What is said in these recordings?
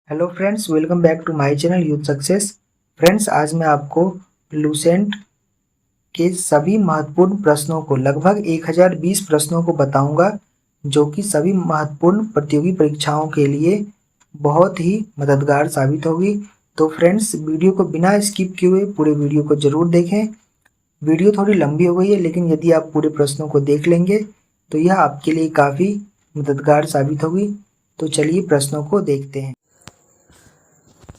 Hello friends, welcome back to my channel youth success. Friends, आज मैं आपको Lucent के सभी महत्वपूर्ण प्रश्नों को लगभग 1020 प्रश्नों को बताऊंगा, जो कि सभी महत्वपूर्ण प्रतियोगी परीक्षाओं के लिए बहुत ही मददगार साबित होगी। तो फ्रेंड्स, वीडियो को बिना स्किप किए हुए पूरे वीडियो को जरूर देखें। वीडियो थोड़ी लंबी हो गई है, लेकिन यदि आप पूरे प्रश्नों को देख लेंगे तो यह आपके लिए काफ़ी मददगार साबित होगी। तो चलिए प्रश्नों को देखते हैं।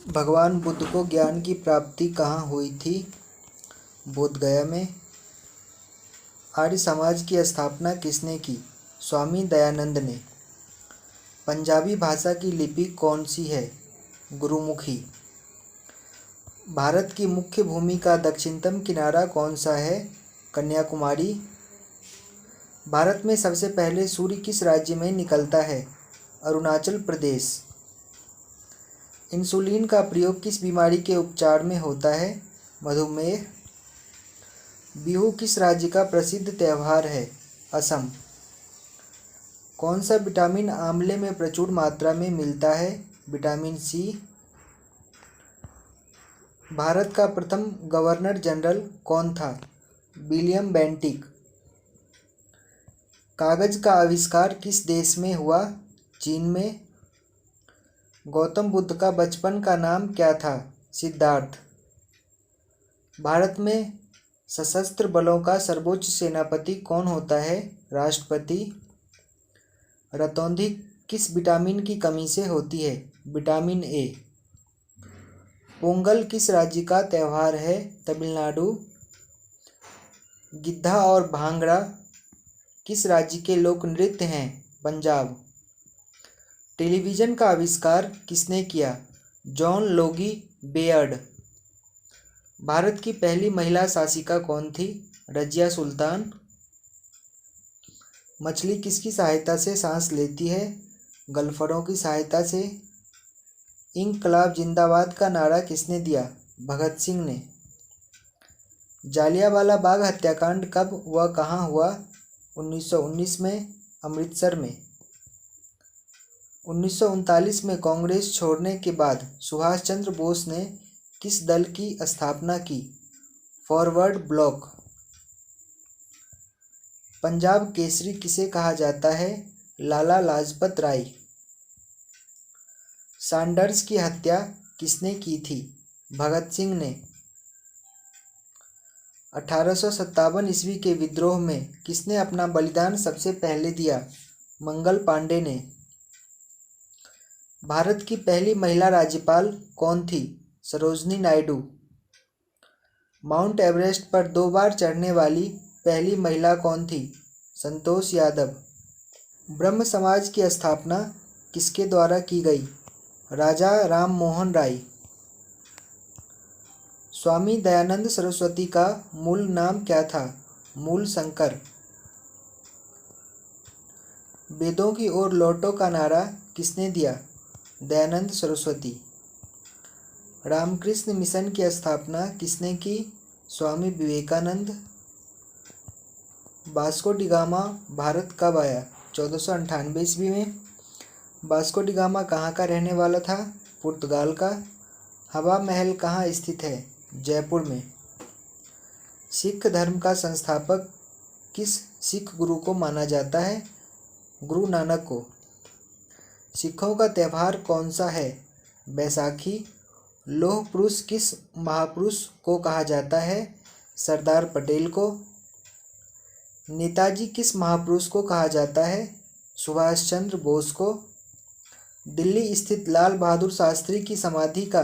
भगवान बुद्ध को ज्ञान की प्राप्ति कहाँ हुई थी? बोध गया में। आर्य समाज की स्थापना किसने की? स्वामी दयानंद ने। पंजाबी भाषा की लिपि कौन सी है? गुरुमुखी। भारत की मुख्य भूमि का दक्षिणतम किनारा कौन सा है? कन्याकुमारी। भारत में सबसे पहले सूर्य किस राज्य में निकलता है? अरुणाचल प्रदेश। इंसुलिन का प्रयोग किस बीमारी के उपचार में होता है? मधुमेह। बिहू किस राज्य का प्रसिद्ध त्यौहार है? असम। कौन सा विटामिन आंवले में प्रचुर मात्रा में मिलता है? Vitamin C. भारत का प्रथम गवर्नर जनरल कौन था? William Bentinck. कागज का आविष्कार किस देश में हुआ? चीन में। गौतम बुद्ध का बचपन का नाम क्या था? सिद्धार्थ। भारत में सशस्त्र बलों का सर्वोच्च सेनापति कौन होता है? राष्ट्रपति। रतौंधी किस विटामिन की कमी से होती है? Vitamin A. पोंगल किस राज्य का त्यौहार है? तमिलनाडु। गिद्धा और भांगड़ा किस राज्य के लोक नृत्य हैं? पंजाब। टेलीविज़न का आविष्कार किसने किया? John Logie Baird. भारत की पहली महिला शासिका कौन थी? रजिया सुल्तान। मछली किसकी सहायता से सांस लेती है? गल्फरों की सहायता से। इंकलाब जिंदाबाद का नारा किसने दिया? भगत सिंह ने। जालियांवाला बाग हत्याकांड कब व कहाँ हुआ? 1919 में, अमृतसर में। 1939 में कांग्रेस छोड़ने के बाद सुभाष चंद्र बोस ने किस दल की स्थापना की? Forward block. पंजाब केसरी किसे कहा जाता है? लाला लाजपत राय। सैंडर्स की हत्या किसने की थी? भगत सिंह ने। 1857 ईस्वी के विद्रोह में किसने अपना बलिदान सबसे पहले दिया? मंगल पांडे ने। भारत की पहली महिला राज्यपाल कौन थी? सरोजनी नायडू। माउंट एवरेस्ट पर 2 बार चढ़ने वाली पहली महिला कौन थी? संतोष यादव। ब्रह्म समाज की स्थापना किसके द्वारा की गई? राजा राम मोहन राय। स्वामी दयानंद सरस्वती का मूल नाम क्या था? मूल शंकर। वेदों की ओर लौटो का नारा किसने दिया? दयानंद सरस्वती। रामकृष्ण मिशन की स्थापना किसने की? Swami Vivekananda. Vasco da Gama Bharat कब आया? 1498 ईस्वी में। वास्को डी गामा कहाँ का रहने वाला था? पुर्तगाल का। हवा महल कहाँ स्थित है? जयपुर में। सिख धर्म का संस्थापक किस सिख गुरु को माना जाता है? गुरु नानक को। सिखों का त्यौहार कौन सा है? बैसाखी। लौह पुरुष किस महापुरुष को कहा जाता है? सरदार पटेल को। नेताजी किस महापुरुष को कहा जाता है? सुभाष चंद्र बोस को। दिल्ली स्थित लाल बहादुर शास्त्री की समाधि का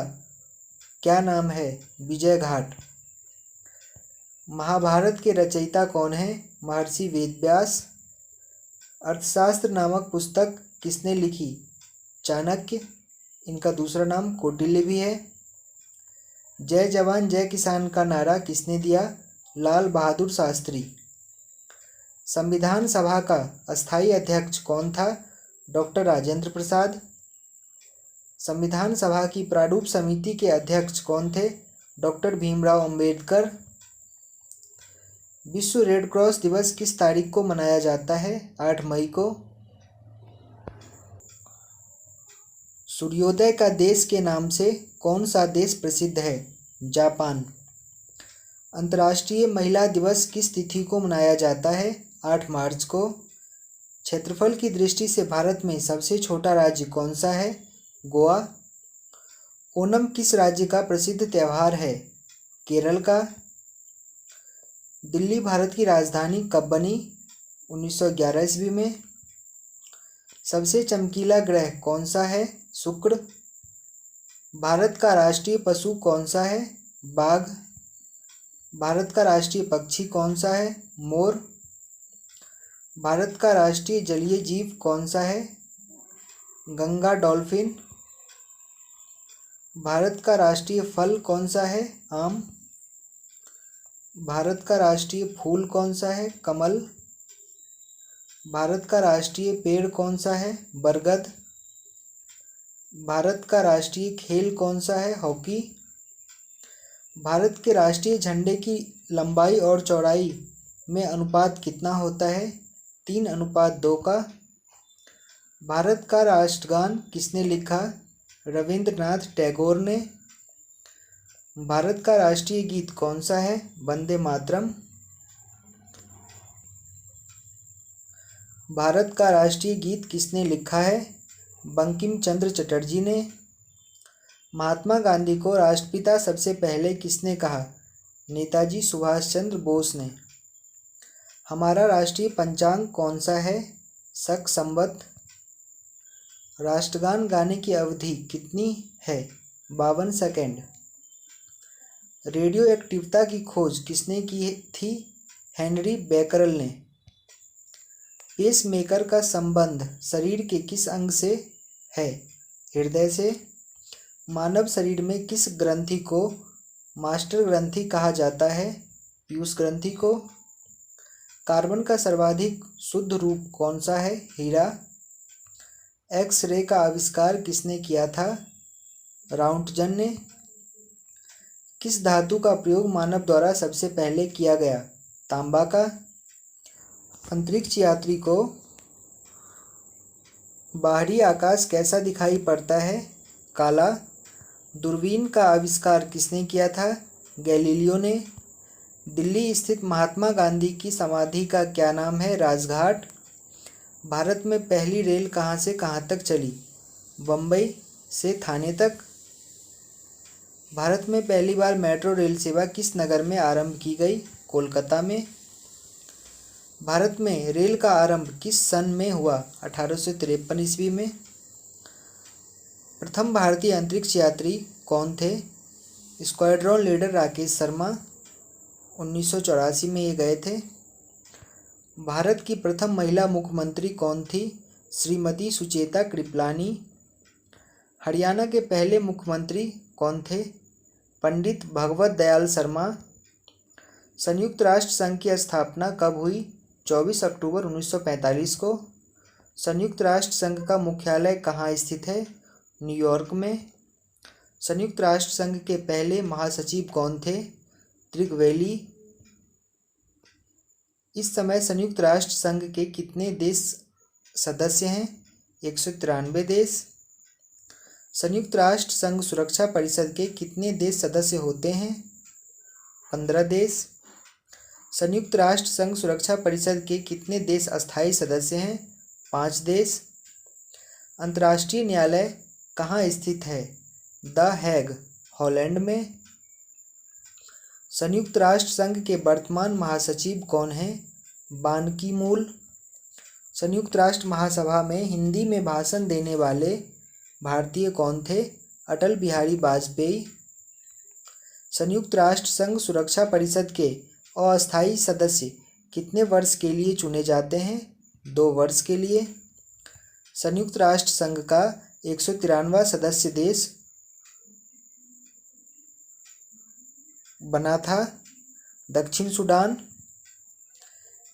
क्या नाम है? विजय घाट। महाभारत के रचयिता कौन है? महर्षि वेदव्यास। अर्थशास्त्र नामक पुस्तक किसने लिखी? चाणक्य। इनका दूसरा नाम कौटिल्य भी है। जय जवान जय किसान का नारा किसने दिया? लाल बहादुर शास्त्री। संविधान सभा का अस्थायी अध्यक्ष कौन था? डॉक्टर राजेंद्र प्रसाद। संविधान सभा की प्रारूप समिति के अध्यक्ष कौन थे? डॉक्टर भीमराव अंबेडकर। विश्व रेड क्रॉस दिवस किस तारीख को मनाया जाता है? 8 मई को। सूर्योदय का देश के नाम से कौन सा देश प्रसिद्ध है? जापान। अंतर्राष्ट्रीय महिला दिवस किस तिथि को मनाया जाता है? 8 मार्च को। क्षेत्रफल की दृष्टि से भारत में सबसे छोटा राज्य कौन सा है? गोवा। ओणम किस राज्य का प्रसिद्ध त्यौहार है? केरल का। दिल्ली भारत की राजधानी कब बनी? 1911 ईस्वी में। सबसे चमकीला ग्रह कौन सा है? शुक्र। भारत का राष्ट्रीय पशु कौन सा है? बाघ। भारत का राष्ट्रीय पक्षी कौन सा है? मोर। भारत का राष्ट्रीय जलीय जीव कौन सा है? गंगा डॉल्फिन। भारत का राष्ट्रीय फल कौन सा है? आम। भारत का राष्ट्रीय फूल कौन सा है? कमल। भारत का राष्ट्रीय पेड़ कौन सा है? बरगद। भारत का राष्ट्रीय खेल कौन सा है? हॉकी। भारत के राष्ट्रीय झंडे की लंबाई और चौड़ाई में अनुपात कितना होता है? 3:2 का। भारत का राष्ट्रगान किसने लिखा? रविंद्रनाथ टैगोर ने। भारत का राष्ट्रीय गीत कौन सा है? वंदे मातरम। भारत का राष्ट्रीय गीत किसने लिखा है? बंकिम चंद्र चटर्जी ने। महात्मा गांधी को राष्ट्रपिता सबसे पहले किसने कहा? नेताजी सुभाष चंद्र बोस ने। हमारा राष्ट्रीय पंचांग कौन सा है? शक संवत। राष्ट्रगान गाने की अवधि कितनी है? 52 सेकंड। रेडियो एक्टिवता की खोज किसने की थी? हेनरी बेकरल ने। पेसमेकर का संबंध शरीर के किस अंग से है? हृदय से। मानव शरीर में किस ग्रंथि को मास्टर ग्रंथि कहा जाता है? पीयूष ग्रंथि को। कार्बन का सर्वाधिक शुद्ध रूप कौन सा है? हीरा। एक्स रे का आविष्कार किसने किया था? राउंटजन ने। किस धातु का प्रयोग मानव द्वारा सबसे पहले किया गया? तांबा का। अंतरिक्ष यात्री को बाहरी आकाश कैसा दिखाई पड़ता है? काला। दूरबीन का आविष्कार किसने किया था? गैलीलियो ने। दिल्ली स्थित महात्मा गांधी की समाधि का क्या नाम है? राजघाट। भारत में पहली रेल कहाँ से कहाँ तक चली? बम्बई से थाने तक। भारत में पहली बार मेट्रो रेल सेवा किस नगर में आरंभ की गई? कोलकाता में। भारत में रेल का आरंभ किस सन में हुआ? 1853 ईस्वी में। प्रथम भारतीय अंतरिक्ष यात्री कौन थे? Squadron leader Rakesh Sharma. 1984 में ये गए थे। भारत की प्रथम महिला मुख्यमंत्री कौन थी? श्रीमती सुचेता कृपलानी। हरियाणा के पहले मुख्यमंत्री कौन थे? पंडित भगवत दयाल शर्मा। संयुक्त राष्ट्र संघ की स्थापना कब हुई? 24 अक्टूबर 1945 को। संयुक्त राष्ट्र संघ का मुख्यालय कहाँ स्थित है? न्यूयॉर्क में। संयुक्त राष्ट्र संघ के पहले महासचिव कौन थे? त्रिगवेली। इस समय संयुक्त राष्ट्र संघ के कितने देश सदस्य हैं? 193 देश। संयुक्त राष्ट्र संघ सुरक्षा परिषद के कितने देश सदस्य होते हैं? 15 देश। संयुक्त राष्ट्र संघ सुरक्षा परिषद के कितने देश अस्थायी सदस्य हैं? 5 देश। अंतर्राष्ट्रीय न्यायालय कहाँ स्थित है? द हैग, हॉलैंड में। संयुक्त राष्ट्र संघ के वर्तमान महासचिव कौन हैं? बान की मून। संयुक्त राष्ट्र महासभा में हिंदी में भाषण देने वाले भारतीय कौन थे? अटल बिहारी वाजपेयी। संयुक्त राष्ट्र संघ सुरक्षा परिषद के अस्थायी सदस्य कितने वर्ष के लिए चुने जाते हैं? 2 वर्ष के लिए। संयुक्त राष्ट्र संघ का 193वां सदस्य देश बना था दक्षिण सूडान।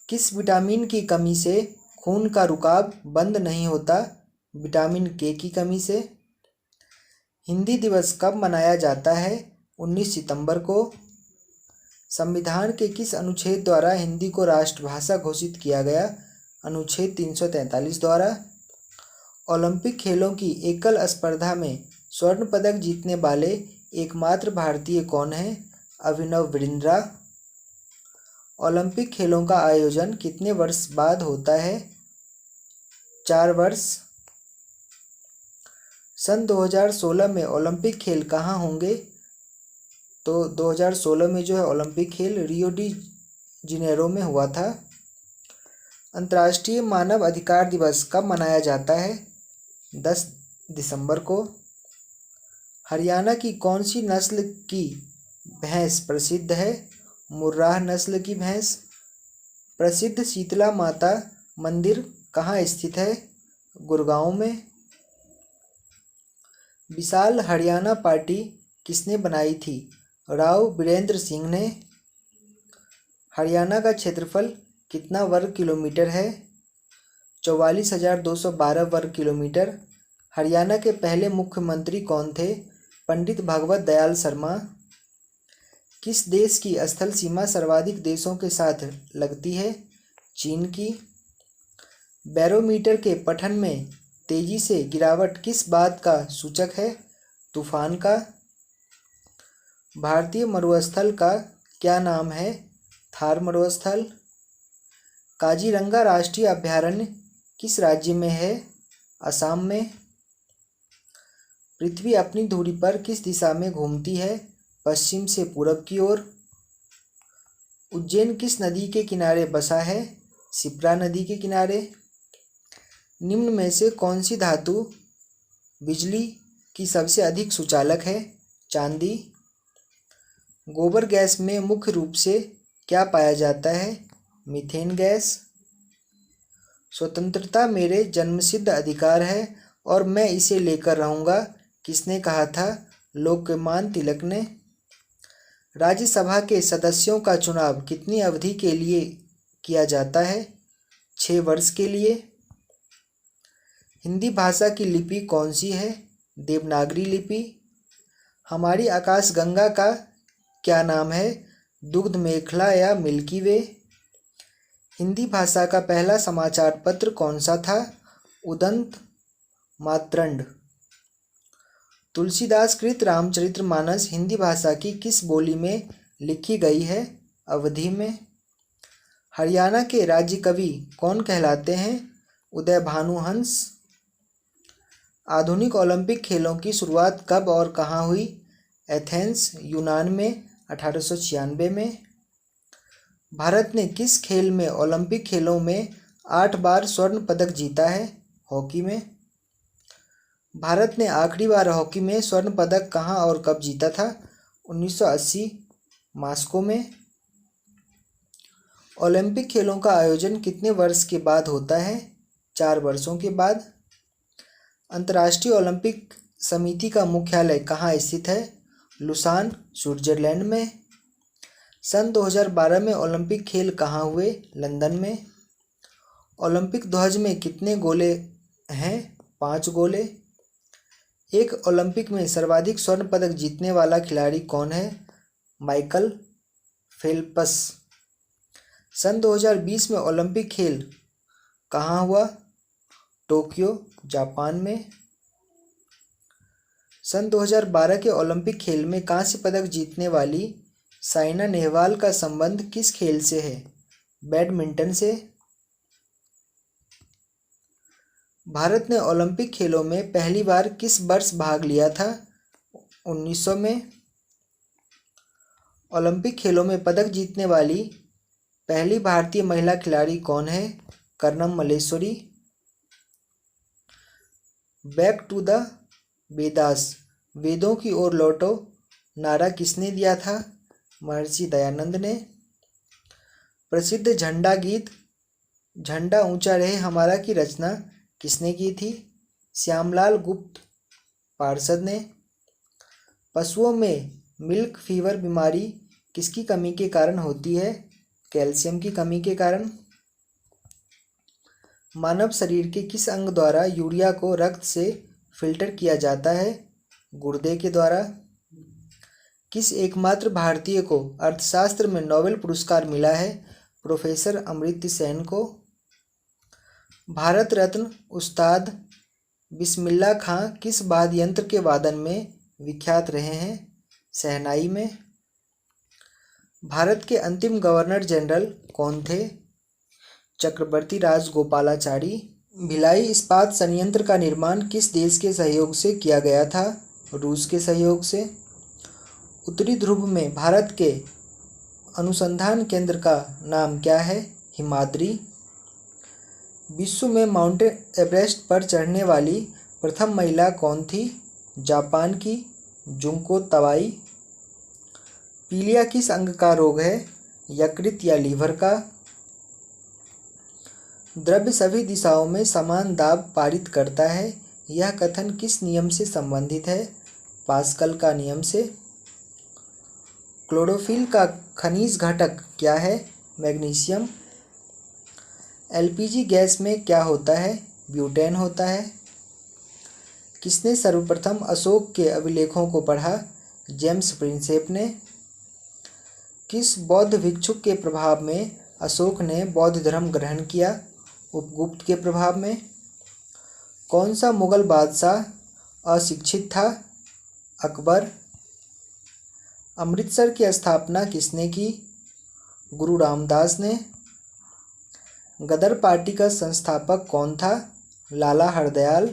किस विटामिन की कमी से खून का रुकाव बंद नहीं होता? विटामिन के की कमी से। हिंदी दिवस कब मनाया जाता है? 19 सितंबर को। संविधान के किस अनुच्छेद द्वारा हिंदी को राष्ट्रभाषा घोषित किया गया? अनुच्छेद 343 द्वारा। ओलंपिक खेलों की एकल स्पर्धा में स्वर्ण पदक जीतने वाले एकमात्र भारतीय कौन हैं? अभिनव बिंद्रा। ओलंपिक खेलों का आयोजन कितने वर्ष बाद होता है? 4 वर्ष। सन 2016 में ओलंपिक खेल कहाँ होंगे? तो 2016 में जो है ओलंपिक खेल रियो डी जनेरो में हुआ था। अंतर्राष्ट्रीय मानव अधिकार दिवस कब मनाया जाता है? 10 दिसंबर को। हरियाणा की कौन सी नस्ल की भैंस प्रसिद्ध है? मुर्राह नस्ल की भैंस। प्रसिद्ध शीतला माता मंदिर कहाँ स्थित है? गुड़गांव में। विशाल हरियाणा पार्टी किसने बनाई थी? राव बीरेंद्र सिंह ने। हरियाणा का क्षेत्रफल कितना वर्ग किलोमीटर है? 44,212 वर्ग किलोमीटर। हरियाणा के पहले मुख्यमंत्री कौन थे? पंडित भगवत दयाल शर्मा। किस देश की स्थल सीमा सर्वाधिक देशों के साथ लगती है? चीन की। बैरोमीटर के पठन में तेजी से गिरावट किस बात का सूचक है? तूफान का। भारतीय मरुस्थल का क्या नाम है? थार मरुस्थल। काजीरंगा राष्ट्रीय अभयारण्य किस राज्य में है? असम में। पृथ्वी अपनी धुरी पर किस दिशा में घूमती है? पश्चिम से पूरब की ओर। उज्जैन किस नदी के किनारे बसा है? शिप्रा नदी के किनारे। निम्न में से कौन सी धातु बिजली की सबसे अधिक सुचालक है? चांदी। गोबर गैस में मुख्य रूप से क्या पाया जाता है? Methane gas. स्वतंत्रता मेरे जन्मसिद्ध अधिकार है और मैं इसे लेकर रहूँगा, किसने कहा था? लोकमान्य तिलक ने। राज्यसभा के सदस्यों का चुनाव कितनी अवधि के लिए किया जाता है? 6 वर्ष के लिए। हिंदी भाषा की लिपि कौन सी है? देवनागरी लिपि। हमारी आकाशगंगा का क्या नाम है? दुग्ध मेखला या मिल्की वे। हिंदी भाषा का पहला समाचार पत्र कौन सा था? उदंत मातरंड। तुलसीदास कृत रामचरितमानस हिंदी भाषा की किस बोली में लिखी गई है? अवधी में। हरियाणा के राज्य कवि कौन कहलाते हैं? उदय भानुहंस। आधुनिक ओलंपिक खेलों की शुरुआत कब और कहाँ हुई? एथेंस यूनान में 1896 में। भारत ने किस खेल में ओलंपिक खेलों में 8 बार स्वर्ण पदक जीता है? हॉकी में। भारत ने आखिरी बार हॉकी में स्वर्ण पदक कहाँ और कब जीता था? 1980 मॉस्को में। ओलंपिक खेलों का आयोजन कितने वर्ष के बाद होता है? 4 वर्षों के बाद। अंतर्राष्ट्रीय ओलंपिक समिति का मुख्यालय कहाँ स्थित है? लुसान स्विट्जरलैंड में। सन 2012 में ओलंपिक खेल कहाँ हुए? लंदन में। ओलंपिक ध्वज में कितने गोले हैं? 5 गोले। एक ओलंपिक में सर्वाधिक स्वर्ण पदक जीतने वाला खिलाड़ी कौन है? Michael Phelps. सन 2020 में ओलंपिक खेल कहाँ हुआ? टोक्यो जापान में। सन 2012 के ओलंपिक खेल में कांस्य पदक जीतने वाली साइना नेहवाल का संबंध किस खेल से है? बैडमिंटन से। भारत ने ओलंपिक खेलों में पहली बार किस वर्ष भाग लिया था? 1900 में। ओलंपिक खेलों में पदक जीतने वाली पहली भारतीय महिला खिलाड़ी कौन है? Karnam Malleswari. Back to the Vedas, वेदों की ओर लौटो नारा किसने दिया था? महर्षि दयानंद ने। प्रसिद्ध झंडा गीत झंडा ऊंचा रहे हमारा की रचना किसने की थी? श्यामलाल गुप्त पार्षद ने। पशुओं में मिल्क फीवर बीमारी किसकी कमी के कारण होती है? कैल्शियम की कमी के कारण। मानव शरीर के किस अंग द्वारा यूरिया को रक्त से फिल्टर किया जाता है? गुर्दे के द्वारा। किस एकमात्र भारतीय को अर्थशास्त्र में नोबेल पुरस्कार मिला है? प्रोफेसर अमर्त्य सेन को। भारत रत्न उस्ताद बिस्मिल्लाह खां किस वाद्य यंत्र के वादन में विख्यात रहे हैं? शहनाई में। भारत के अंतिम गवर्नर जनरल कौन थे? चक्रवर्ती राजगोपालाचारी। भिलाई इस्पात संयंत्र का निर्माण किस देश के सहयोग से किया गया था? रूस के सहयोग से। उत्तरी ध्रुव में भारत के अनुसंधान केंद्र का नाम क्या है? हिमाद्री। विश्व में माउंट एवरेस्ट पर चढ़ने वाली प्रथम महिला कौन थी? जापान की जुंको तवाई। पीलिया किस अंग का रोग है? यकृत या लीवर का। द्रव्य सभी दिशाओं में समान दाब पारित करता है, यह कथन किस नियम से संबंधित है? पास्कल का नियम से। क्लोरोफिल का खनिज घटक क्या है? मैग्नीशियम। एलपीजी गैस में क्या होता है? ब्यूटेन होता है। किसने सर्वप्रथम अशोक के अभिलेखों को पढ़ा? जेम्स प्रिंसेप ने। किस बौद्ध भिक्षुक के प्रभाव में अशोक ने बौद्ध धर्म ग्रहण किया? उपगुप्त के प्रभाव में। कौन सा मुगल बादशाह अशिक्षित था? अकबर। अमृतसर की स्थापना किसने की? गुरु रामदास ने। गदर पार्टी का संस्थापक कौन था? लाला हरदयाल।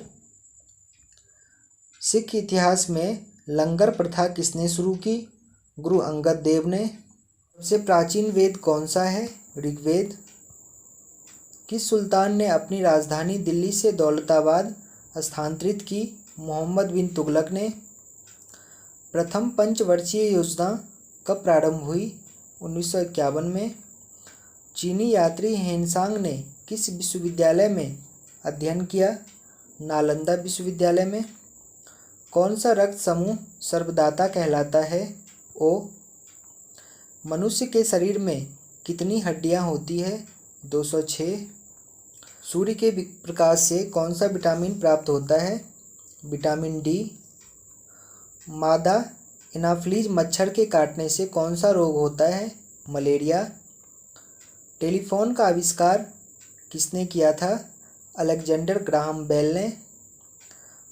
सिख इतिहास में लंगर प्रथा किसने शुरू की? गुरु अंगद देव ने। सबसे प्राचीन वेद कौन सा है? ऋग्वेद। किस सुल्तान ने अपनी राजधानी दिल्ली से दौलताबाद स्थानांतरित की? मोहम्मद बिन तुगलक ने। प्रथम पंचवर्षीय योजना कब प्रारंभ हुई? 1951 में। चीनी यात्री हेनसांग ने किस विश्वविद्यालय में अध्ययन किया? नालंदा विश्वविद्यालय में। कौन सा रक्त समूह सर्वदाता कहलाता है? ओ। मनुष्य के शरीर में कितनी हड्डियां होती है? 206। सूर्य के प्रकाश से कौन सा विटामिन प्राप्त होता है? Vitamin D. मादा एनाफ्लीज मच्छर के काटने से कौन सा रोग होता है? मलेरिया। टेलीफोन का आविष्कार किसने किया था? अलेक्जेंडर ग्राहम बेल ने।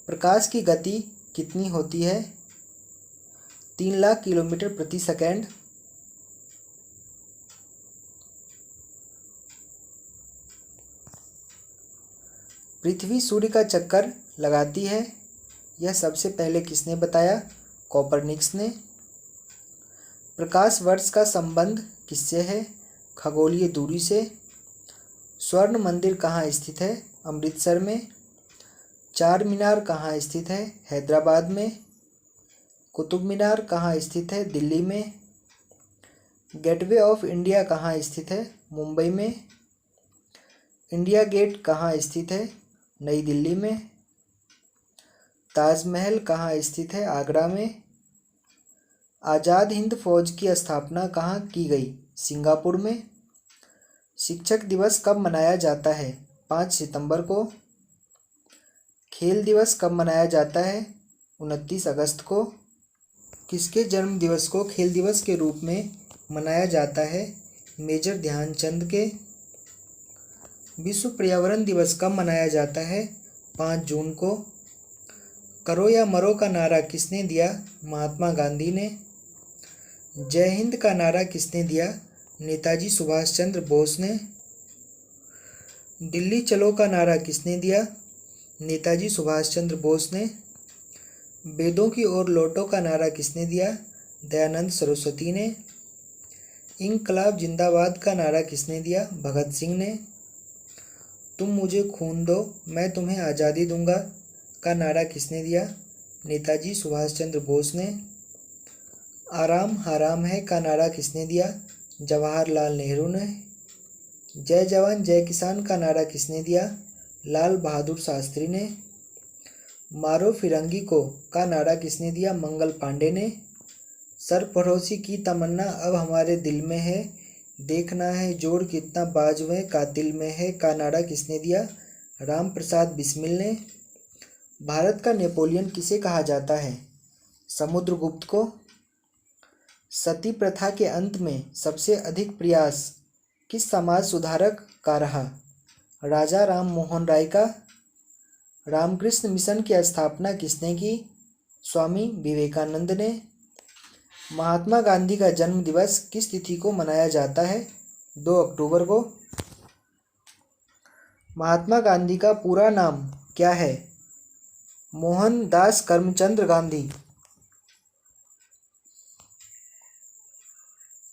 प्रकाश की गति कितनी होती है? 3 लाख किलोमीटर प्रति सेकंड। पृथ्वी सूर्य का चक्कर लगाती है, यह सबसे पहले किसने बताया? कोपरनिकस ने। प्रकाश वर्ष का संबंध किससे है? खगोलीय दूरी से। स्वर्ण मंदिर कहाँ स्थित है? अमृतसर में। चार मीनार कहाँ स्थित है? हैदराबाद में। कुतुब मीनार कहाँ स्थित है? दिल्ली में। गेटवे ऑफ इंडिया कहाँ स्थित है? मुंबई में। इंडिया गेट कहाँ स्थित है? नई दिल्ली में। ताजमहल कहाँ स्थित है? आगरा में। आज़ाद हिंद फौज की स्थापना कहाँ की गई? सिंगापुर में। शिक्षक दिवस कब मनाया जाता है? 5 सितंबर को। खेल दिवस कब मनाया जाता है? 29 अगस्त को। किसके जन्म दिवस को खेल दिवस के रूप में मनाया जाता है? मेजर ध्यानचंद के। विश्व पर्यावरण दिवस कब मनाया जाता है? 5 जून को। करो या मरो का नारा किसने दिया? महात्मा गांधी ने। जय हिंद का नारा किसने दिया? नेताजी सुभाष चंद्र बोस ने। दिल्ली चलो का नारा किसने दिया? नेताजी सुभाष चंद्र बोस ने। वेदों की ओर लौटो का नारा किसने दिया? दयानंद सरस्वती ने। इंकलाब जिंदाबाद का नारा किसने दिया? भगत सिंह ने। तुम मुझे खून दो मैं तुम्हें आज़ादी दूंगा का नारा किसने दिया? नेताजी सुभाष चंद्र बोस ने। आराम हराम है का नारा किसने दिया? जवाहरलाल नेहरू ने। जय जवान जय किसान का नारा किसने दिया? लाल बहादुर शास्त्री ने। मारो फिरंगी को का नारा किसने दिया? मंगल पांडे ने। सरफरोशी की तमन्ना अब हमारे दिल में है, देखना है जोर कितना बाजुएं कातिल में है का नारा किसने दिया? राम प्रसाद बिस्मिल ने। भारत का नेपोलियन किसे कहा जाता है? समुद्रगुप्त को। सती प्रथा के अंत में सबसे अधिक प्रयास किस समाज सुधारक का रहा? राजा राम मोहन राय का। रामकृष्ण मिशन की स्थापना किसने की? स्वामी विवेकानंद ने। महात्मा गांधी का जन्म दिवस किस तिथि को मनाया जाता है? 2 अक्टूबर को। महात्मा गांधी का पूरा नाम क्या है? मोहनदास करमचंद गांधी।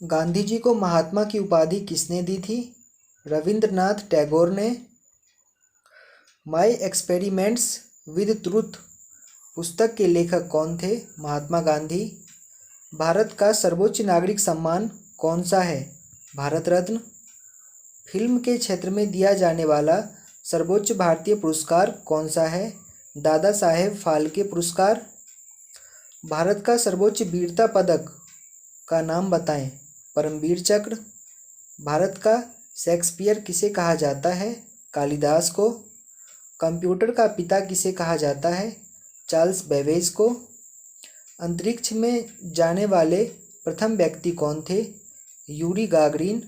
गांधी जी को महात्मा की उपाधि किसने दी थी? रविंद्रनाथ टैगोर ने। माय एक्सपेरिमेंट्स विद ट्रूथ पुस्तक के लेखक कौन थे? महात्मा गांधी। भारत का सर्वोच्च नागरिक सम्मान कौन सा है? भारत रत्न। फिल्म के क्षेत्र में दिया जाने वाला सर्वोच्च भारतीय पुरस्कार कौन सा है? दादा साहेब फाल्के पुरस्कार। भारत का सर्वोच्च वीरता पदक का नाम बताएं। परमवीर चक्र। भारत का शेक्सपियर किसे कहा जाता है? कालिदास को। कंप्यूटर का पिता किसे कहा जाता है? चार्ल्स बेबेज को। अंतरिक्ष में जाने वाले प्रथम व्यक्ति कौन थे? यूरी गागरिन,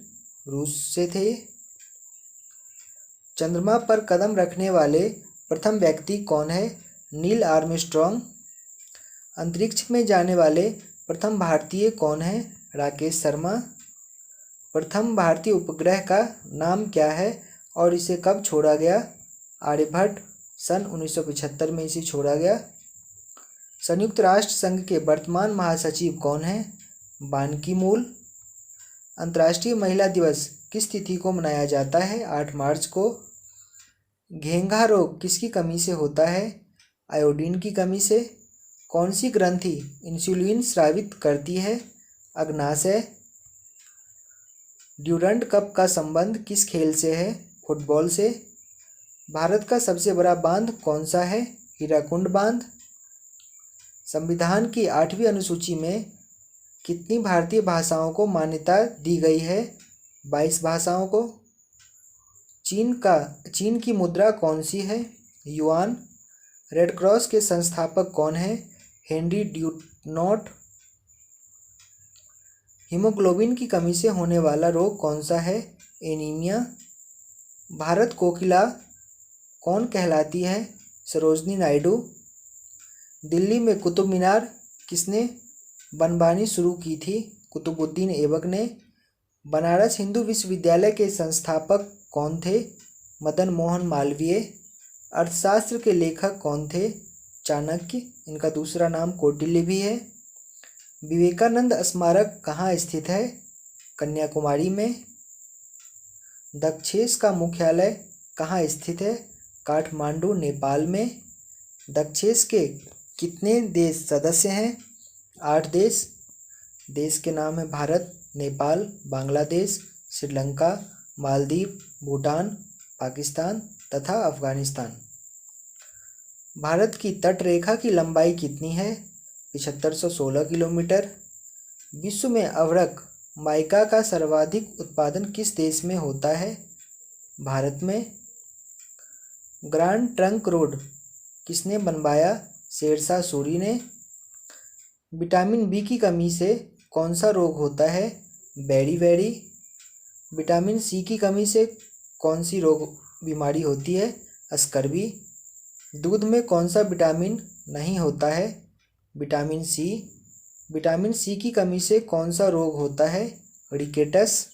रूस से थे। चंद्रमा पर कदम रखने वाले प्रथम व्यक्ति कौन है? Neil Armstrong. अंतरिक्ष में जाने वाले प्रथम भारतीय कौन है? राकेश शर्मा। प्रथम भारतीय उपग्रह का नाम क्या है और इसे कब छोड़ा गया? आर्यभट्ट। सन 1975 में इसे छोड़ा गया। संयुक्त राष्ट्र संघ के वर्तमान महासचिव कौन हैं? बान की मून। अंतर्राष्ट्रीय महिला दिवस किस तिथि को मनाया जाता है? 8 मार्च को। घेंघा रोग किसकी कमी से होता है? आयोडीन की कमी से। कौन सी ग्रंथि इंसुलिन स्रावित करती है? अग्नाशय। ड्यूरंड कप का संबंध किस खेल से है? फुटबॉल से। भारत का सबसे बड़ा बांध कौन सा है? हीराकुंड बांध। संविधान की 8वीं अनुसूची में कितनी भारतीय भाषाओं को मान्यता दी गई है? 22 भाषाओं को। चीन की मुद्रा कौन सी है? युआन। रेड क्रॉस के संस्थापक कौन हैं? हेनरी ड्यूनॉट। हीमोग्लोबिन की कमी से होने वाला रोग कौन सा है? एनीमिया। भारत कोकिला कौन कहलाती है? सरोजनी नायडू। दिल्ली में कुतुब मीनार किसने बनवानी शुरू की थी? कुतुबुद्दीन ऐबक ने। बनारस हिंदू विश्वविद्यालय के संस्थापक कौन थे? मदन मोहन मालवीय। अर्थशास्त्र के लेखक कौन थे? चाणक्य। इनका दूसरा नाम कौटिल्य भी है। विवेकानंद स्मारक कहाँ स्थित है? कन्याकुमारी में। दक्षेस का मुख्यालय कहाँ स्थित है? काठमांडू, नेपाल में। दक्षेस के कितने देश सदस्य हैं? 8 देश। देश के नाम है भारत, नेपाल, बांग्लादेश, श्रीलंका, मालदीव, भूटान, पाकिस्तान तथा अफगानिस्तान। भारत की तटरेखा की लंबाई कितनी है? 7516 किलोमीटर। विश्व में अभ्रक माइका का सर्वाधिक उत्पादन किस देश में होता है? भारत में। ग्रांड ट्रंक रोड किसने बनवाया? शेरशाह सूरी ने। विटामिन बी की कमी से कौन सा रोग होता है? बेरी। विटामिन सी की कमी से कौन सी बीमारी होती है? स्कर्वी। दूध में कौन सा विटामिन नहीं होता है? Vitamin C. विटामिन सी की कमी से कौन सा रोग होता है? रिकेटस।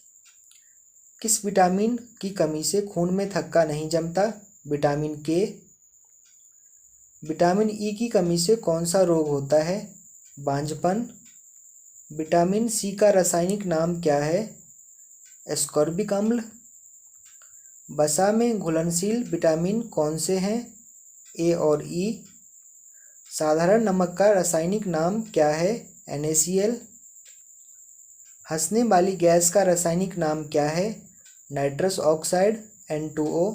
किस विटामिन की कमी से खून में थक्का नहीं जमता? विटामिन के। विटामिन ई की कमी से कौन सा रोग होता है? बांझपन। विटामिन सी का रासायनिक नाम क्या है? एस्कॉर्बिक अम्ल। वसा में घुलनशील विटामिन कौन से हैं? ए और ई। साधारण नमक का रासायनिक नाम क्या है? NaCl। हंसने वाली गैस का रासायनिक नाम क्या है? Nitrous oxide, N2O।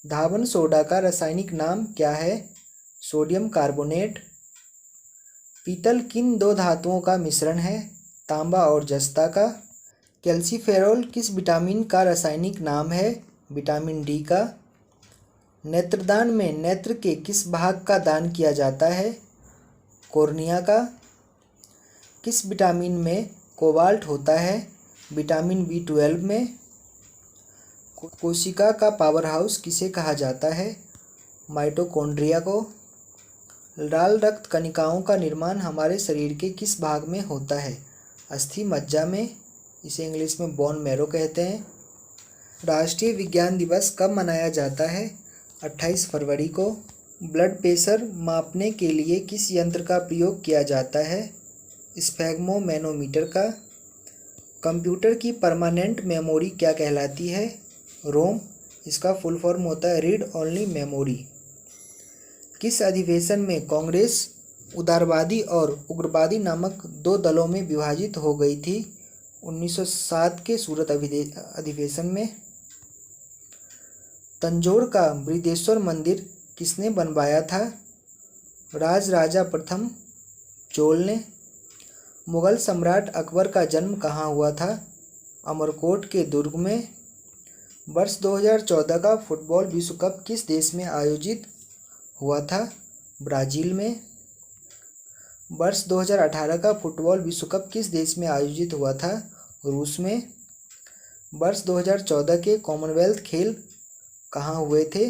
धावन सोडा का रासायनिक नाम क्या है? Sodium carbonate. पीतल किन 2 धातुओं का मिश्रण है? तांबा और जस्ता का। कैल्सीफेरॉल किस विटामिन का रासायनिक नाम है? विटामिन डी का। नेत्रदान में नेत्र के किस भाग का दान किया जाता है? कॉर्निया का। किस विटामिन में कोबाल्ट होता है? विटामिन B12 में। कोशिका का पावर हाउस किसे कहा जाता है? माइटोकॉन्ड्रिया को। लाल रक्त कणिकाओं का निर्माण हमारे शरीर के किस भाग में होता है? अस्थि मज्जा में, इसे इंग्लिश में बोन मैरो कहते हैं। राष्ट्रीय विज्ञान दिवस कब मनाया जाता है? 28 फरवरी को। ब्लड प्रेशर मापने के लिए किस यंत्र का प्रयोग किया जाता है? स्फैग्मोमैनोमीटर का। कंप्यूटर की परमानेंट मेमोरी क्या कहलाती है? रोम। इसका फुल फॉर्म होता है रीड ओनली मेमोरी। किस अधिवेशन में कांग्रेस उदारवादी और उग्रवादी नामक दो दलों में विभाजित हो गई थी? 1907 के सूरत अधिवेशन में। तंजौर का बृहदेश्वर मंदिर किसने बनवाया था? राजराजा प्रथम चोल ने। मुगल सम्राट अकबर का जन्म कहाँ हुआ था? अमरकोट के दुर्ग में। वर्ष 2014 का फुटबॉल विश्व कप किस देश में आयोजित हुआ था? ब्राज़ील में। वर्ष 2018 का फुटबॉल विश्व कप किस देश में आयोजित हुआ था? रूस में। वर्ष 2014 के कॉमनवेल्थ खेल कहाँ हुए थे?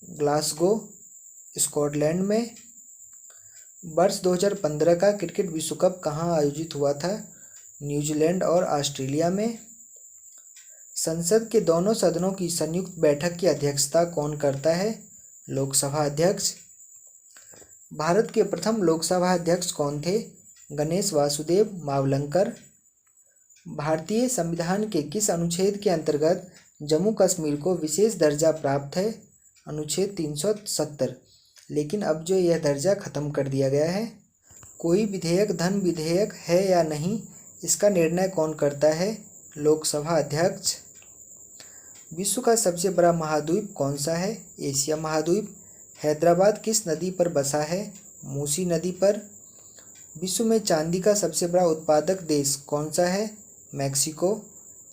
ग्लासगो, स्कॉटलैंड में। वर्ष 2015 का क्रिकेट विश्व कप कहाँ आयोजित हुआ था? न्यूजीलैंड और ऑस्ट्रेलिया में। संसद के दोनों सदनों की संयुक्त बैठक की अध्यक्षता कौन करता है? लोकसभा अध्यक्ष। भारत के प्रथम लोकसभा अध्यक्ष कौन थे? गणेश वासुदेव मावलंकर। भारतीय संविधान के किस अनुच्छेद के अंतर्गत जम्मू कश्मीर को विशेष दर्जा प्राप्त है? अनुच्छेद 370। लेकिन अब जो यह दर्जा खत्म कर दिया गया है। कोई विधेयक धन विधेयक है या नहीं, इसका निर्णय कौन करता है? लोकसभा अध्यक्ष। विश्व का सबसे बड़ा महाद्वीप कौन सा है? एशिया महाद्वीप। हैदराबाद किस नदी पर बसा है? मूसी नदी पर। विश्व में चांदी का सबसे बड़ा उत्पादक देश कौन सा है? मैक्सिको।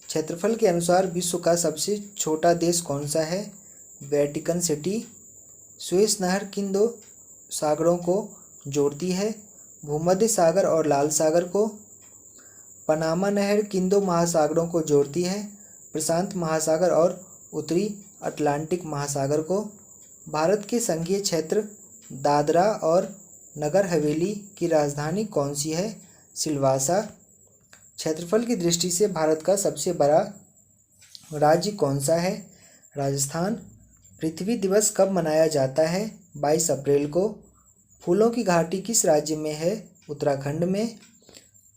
क्षेत्रफल के अनुसार विश्व का सबसे छोटा देश कौन सा है? Vatican city. सुएज नहर किन दो सागरों को जोड़ती है? भूमध्य सागर और लाल सागर को। पनामा नहर किन दो महासागरों को जोड़ती है? प्रशांत महासागर और उत्तरी अटलांटिक महासागर को। भारत के संघीय क्षेत्र दादरा और नगर हवेली की राजधानी कौन सी है? सिलवासा। क्षेत्रफल की दृष्टि से भारत का सबसे बड़ा राज्य कौन सा है? राजस्थान। पृथ्वी दिवस कब मनाया जाता है? 22 अप्रैल को। फूलों की घाटी किस राज्य में है? उत्तराखंड में।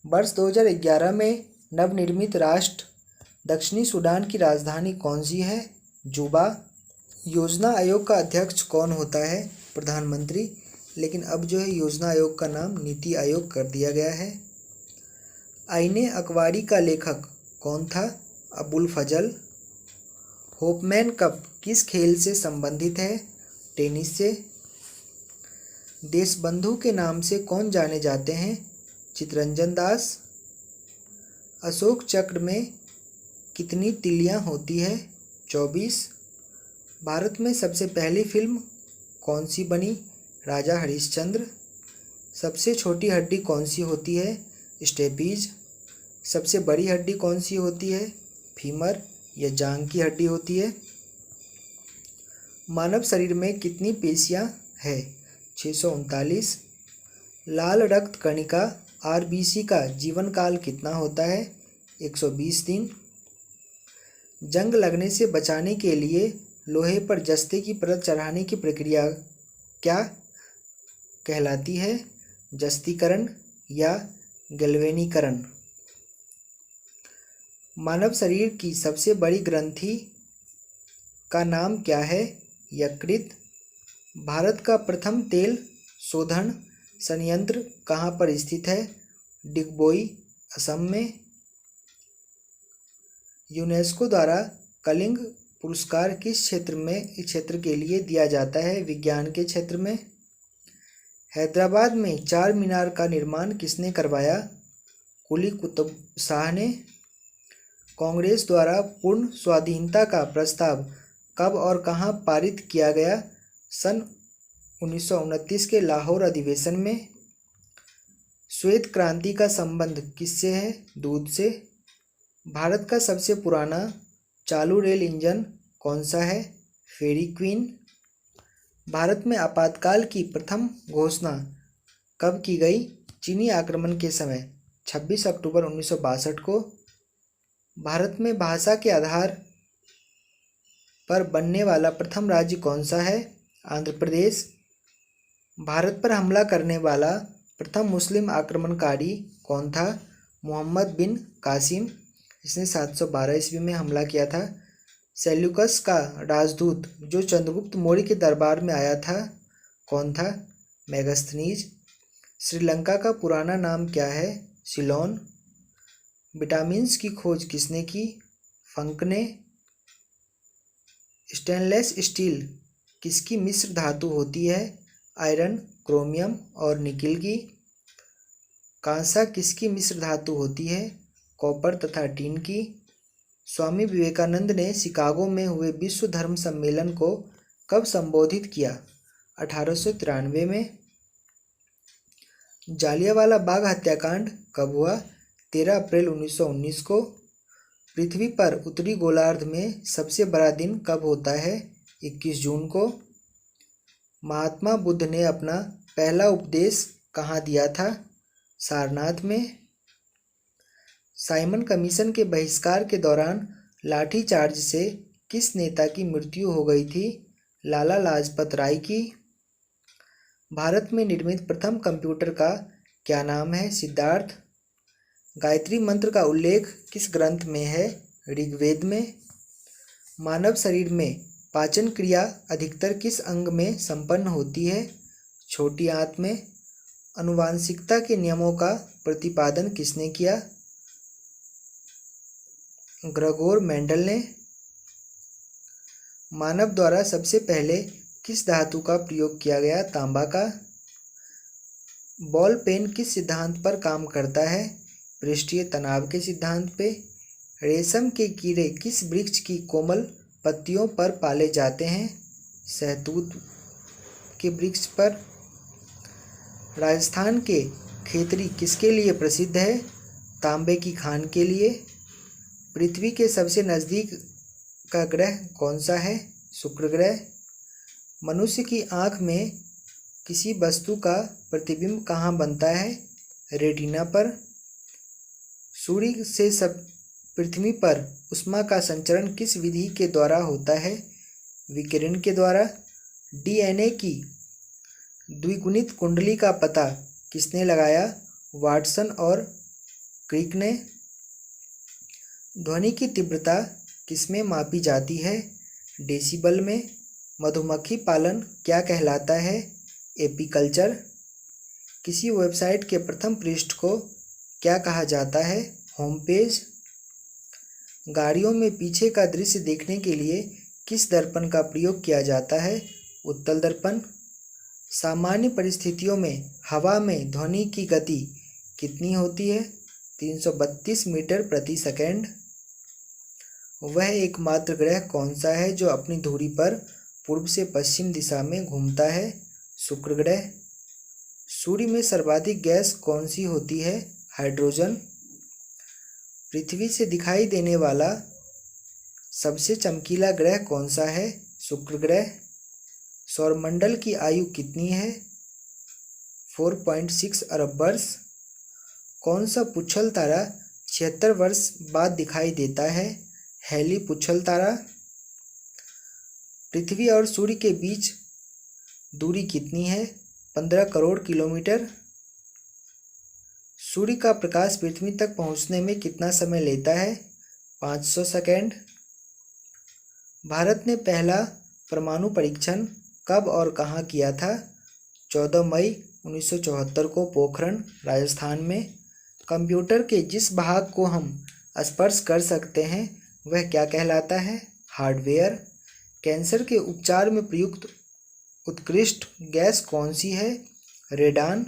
वर्ष 2011 में नवनिर्मित राष्ट्र दक्षिणी सूडान की राजधानी कौन सी है? जूबा। योजना आयोग का अध्यक्ष कौन होता है? प्रधानमंत्री। लेकिन अब जो है योजना आयोग का नाम नीति आयोग कर दिया गया है। आईने अकबारी का लेखक कौन था? अबुल फजल। होपमैन कप किस खेल से संबंधित है? टेनिस से। देशबंधु के नाम से कौन जाने जाते हैं? चित्तरंजन दास। अशोक चक्र में कितनी तिलियां होती है? 24। भारत में सबसे पहली फिल्म कौन सी बनी? राजा हरिश्चंद्र। सबसे छोटी हड्डी कौन सी होती है? स्टेपीज। सबसे बड़ी हड्डी कौन सी होती है? फीमर या जांघ की हड्डी होती है। मानव शरीर में कितनी पेशियां है? 639। लाल रक्त कणिका आरबीसी का जीवन काल कितना होता है? 120 दिन। जंग लगने से बचाने के लिए लोहे पर जस्ते की परत चढ़ाने की प्रक्रिया क्या कहलाती है? जस्तीकरण या गैल्वेनीकरण। मानव शरीर की सबसे बड़ी ग्रंथि का नाम क्या है? यकृत। भारत का प्रथम तेल शोधन संयंत्र कहाँ पर स्थित है? डिगबोई, असम में। यूनेस्को द्वारा कलिंग पुरस्कार किस क्षेत्र के लिए दिया जाता है? विज्ञान के क्षेत्र में। हैदराबाद में चार मीनार का निर्माण किसने करवाया? कुली कुतुब शाह ने। कांग्रेस द्वारा पूर्ण स्वाधीनता का प्रस्ताव कब और कहां पारित किया गया? सन 1929 के लाहौर अधिवेशन में। श्वेत क्रांति का संबंध किससे है? दूध से। भारत का सबसे पुराना चालू रेल इंजन कौन सा है? फेरी क्वीन। भारत में आपातकाल की प्रथम घोषणा कब की गई? चीनी आक्रमण के समय 26 अक्टूबर 1962 को। भारत में भाषा के आधार पर बनने वाला प्रथम राज्य कौन सा है? आंध्र प्रदेश। भारत पर हमला करने वाला प्रथम मुस्लिम आक्रमणकारी कौन था? मोहम्मद बिन कासिम। इसने 712 ईस्वी में हमला किया था। सेल्यूकस का राजदूत जो चंद्रगुप्त मौर्य के दरबार में आया था कौन था? मेगास्थनीज। श्रीलंका का पुराना नाम क्या है? सिलोन। विटामिन्स की खोज किसने की? फंक ने। स्टेनलेस स्टील किसकी मिश्र धातु होती है? आयरन, क्रोमियम और निकिल की। कांसा किसकी मिश्र धातु होती है? कॉपर तथा टीन की। स्वामी विवेकानंद ने शिकागो में हुए विश्व धर्म सम्मेलन को कब संबोधित किया? 1893 में। जालियांवाला बाग हत्याकांड कब हुआ? 13 अप्रैल 1919 को। पृथ्वी पर उत्तरी गोलार्ध में सबसे बड़ा दिन कब होता है? 21 जून को। महात्मा बुद्ध ने अपना पहला उपदेश कहाँ दिया था? सारनाथ में। साइमन कमीशन के बहिष्कार के दौरान लाठीचार्ज से किस नेता की मृत्यु हो गई थी? लाला लाजपत राय की। भारत में निर्मित प्रथम कंप्यूटर का क्या नाम है? सिद्धार्थ। गायत्री मंत्र का उल्लेख किस ग्रंथ में है? ऋग्वेद में। मानव शरीर में पाचन क्रिया अधिकतर किस अंग में संपन्न होती है? छोटी आंत में। आनुवांशिकता के नियमों का प्रतिपादन किसने किया? ग्रेगोर मेंडल ने। मानव द्वारा सबसे पहले किस धातु का प्रयोग किया गया? तांबा का। बॉल पेन किस सिद्धांत पर काम करता है? पृष्ठीय तनाव के सिद्धांत पे। रेशम के कीड़े किस वृक्ष की कोमल पत्तियों पर पाले जाते हैं? सहतूत के वृक्ष पर। राजस्थान के खेतरी किसके लिए प्रसिद्ध है? तांबे की खान के लिए। पृथ्वी के सबसे नज़दीक का ग्रह कौन सा है? शुक्र ग्रह। मनुष्य की आँख में किसी वस्तु का प्रतिबिंब कहाँ बनता है? रेटिना पर। सूर्य से सब पृथ्वी पर उष्मा का संचरण किस विधि के द्वारा होता है? विकिरण के द्वारा। डीएनए की द्विगुणित कुंडली का पता किसने लगाया? वाटसन और क्रिक ने। ध्वनि की तीव्रता किसमें मापी जाती है? डेसिबल में। मधुमक्खी पालन क्या कहलाता है? एपीकल्चर। किसी वेबसाइट के प्रथम पृष्ठ को क्या कहा जाता है? Home page. गाड़ियों में पीछे का दृश्य देखने के लिए किस दर्पण का प्रयोग किया जाता है? उत्तल दर्पण। सामान्य परिस्थितियों में हवा में ध्वनि की गति कितनी होती है? 332 मीटर प्रति सेकंड। वह एकमात्र ग्रह कौन सा है जो अपनी धुरी पर पूर्व से पश्चिम दिशा में घूमता है? शुक्र ग्रह। सूर्य में सर्वाधिक गैस कौन सी होती है? हाइड्रोजन। पृथ्वी से दिखाई देने वाला सबसे चमकीला ग्रह कौन सा है? शुक्र ग्रह। सौरमंडल की आयु कितनी है? 4.6 अरब वर्ष। कौन सा पुच्छल तारा 76 वर्ष बाद दिखाई देता है? हैली पुच्छल तारा। पृथ्वी और सूर्य के बीच दूरी कितनी है? 15 करोड़ किलोमीटर। सूर्य का प्रकाश पृथ्वी तक पहुंचने में कितना समय लेता है? 500 सेकंड। भारत ने पहला परमाणु परीक्षण कब और कहाँ किया था? 14 मई 1974 को पोखरण, राजस्थान में। कंप्यूटर के जिस भाग को हम स्पर्श कर सकते हैं वह क्या कहलाता है? हार्डवेयर। कैंसर के उपचार में प्रयुक्त उत्कृष्ट गैस कौन सी है? रेडान।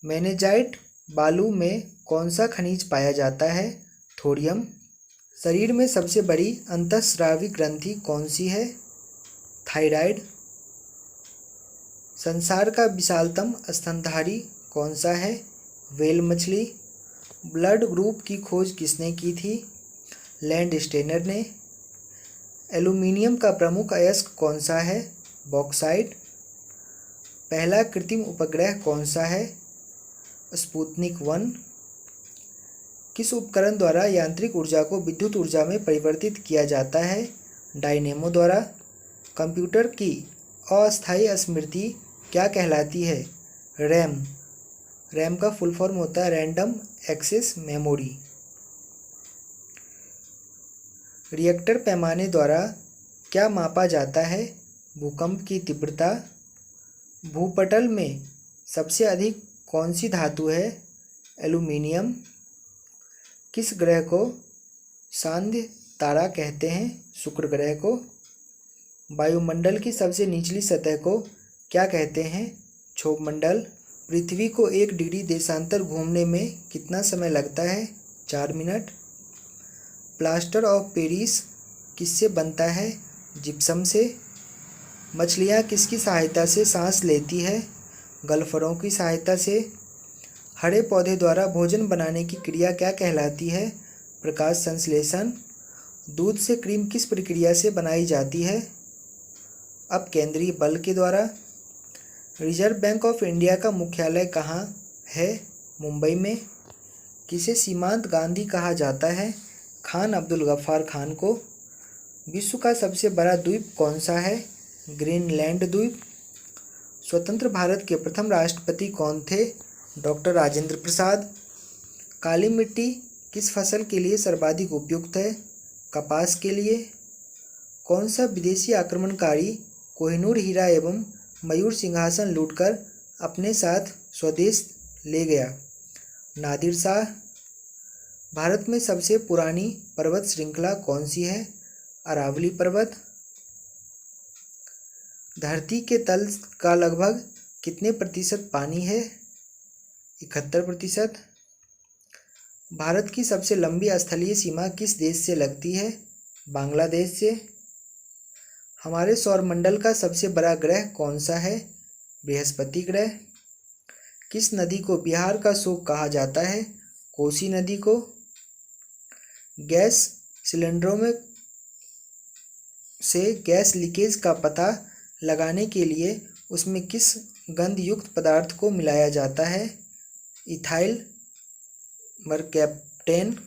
मेनेजाइट बालू में कौन सा खनिज पाया जाता है? थोरियम। शरीर में सबसे बड़ी अंतःस्रावी ग्रंथि कौन सी है? थायराइड। संसार का विशालतम स्तनधारी कौन सा है? व्हेल मछली। ब्लड ग्रुप की खोज किसने की थी? लैंड स्टेनर ने। एल्यूमीनियम का प्रमुख अयस्क कौन सा है? बॉक्साइट। पहला कृत्रिम उपग्रह कौन सा है? स्पुतनिक 1। किस उपकरण द्वारा यांत्रिक ऊर्जा को विद्युत ऊर्जा में परिवर्तित किया जाता है? डायनेमो द्वारा। कंप्यूटर की अस्थायी स्मृति क्या कहलाती है? रैम। रैम का फुल फॉर्म होता है रैंडम एक्सेस मेमोरी। रिएक्टर पैमाने द्वारा क्या मापा जाता है? भूकंप की तीव्रता। भूपटल में सबसे अधिक कौन सी धातु है? एल्यूमीनियम। किस ग्रह को सांध्य तारा कहते हैं? शुक्र ग्रह को। वायुमंडल की सबसे निचली सतह को क्या कहते हैं? क्षोभमंडल। पृथ्वी को 1 डिग्री देशांतर घूमने में कितना समय लगता है? 4 मिनट। प्लास्टर ऑफ पेरिस किससे बनता है? जिप्सम से। मछलियाँ किसकी सहायता से सांस लेती है? गल्फरों की सहायता से। हरे पौधे द्वारा भोजन बनाने की क्रिया क्या कहलाती है? प्रकाश संश्लेषण। दूध से क्रीम किस प्रक्रिया से बनाई जाती है? अपकेंद्रीय बल के द्वारा। रिजर्व बैंक ऑफ इंडिया का मुख्यालय कहाँ है? मुंबई में। किसे सीमांत गांधी कहा जाता है? खान अब्दुल गफ्फार खान को। विश्व का सबसे बड़ा द्वीप कौन सा है? ग्रीनलैंड द्वीप। स्वतंत्र भारत के प्रथम राष्ट्रपति कौन थे? डॉक्टर राजेंद्र प्रसाद। काली मिट्टी किस फसल के लिए सर्वाधिक उपयुक्त है? कपास के लिए। कौन सा विदेशी आक्रमणकारी कोहिनूर हीरा एवं मयूर सिंहासन लूटकर अपने साथ स्वदेश ले गया? नादिर शाह। भारत में सबसे पुरानी पर्वत श्रृंखला कौन सी है? अरावली पर्वत। धरती के तल का लगभग कितने प्रतिशत पानी है? 71%। भारत की सबसे लंबी स्थलीय सीमा किस देश से लगती है? बांग्लादेश से। हमारे सौरमंडल का सबसे बड़ा ग्रह कौन सा है? बृहस्पति ग्रह। किस नदी को बिहार का शोक कहा जाता है? कोसी नदी को। गैस सिलेंडरों में से गैस लीकेज का पता लगाने के लिए उसमें किस गंध युक्त पदार्थ को मिलाया जाता है? इथाइल मरकैप्टेन।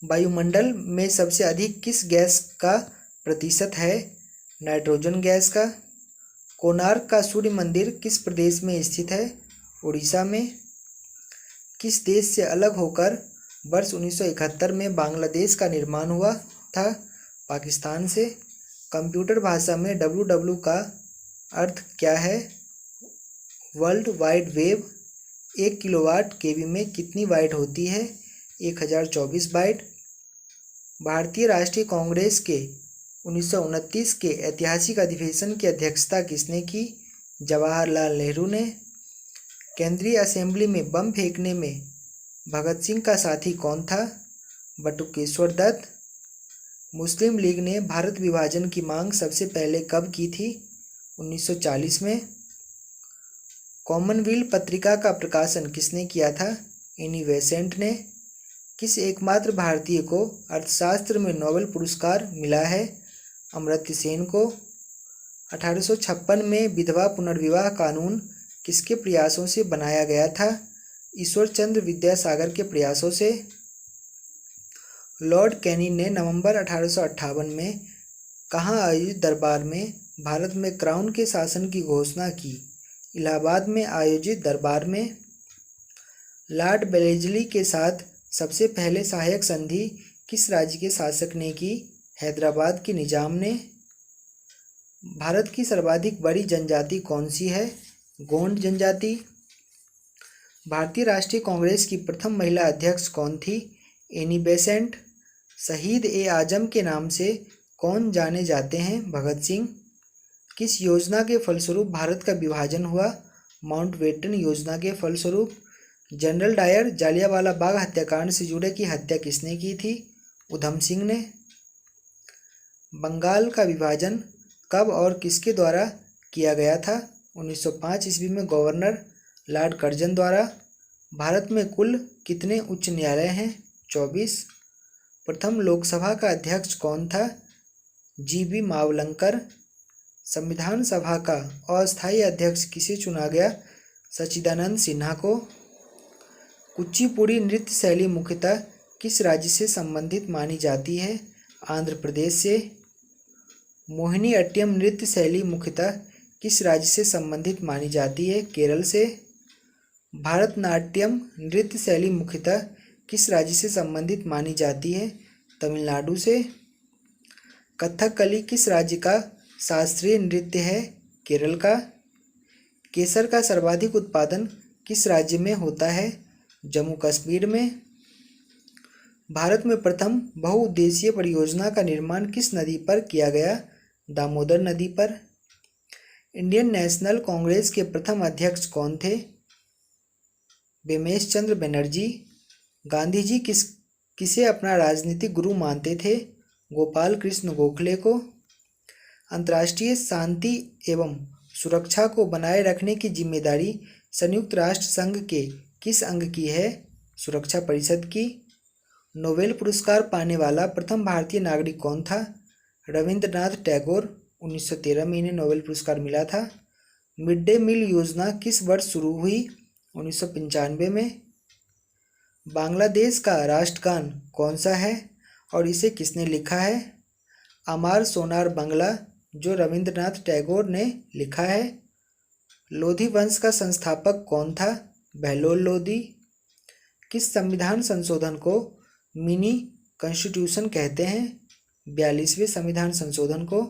वायुमंडल में सबसे अधिक किस गैस का प्रतिशत है? नाइट्रोजन गैस का। कोणार्क का सूर्य मंदिर किस प्रदेश में स्थित है? उड़ीसा में। किस देश से अलग होकर वर्ष 1971 में बांग्लादेश का निर्माण हुआ था? पाकिस्तान से। कंप्यूटर भाषा में www का अर्थ क्या है? World wide web. 1 किलोवाट केबी में कितनी बाइट होती है? 1024 बाइट। भारतीय राष्ट्रीय कांग्रेस के 1929 के ऐतिहासिक अधिवेशन की अध्यक्षता किसने की? जवाहरलाल नेहरू ने। केंद्रीय असेंबली में बम फेंकने में भगत सिंह का साथी कौन था? बटुकेश्वर दत्त। मुस्लिम लीग ने भारत विभाजन की मांग सबसे पहले कब की थी? 1940 में। कॉमनवेल्थ पत्रिका का प्रकाशन किसने किया था? एनी बेसेंट ने। किस एकमात्र भारतीय को अर्थशास्त्र में नोबेल पुरस्कार मिला है? अमर्त्य सेन को। 1856 में विधवा पुनर्विवाह कानून किसके प्रयासों से बनाया गया था? ईश्वर चंद्र विद्यासागर के प्रयासों से। लॉर्ड कैनिंग ने नवंबर 1858 में कहाँ आयोजित दरबार में भारत में क्राउन के शासन की घोषणा की? इलाहाबाद में आयोजित दरबार में। लॉर्ड वेलेस्ली के साथ सबसे पहले सहायक संधि किस राज्य के शासक ने की? हैदराबाद के निजाम ने। भारत की सर्वाधिक बड़ी जनजाति कौन सी है? गोंड जनजाति। भारतीय राष्ट्रीय कांग्रेस की प्रथम महिला अध्यक्ष कौन थी? Annie Besant. शहीद ए आजम के नाम से कौन जाने जाते हैं? भगत सिंह। किस योजना के फलस्वरूप भारत का विभाजन हुआ? माउंटबेटन योजना के फलस्वरूप। जनरल डायर जालियांवाला बाग हत्याकांड से जुड़े की हत्या किसने की थी? उधम सिंह ने। बंगाल का विभाजन कब और किसके द्वारा किया गया था? 1905 ईस्वी में गवर्नर लॉर्ड कर्जन द्वारा। भारत में कुल कितने उच्च न्यायालय हैं? 24। प्रथम लोकसभा का अध्यक्ष कौन था? जीबी मावलंकर। संविधान सभा का अस्थायी अध्यक्ष किसे चुना गया? सच्चिदानंद सिन्हा को। कुचिपुड़ी नृत्य शैली मुख्यतः किस राज्य से संबंधित मानी जाती है? आंध्र प्रदेश से। मोहिनी अट्टम नृत्य शैली मुख्यतः किस राज्य से संबंधित मानी जाती है? केरल से। भारतनाट्यम नृत्य शैली मुख्यतः किस राज्य से संबंधित मानी जाती है? तमिलनाडु से। कथकली किस राज्य का शास्त्रीय नृत्य है? केरल का। केसर का सर्वाधिक उत्पादन किस राज्य में होता है? जम्मू कश्मीर में। भारत में प्रथम बहुउद्देशीय परियोजना का निर्माण किस नदी पर किया गया? दामोदर नदी पर। इंडियन नेशनल कांग्रेस के प्रथम अध्यक्ष कौन थे? बिमेश चंद्र बनर्जी। गांधी जी किसे अपना राजनीतिक गुरु मानते थे? गोपाल कृष्ण गोखले को। अंतर्राष्ट्रीय शांति एवं सुरक्षा को बनाए रखने की जिम्मेदारी संयुक्त राष्ट्र संघ के किस अंग की है? सुरक्षा परिषद की। नोबेल पुरस्कार पाने वाला प्रथम भारतीय नागरिक कौन था? रविंद्रनाथ टैगोर। 1913 में इन्हें नोबेल पुरस्कार मिला था। मिड डे मील योजना किस वर्ष शुरू हुई? 1995 में। बांग्लादेश का राष्ट्रगान कौन सा है और इसे किसने लिखा है? अमार सोनार बांग्ला, जो रविंद्रनाथ टैगोर ने लिखा है। लोधी वंश का संस्थापक कौन था? बहलोल लोधी। किस संविधान संशोधन को मिनी कॉन्स्टिट्यूशन कहते हैं? 42वें संविधान संशोधन को।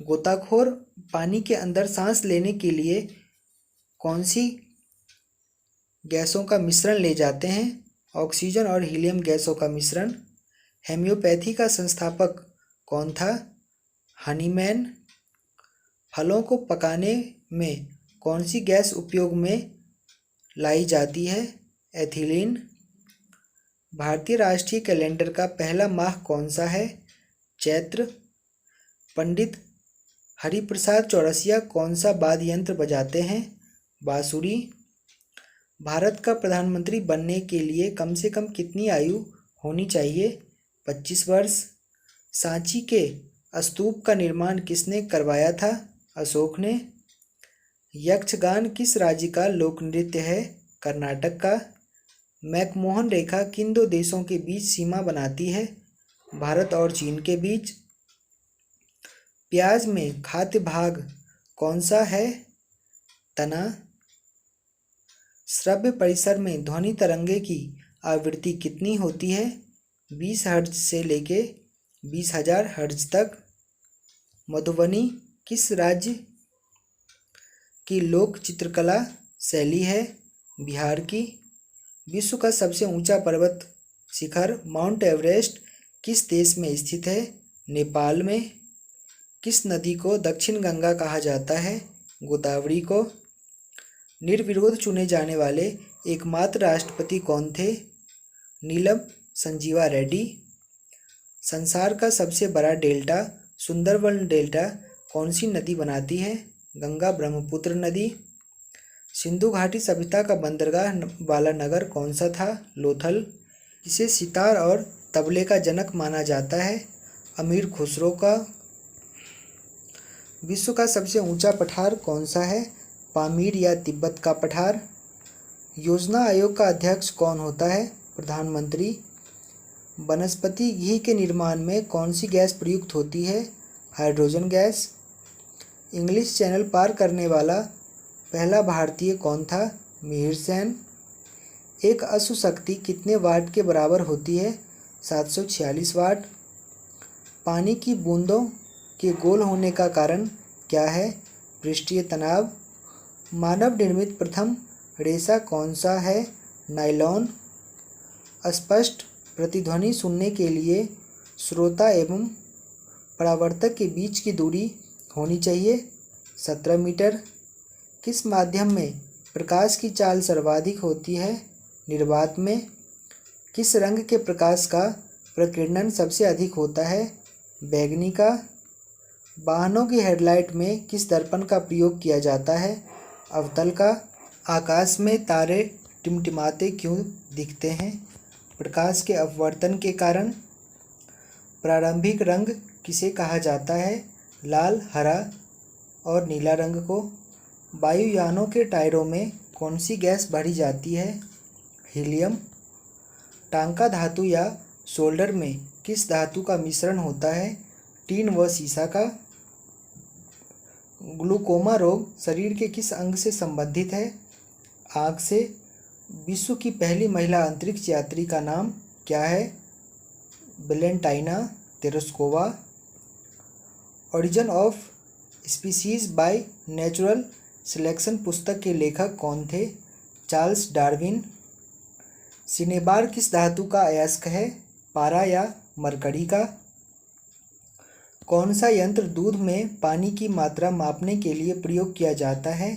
गोताखोर पानी के अंदर सांस लेने के लिए कौन सी गैसों का मिश्रण ले जाते हैं? ऑक्सीजन और हीलियम गैसों का मिश्रण। हेम्योपैथी का संस्थापक कौन था? हनीमैन। फलों को पकाने में कौन सी गैस उपयोग में लाई जाती है? एथिलीन। भारतीय राष्ट्रीय कैलेंडर का पहला माह कौन सा है? चैत्र। पंडित हरिप्रसाद चौरसिया कौन सा वाद्य यंत्र बजाते हैं? बांसुरी। भारत का प्रधानमंत्री बनने के लिए कम से कम कितनी आयु होनी चाहिए? 25 वर्ष। सांची के स्तूप का निर्माण किसने करवाया था? अशोक ने। यक्षगान किस राज्य का लोक नृत्य है? कर्नाटक का। मैकमोहन रेखा किन दो देशों के बीच सीमा बनाती है? भारत और चीन के बीच। प्याज में खाद्य भाग कौन सा है? तना। श्रव्य परिसर में ध्वनि तरंगे की आवृत्ति कितनी होती है? 20 हर्ट्ज से लेके 20,000 हर्ट्ज तक। मधुबनी किस राज्य की लोक चित्रकला शैली है? बिहार की। विश्व का सबसे ऊंचा पर्वत शिखर माउंट एवरेस्ट किस देश में स्थित है? नेपाल में। किस नदी को दक्षिण गंगा कहा जाता है? गोदावरी को। निर्विरोध चुने जाने वाले एकमात्र राष्ट्रपति कौन थे? नीलम संजीवा रेड्डी। संसार का सबसे बड़ा डेल्टा सुंदरबन डेल्टा कौन सी नदी बनाती है? गंगा ब्रह्मपुत्र नदी। सिंधु घाटी सभ्यता का बंदरगाह वाला नगर कौन सा था? लोथल। इसे सितार और तबले का जनक माना जाता है? अमीर खुसरो का। विश्व का सबसे ऊंचा पठार कौन सा है? पामीर या तिब्बत का पठार। योजना आयोग का अध्यक्ष कौन होता है? प्रधानमंत्री। वनस्पति घी के निर्माण में कौन सी गैस प्रयुक्त होती है? Hydrogen gas. इंग्लिश चैनल पार करने वाला पहला भारतीय कौन था? मिहिर सेन। एक अश्व शक्ति कितने वाट के बराबर होती है? 746 वाट। पानी की बूंदों के गोल होने का कारण क्या है? पृष्ठीय तनाव। मानव निर्मित प्रथम रेशा कौन सा है? नायलॉन। स्पष्ट प्रतिध्वनि सुनने के लिए श्रोता एवं परावर्तक के बीच की दूरी होनी चाहिए 17 मीटर। किस माध्यम में प्रकाश की चाल सर्वाधिक होती है? निर्वात में। किस रंग के प्रकाश का प्रकीर्णन सबसे अधिक होता है? बैंगनी का। वाहनों की हेडलाइट में किस दर्पण का प्रयोग किया जाता है? अवतल का। आकाश में तारे टिमटिमाते क्यों दिखते हैं? प्रकाश के अपवर्तन के कारण। प्रारंभिक रंग किसे कहा जाता है? लाल, हरा और नीला रंग को। वायुयानों के टायरों में कौन सी गैस भरी जाती है? हीलियम। टांका धातु या सोल्डर में किस धातु का मिश्रण होता है? टीन व सीसा का। ग्लूकोमा रोग शरीर के किस अंग से संबंधित है? आँख से। विश्व की पहली महिला अंतरिक्ष यात्री का नाम क्या है? Valentina Tereshkova. Origin of species by natural selection पुस्तक के लेखक कौन थे? Charles Darwin. सिनेबार किस धातु का अयस्क है? पारा या मरकरी का। कौन सा यंत्र दूध में पानी की मात्रा मापने के लिए प्रयोग किया जाता है?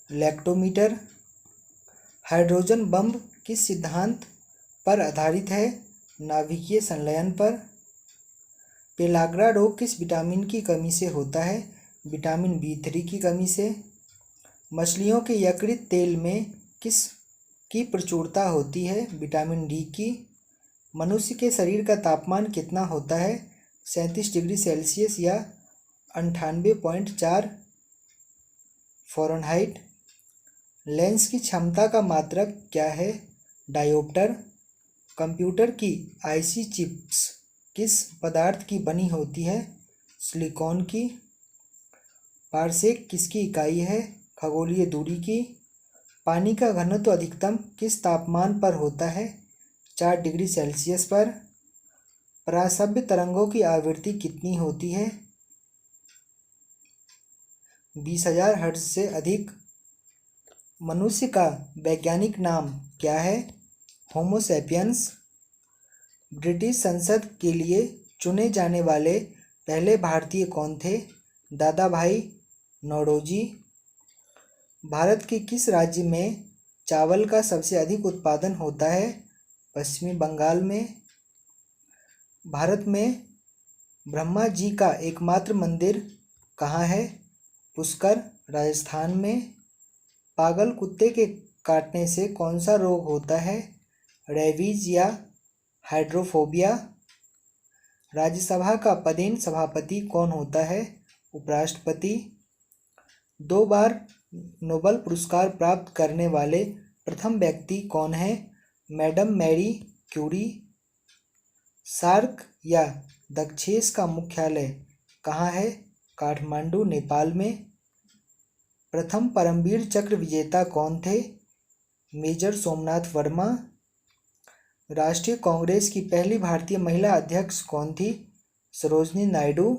लैक्टोमीटर। हाइड्रोजन बम किस सिद्धांत पर आधारित है? नाभिकीय संलयन पर। पेलाग्रा रोग किस विटामिन की कमी से होता है? विटामिन B3 की कमी से। मछलियों के यकृत तेल में किस की प्रचुरता होती है? विटामिन D की। मनुष्य के शरीर का तापमान कितना होता है? 37 डिग्री सेल्सियस या 98.4 फ़ारेनहाइट। लेंस की क्षमता का मात्रक क्या है? डायोप्टर। कंप्यूटर की आईसी चिप्स किस पदार्थ की बनी होती है? सिलिकॉन की। पारसेक किसकी इकाई है? खगोलीय दूरी की। पानी का घनत्व अधिकतम किस तापमान पर होता है? 4 डिग्री सेल्सियस पर। परासभ्य तरंगों की आवृत्ति कितनी होती है? 20,000 हर्ट्ज से अधिक। मनुष्य का वैज्ञानिक नाम क्या है? Homo sapiens. ब्रिटिश संसद के लिए चुने जाने वाले पहले भारतीय कौन थे? दादा भाई नौरोजी। भारत के किस राज्य में चावल का सबसे अधिक उत्पादन होता है? पश्चिमी बंगाल में। भारत में ब्रह्मा जी का एकमात्र मंदिर कहाँ है? पुष्कर, राजस्थान में। पागल कुत्ते के काटने से कौन सा रोग होता है? रेबीज या हाइड्रोफोबिया। राज्यसभा का पदेन सभापति कौन होता है? उपराष्ट्रपति। 2 बार नोबेल पुरस्कार प्राप्त करने वाले प्रथम व्यक्ति कौन है? Madam Marie Curie. सार्क या दक्षेस का मुख्यालय कहाँ है? काठमांडू, नेपाल में। प्रथम परमवीर चक्र विजेता कौन थे? मेजर सोमनाथ वर्मा। राष्ट्रीय कांग्रेस की पहली भारतीय महिला अध्यक्ष कौन थी? सरोजिनी नायडू।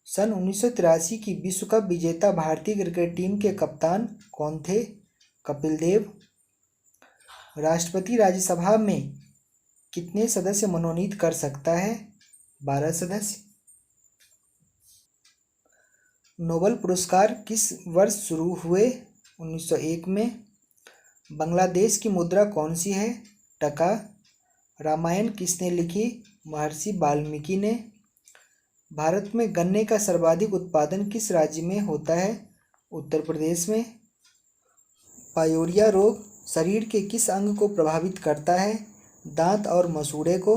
सन 1983 की विश्व कप विजेता भारतीय क्रिकेट टीम के कप्तान कौन थे? कपिल देव। राष्ट्रपति राज्यसभा में कितने सदस्य मनोनीत कर सकता है? 12 सदस्य। नोबेल पुरस्कार किस वर्ष शुरू हुए? 1901 में। बांग्लादेश की मुद्रा कौन सी है? टका। रामायण किसने लिखी? महर्षि वाल्मीकि ने। भारत में गन्ने का सर्वाधिक उत्पादन किस राज्य में होता है? उत्तर प्रदेश में। पायोरिया रोग शरीर के किस अंग को प्रभावित करता है? दांत और मसूड़े को।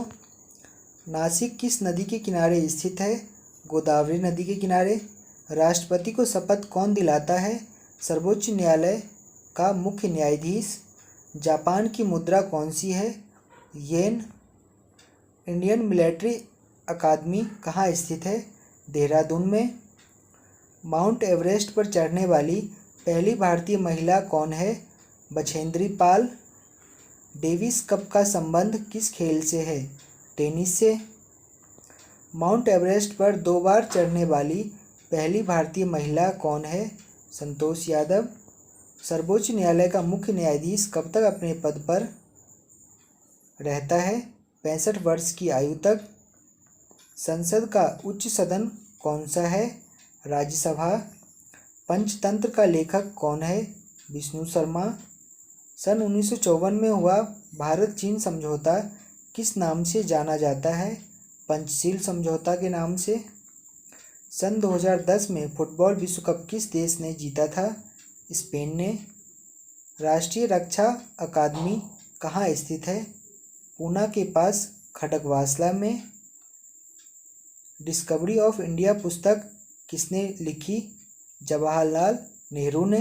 नासिक किस नदी के किनारे स्थित है? गोदावरी नदी के किनारे। राष्ट्रपति को शपथ कौन दिलाता है? सर्वोच्च न्यायालय का मुख्य न्यायाधीश। जापान की मुद्रा कौन सी है? येन। इंडियन मिलिट्री अकादमी कहाँ स्थित है? देहरादून में। माउंट एवरेस्ट पर चढ़ने वाली पहली भारतीय महिला कौन है? बछेंद्री पाल। डेविस कप का संबंध किस खेल से है? टेनिस से। माउंट एवरेस्ट पर 2 बार चढ़ने वाली पहली भारतीय महिला कौन है? संतोष यादव। सर्वोच्च न्यायालय का मुख्य न्यायाधीश कब तक अपने पद पर रहता है? 65 वर्ष की आयु तक। संसद का उच्च सदन कौन सा है? राज्यसभा। पंचतंत्र का लेखक कौन है? विष्णु शर्मा। सन 1954 में हुआ भारत चीन समझौता किस नाम से जाना जाता है? पंचशील समझौता के नाम से। सन 2010 में फुटबॉल विश्व कप किस देश ने जीता था? स्पेन ने। राष्ट्रीय रक्षा अकादमी कहाँ स्थित है? पूना के पास खडगवासला में। डिस्कवरी ऑफ इंडिया पुस्तक किसने लिखी? जवाहरलाल नेहरू ने।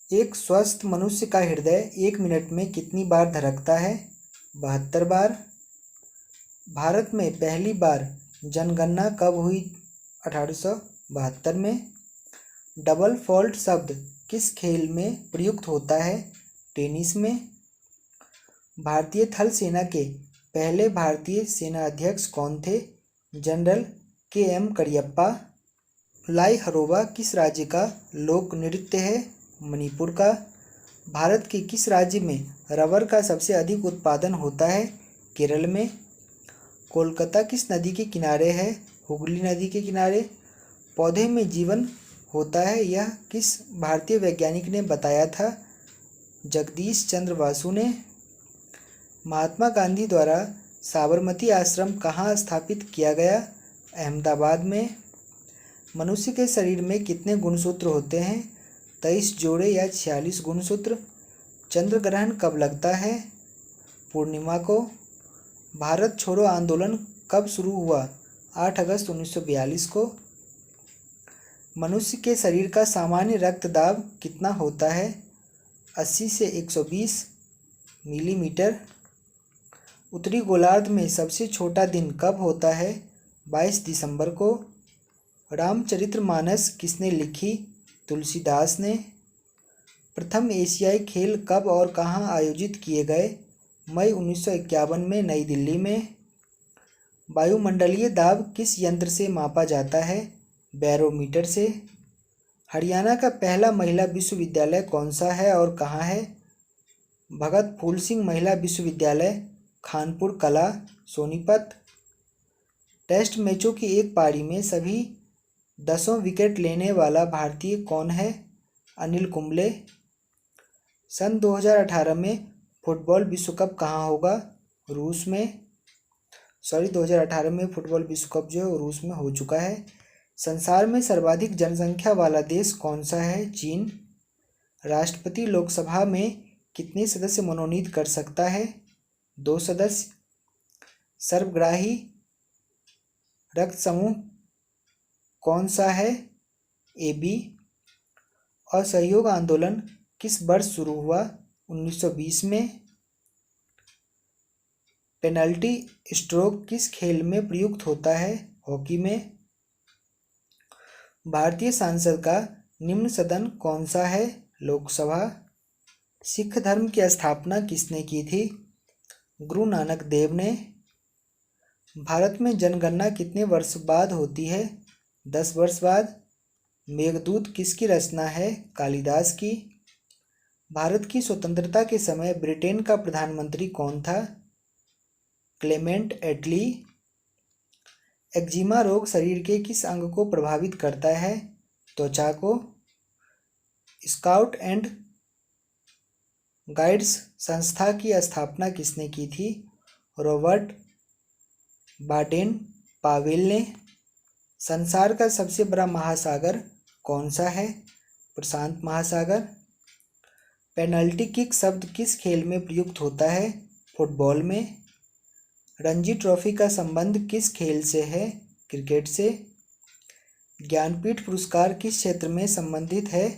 एक स्वस्थ मनुष्य का हृदय 1 मिनट में कितनी बार धड़कता है? 72 बार। भारत में पहली बार जनगणना कब हुई? 1872 में। डबल फॉल्ट शब्द किस खेल में प्रयुक्त होता है? टेनिस में। भारतीय थल सेना के पहले भारतीय सेनाध्यक्ष कौन थे? General KM. करियप्पा। लाई हरोबा किस राज्य का लोक नृत्य है? मणिपुर का। भारत के किस राज्य में रबर का सबसे अधिक उत्पादन होता है? केरल में। कोलकाता किस नदी के किनारे है? हुगली नदी के किनारे। पौधे में जीवन होता है, यह किस भारतीय वैज्ञानिक ने बताया था? जगदीश चंद्र बासु ने। महात्मा गांधी द्वारा साबरमती आश्रम कहाँ स्थापित किया गया? अहमदाबाद में। मनुष्य के शरीर में कितने गुणसूत्र होते हैं? 23 जोड़े या 46 गुणसूत्र। चंद्र ग्रहण कब लगता है? पूर्णिमा को। भारत छोड़ो आंदोलन कब शुरू हुआ? 8 अगस्त 1942 को। मनुष्य के शरीर का सामान्य रक्तदाब कितना होता है? 80 से 120 मिलीमीटर। उत्तरी गोलार्ध में सबसे छोटा दिन कब होता है? 22 दिसंबर को। रामचरितमानस किसने लिखी? तुलसीदास ने। प्रथम एशियाई खेल कब और कहाँ आयोजित किए गए? मई 1951 में नई दिल्ली में। वायुमंडलीय दाब किस यंत्र से मापा जाता है? बैरोमीटर से। हरियाणा का पहला महिला विश्वविद्यालय कौन सा है और कहाँ है? भगत फूल सिंह महिला विश्वविद्यालय, खानपुर कला, सोनीपत। टेस्ट मैचों की एक पारी में सभी 10 विकेट लेने वाला भारतीय कौन है? अनिल कुंबले। सन 2018 में फुटबॉल विश्व कप कहाँ होगा? रूस में। 2018 में फुटबॉल विश्व कप जो है रूस में हो चुका है। संसार में सर्वाधिक जनसंख्या वाला देश कौन सा है? चीन। राष्ट्रपति लोकसभा में कितने सदस्य मनोनीत कर सकता है? 2 सदस्य। सर्वग्राही रक्त समूह कौन सा है? AB। असहयोग आंदोलन किस वर्ष शुरू हुआ? 1920 में। पेनल्टी स्ट्रोक किस खेल में प्रयुक्त होता है? हॉकी में। भारतीय संसद का निम्न सदन कौन सा है? लोकसभा। सिख धर्म की स्थापना किसने की थी? गुरु नानक देव ने। भारत में जनगणना कितने वर्ष बाद होती है? 10 वर्ष बाद। मेघदूत किसकी रचना है? कालिदास की। भारत की स्वतंत्रता के समय ब्रिटेन का प्रधानमंत्री कौन था? क्लेमेंट एटली। एक्जिमा रोग शरीर के किस अंग को प्रभावित करता है? त्वचा को। स्काउट एंड गाइड्स संस्था की स्थापना किसने की थी? रॉबर्ट बाडेन पावेल ने। संसार का सबसे बड़ा महासागर कौन सा है? प्रशांत महासागर। पेनल्टी किक शब्द किस खेल में प्रयुक्त होता है? फुटबॉल में। रणजी ट्रॉफी का संबंध किस खेल से है? क्रिकेट से। ज्ञानपीठ पुरस्कार किस क्षेत्र में संबंधित है?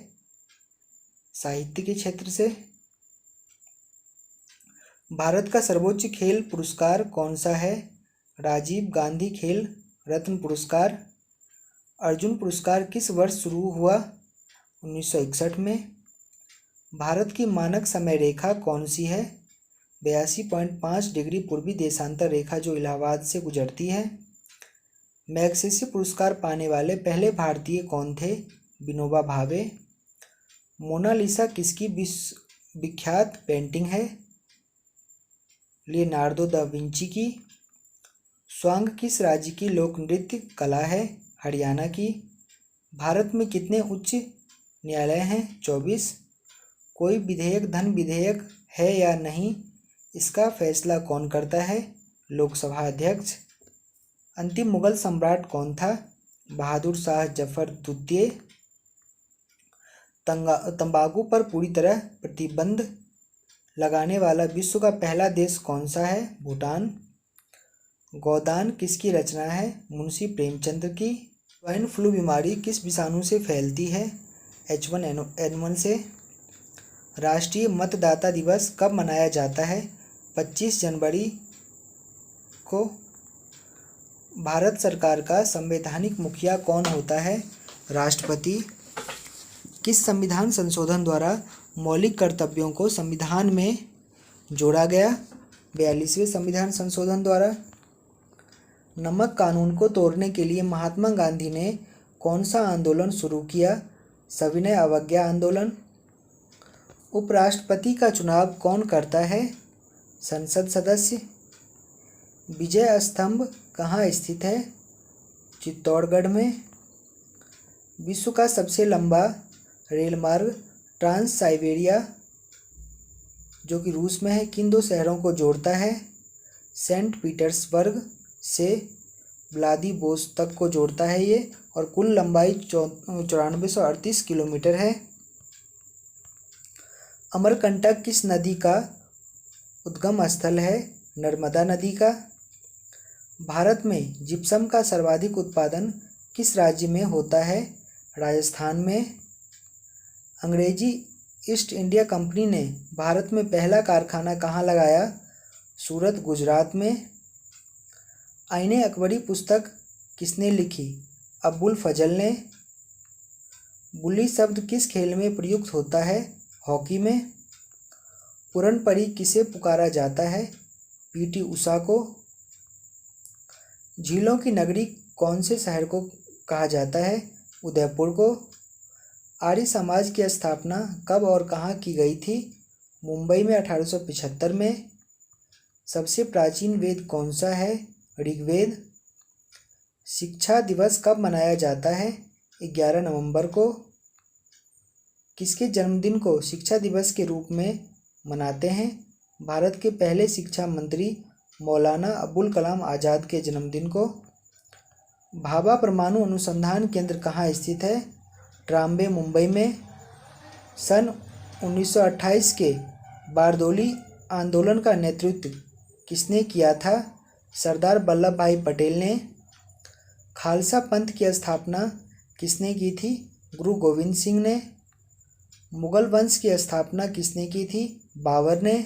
साहित्य के क्षेत्र से। भारत का सर्वोच्च खेल पुरस्कार कौन सा है? राजीव गांधी खेल रत्न पुरस्कार। अर्जुन पुरस्कार किस वर्ष शुरू हुआ? 1961 में। भारत की मानक समय रेखा कौन सी है? 82.5 डिग्री पूर्वी देशांतर रेखा जो इलाहाबाद से गुजरती है। मैग्सेसे पुरस्कार पाने वाले पहले भारतीय कौन थे? विनोबा भावे। मोनालिसा किसकी विख्यात पेंटिंग है? लियोनार्डो दा विंची की। स्वांग किस राज्य की लोक नृत्य कला है? हरियाणा की। भारत में कितने उच्च न्यायालय हैं? 24। कोई विधेयक धन विधेयक है या नहीं, इसका फैसला कौन करता है? लोकसभा अध्यक्ष। अंतिम मुगल सम्राट कौन था? बहादुर शाह जफर द्वितीय। तंबाकू पर पूरी तरह प्रतिबंध लगाने वाला विश्व का पहला देश कौन सा है? भूटान। गोदान किसकी रचना है? मुंशी प्रेमचंद की। स्वाइन फ्लू बीमारी किस विषाणु से फैलती है? H1N1 से। राष्ट्रीय मतदाता दिवस कब मनाया जाता है? 25 जनवरी को। भारत सरकार का संवैधानिक मुखिया कौन होता है? राष्ट्रपति। किस संविधान संशोधन द्वारा मौलिक कर्तव्यों को संविधान में जोड़ा गया? 42वें संविधान संशोधन द्वारा। नमक कानून को तोड़ने के लिए महात्मा गांधी ने कौन सा आंदोलन शुरू किया? सविनय अवज्ञा आंदोलन। उपराष्ट्रपति का चुनाव कौन करता है? संसद सदस्य। विजय स्तंभ कहाँ स्थित है? चित्तौड़गढ़ में। विश्व का सबसे लंबा रेल मार्ग ट्रांस साइबेरिया जो कि रूस में है, किन दो शहरों को जोड़ता है? सेंट पीटर्सबर्ग से व्लादिवोस्तोक को जोड़ता है ये, और कुल लंबाई 9438 किलोमीटर है। अमरकंटक किस नदी का उद्गम स्थल है? नर्मदा नदी का। भारत में जिप्सम का सर्वाधिक उत्पादन किस राज्य में होता है? राजस्थान में। अंग्रेजी ईस्ट इंडिया कंपनी ने भारत में पहला कारखाना कहाँ लगाया? सूरत, गुजरात में। आईने अकबरी पुस्तक किसने लिखी? अबुल फजल ने। बुली शब्द किस खेल में प्रयुक्त होता है? हॉकी में। पूरनपरी किसे पुकारा जाता है? पीटी उषा को। झीलों की नगरी कौन से शहर को कहा जाता है? उदयपुर को। आर्य समाज की स्थापना कब और कहाँ की गई थी? मुंबई में 1875 में। सबसे प्राचीन वेद कौन सा है? ऋग्वेद। शिक्षा दिवस कब मनाया जाता है? 11 नवंबर को। किसके जन्मदिन को शिक्षा दिवस के रूप में मनाते हैं? भारत के पहले शिक्षा मंत्री मौलाना अबुल कलाम आज़ाद के जन्मदिन को। भाभा परमाणु अनुसंधान केंद्र कहाँ स्थित है? ट्राम्बे, मुंबई में। सन 1928 के बारदोली आंदोलन का नेतृत्व किसने किया था? सरदार वल्लभ भाई पटेल ने। खालसा पंथ की स्थापना किसने की थी? गुरु गोविंद सिंह ने। मुगल वंश की स्थापना किसने की थी? बाबर ने।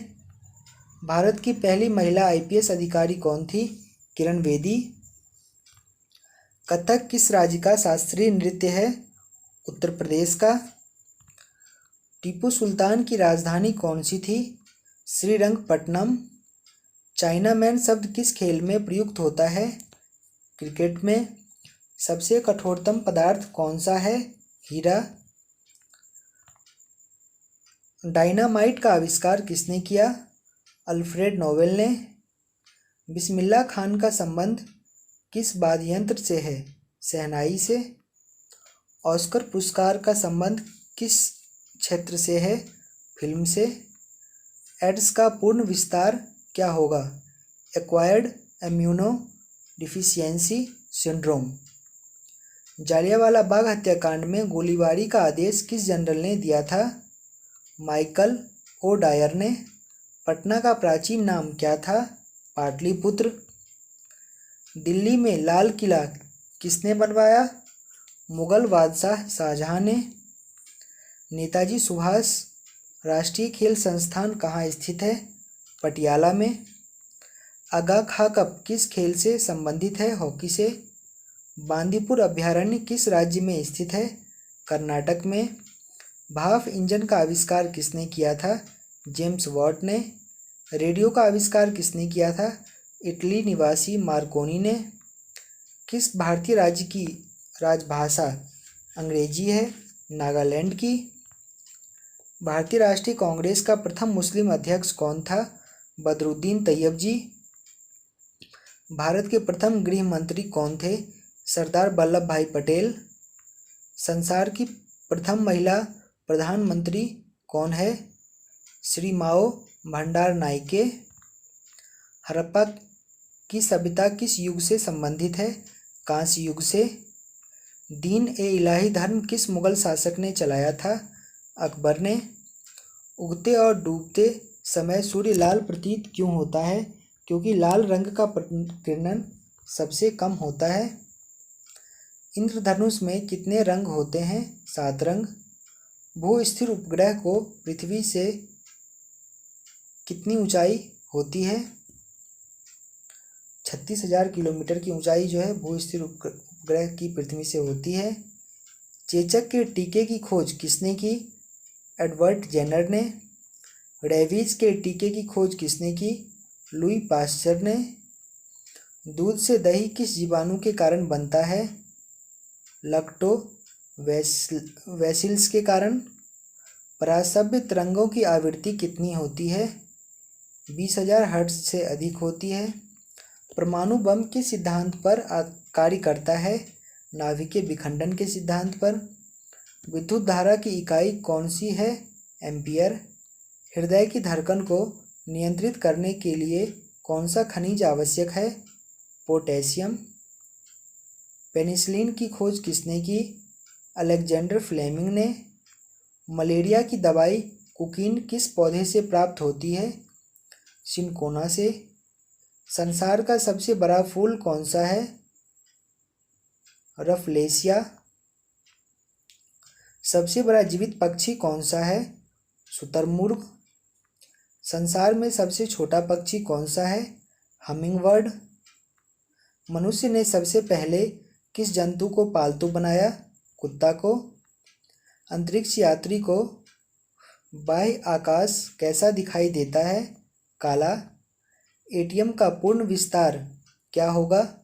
भारत की पहली महिला आईपीएस अधिकारी कौन थी? किरण बेदी। कथक किस राज्य का शास्त्रीय नृत्य है? उत्तर प्रदेश का। टीपू सुल्तान की राजधानी कौन सी थी? श्रीरंगपट्टनम। चाइना मैन शब्द किस खेल में प्रयुक्त होता है? क्रिकेट में। सबसे कठोरतम पदार्थ कौन सा है? हीरा। डायनामाइट का आविष्कार किसने किया? अल्फ्रेड नोबेल ने। बिस्मिल्लाह खान का संबंध किस वाद्य यंत्र से है? शहनाई से। ऑस्कर पुरस्कार का संबंध किस क्षेत्र से है? फिल्म से। एड्स का पूर्ण विस्तार क्या होगा? Acquired immuno deficiency syndrome. Jallianwala Bagh हत्याकांड में गोलीबारी का आदेश किस जनरल ने दिया था? माइकल ओ डायर ने। पटना का प्राचीन नाम क्या था? पाटलिपुत्र। दिल्ली में लाल किला किसने बनवाया? मुगल बादशाह शाहजहां ने। नेताजी सुभाष राष्ट्रीय खेल संस्थान कहाँ स्थित है? पटियाला में। आगा खां कप किस खेल से संबंधित है? हॉकी से। बांदीपुर अभयारण्य किस राज्य में स्थित है? कर्नाटक में। भाप इंजन का आविष्कार किसने किया था? जेम्स वाट ने। रेडियो का आविष्कार किसने किया था? इटली निवासी मार्कोनी ने। किस भारतीय राज्य की राजभाषा अंग्रेजी है? नागालैंड की। भारतीय राष्ट्रीय कांग्रेस का प्रथम मुस्लिम अध्यक्ष कौन था? बदरुद्दीन तैयब जी। भारत के प्रथम गृह मंत्री कौन थे? सरदार वल्लभ भाई पटेल। संसार की प्रथम महिला प्रधानमंत्री कौन है? श्री माओ भंडार नायके। हड़प्पा की सभ्यता किस युग से संबंधित है? कांस्य युग से। दीन ए इलाही धर्म किस मुगल शासक ने चलाया था? अकबर ने। उगते और डूबते समय सूर्य लाल प्रतीत क्यों होता है? क्योंकि लाल रंग का किरणन सबसे कम होता है। इंद्रधनुष में कितने रंग होते हैं? 7 रंग। भू स्थिर उपग्रह को पृथ्वी से कितनी ऊंचाई होती है? 36,000 किलोमीटर की ऊंचाई जो है भू स्थिर उपग्रह की पृथ्वी से होती है। चेचक के टीके की खोज किसने की? एडवर्ड जेनर ने। रेबीज के टीके की खोज किसने की? लुई पास्चर ने। दूध से दही किस जीवाणु के कारण बनता है? लैक्टोबैसिलस के कारण। परासभ्य तरंगों की आवृत्ति कितनी होती है? 20,000 हर्ट्ज से अधिक होती है। परमाणु बम किस सिद्धांत पर कार्य करता है? नाभिकीय विखंडन के सिद्धांत पर। विद्युत धारा की इकाई कौन सी है? एम्पियर। हृदय की धड़कन को नियंत्रित करने के लिए कौन सा खनिज आवश्यक है? पोटेशियम। पेनिसिलिन की खोज किसने की? अलेक्जेंडर फ्लेमिंग ने। मलेरिया की दवाई कुकीन किस पौधे से प्राप्त होती है? सिनकोना से। संसार का सबसे बड़ा फूल कौन सा है? रफलेशिया। सबसे बड़ा जीवित पक्षी कौन सा है? शुतुरमुर्ग। संसार में सबसे छोटा पक्षी कौन सा है? हमिंगबर्ड। मनुष्य ने सबसे पहले किस जंतु को पालतू बनाया? कुत्ता को। अंतरिक्ष यात्री को बाह्य आकाश कैसा दिखाई देता है? काला। एटीएम का पूर्ण विस्तार क्या होगा?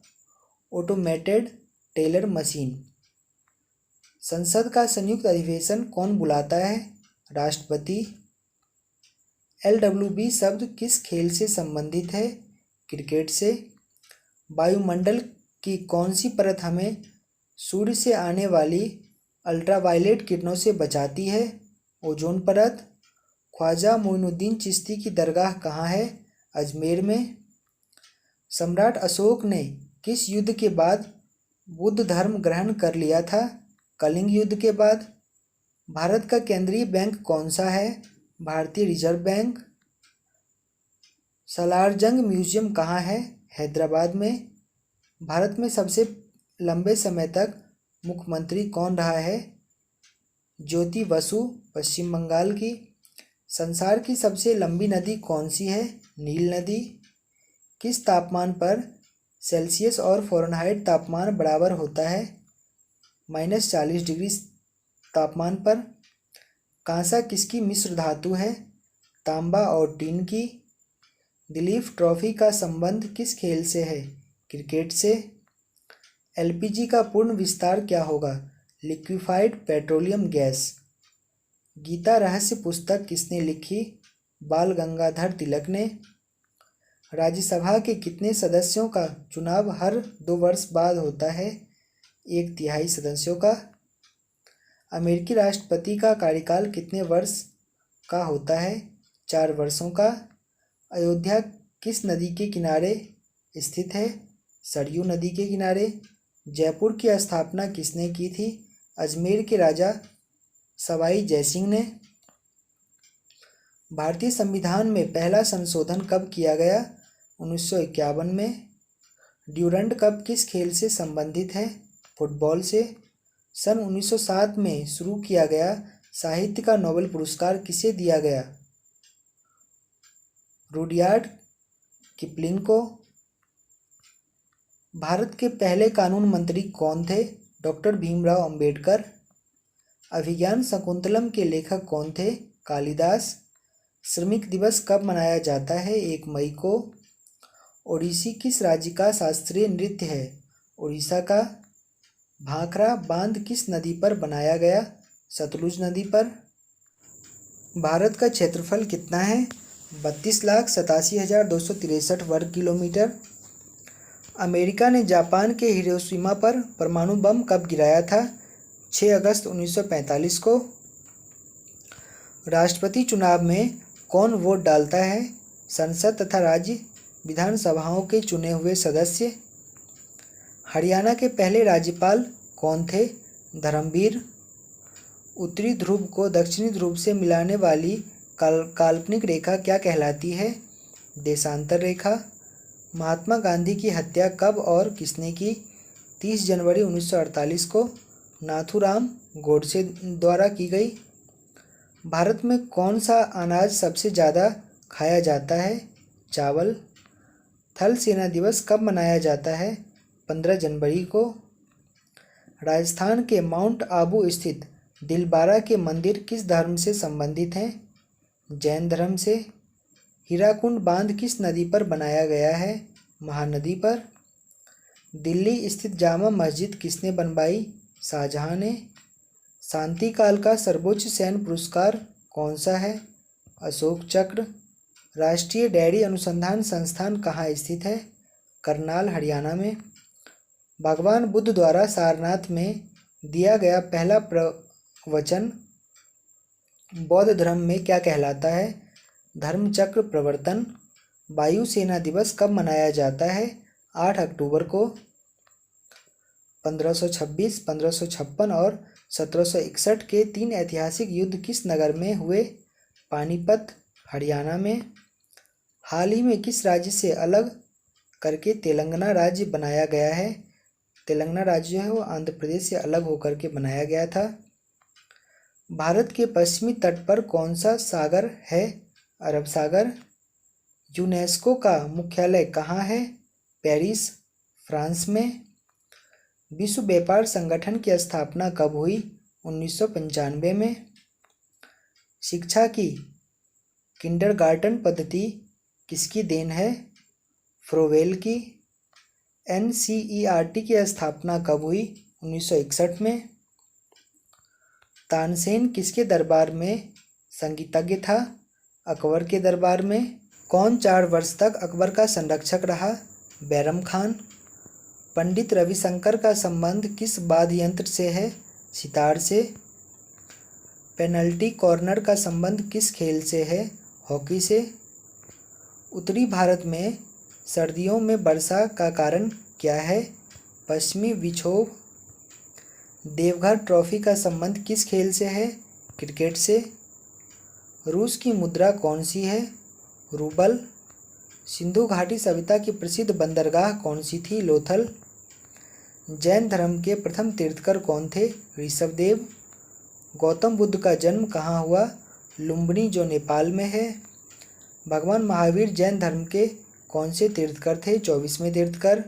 Automated teller machine. संसद का संयुक्त अधिवेशन कौन बुलाता है? राष्ट्रपति। LWB शब्द किस खेल से संबंधित है? क्रिकेट से। वायुमंडल की कौन सी परत हमें सूर्य से आने वाली अल्ट्रावायलेट किरणों से बचाती है? ओजोन परत। ख्वाजा मोइनुद्दीन चिश्ती की दरगाह कहाँ है? अजमेर में। सम्राट अशोक ने किस युद्ध के बाद बुद्ध धर्म ग्रहण कर लिया था? कलिंग युद्ध के बाद। भारत का केंद्रीय बैंक कौन सा है? भारतीय रिजर्व बैंक। सलारजंग म्यूजियम कहाँ है? हैदराबाद में। भारत में सबसे लंबे समय तक मुख्यमंत्री कौन रहा है? ज्योति बसु, पश्चिम बंगाल की। संसार की सबसे लंबी नदी कौन सी है? नील नदी। किस तापमान पर सेल्सियस और फ़ारेनहाइट तापमान बराबर होता है? -40 डिग्री तापमान पर। कांसा किसकी मिश्र धातु है? तांबा और टीन की। दिलीप ट्रॉफी का संबंध किस खेल से है? क्रिकेट से। LPG का पूर्ण विस्तार क्या होगा? Liquefied petroleum gas. गीता रहस्य पुस्तक किसने लिखी? बाल गंगाधर तिलक ने। राज्यसभा के कितने सदस्यों का चुनाव हर 2 वर्ष बाद होता है? 1/3 सदस्यों का। अमेरिकी राष्ट्रपति का कार्यकाल कितने वर्ष का होता है? 4 वर्षों का। अयोध्या किस नदी के किनारे स्थित है? सरयू नदी के किनारे। जयपुर की स्थापना किसने की थी? अजमेर के राजा सवाई जयसिंह ने। भारतीय संविधान में पहला संशोधन कब किया गया? 1951 में। ड्यूरंड कप किस खेल से संबंधित है? फुटबॉल से। सन 1907 में शुरू किया गया साहित्य का नोबेल पुरस्कार किसे दिया गया? रुडयार्ड किपलिंग को। भारत के पहले कानून मंत्री कौन थे? डॉक्टर भीमराव अंबेडकर। अभिज्ञान शकुंतलम के लेखक कौन थे? कालिदास। श्रमिक दिवस कब मनाया जाता है? 1 मई को। ओडिसी किस राज्य का शास्त्रीय नृत्य है? उड़ीसा का। भाखड़ा बांध किस नदी पर बनाया गया? सतलुज नदी पर। भारत का क्षेत्रफल कितना है? 32,87,263 वर्ग किलोमीटर। अमेरिका ने जापान के हिरोशिमा पर परमाणु बम कब गिराया था? 6 अगस्त 1945 को। राष्ट्रपति चुनाव में कौन वोट डालता है? संसद तथा राज्य विधानसभाओं के चुने हुए सदस्य। हरियाणा के पहले राज्यपाल कौन थे? धर्मवीर। उत्तरी ध्रुव को दक्षिणी ध्रुव से मिलाने वाली काल्पनिक रेखा क्या कहलाती है? देशांतर रेखा। महात्मा गांधी की हत्या कब और किसने की? 30 जनवरी 1948 को नाथूराम गोडसे द्वारा की गई। भारत में कौन सा अनाज सबसे ज़्यादा खाया जाता है? चावल। थल सेना दिवस कब मनाया जाता है? 15 जनवरी को। राजस्थान के माउंट आबू स्थित दिलबारा के मंदिर किस धर्म से संबंधित हैं? जैन धर्म से। हीराकुंड बांध किस नदी पर बनाया गया है? महानदी पर। दिल्ली स्थित जामा मस्जिद किसने बनवाई? शाहजहां ने। शांति काल का सर्वोच्च सैन्य पुरस्कार कौन सा है? अशोक चक्र। राष्ट्रीय डेयरी अनुसंधान संस्थान कहाँ स्थित है? करनाल, हरियाणा में। भगवान बुद्ध द्वारा सारनाथ में दिया गया पहला प्रवचन बौद्ध धर्म में क्या कहलाता है? धर्मचक्र प्रवर्तन। वायुसेना दिवस कब मनाया जाता है? 8 अक्टूबर को। 1526, 1556 और 1761 के 3 ऐतिहासिक युद्ध किस नगर में हुए? पानीपत, हरियाणा में। हाल ही में किस राज्य से अलग करके तेलंगाना राज्य बनाया गया है? तेलंगाना राज्य जो है वो आंध्र प्रदेश से अलग होकर के बनाया गया था। भारत के पश्चिमी तट पर कौन सा सागर है? अरब सागर। यूनेस्को का मुख्यालय कहाँ है? पेरिस, फ्रांस में। विश्व व्यापार संगठन की स्थापना कब हुई? 1995 में। शिक्षा की किंडरगार्टन पद्धति किसकी देन है? फ्रोवेल की। एनसीईआरटी की स्थापना कब हुई? 1961 में। तानसेन किसके दरबार में संगीतज्ञ था? अकबर के दरबार में। कौन 4 वर्ष तक अकबर का संरक्षक रहा? बैरम खान। पंडित रविशंकर का संबंध किस वाद्य यंत्र से है? सितार से। पेनल्टी कॉर्नर का संबंध किस खेल से है? हॉकी से। उत्तरी भारत में सर्दियों में वर्षा का कारण क्या है? पश्चिमी विक्षोभ। देवघर ट्रॉफी का संबंध किस खेल से है? क्रिकेट से। रूस की मुद्रा कौन सी है? रूबल। सिंधु घाटी सभ्यता की प्रसिद्ध बंदरगाह कौन सी थी? लोथल। जैन धर्म के प्रथम तीर्थकर कौन थे? ऋषभदेव। गौतम बुद्ध का जन्म कहाँ हुआ? लुम्बिनी जो नेपाल में है। भगवान महावीर जैन धर्म के कौन से तीर्थकर थे? 24वें तीर्थकर।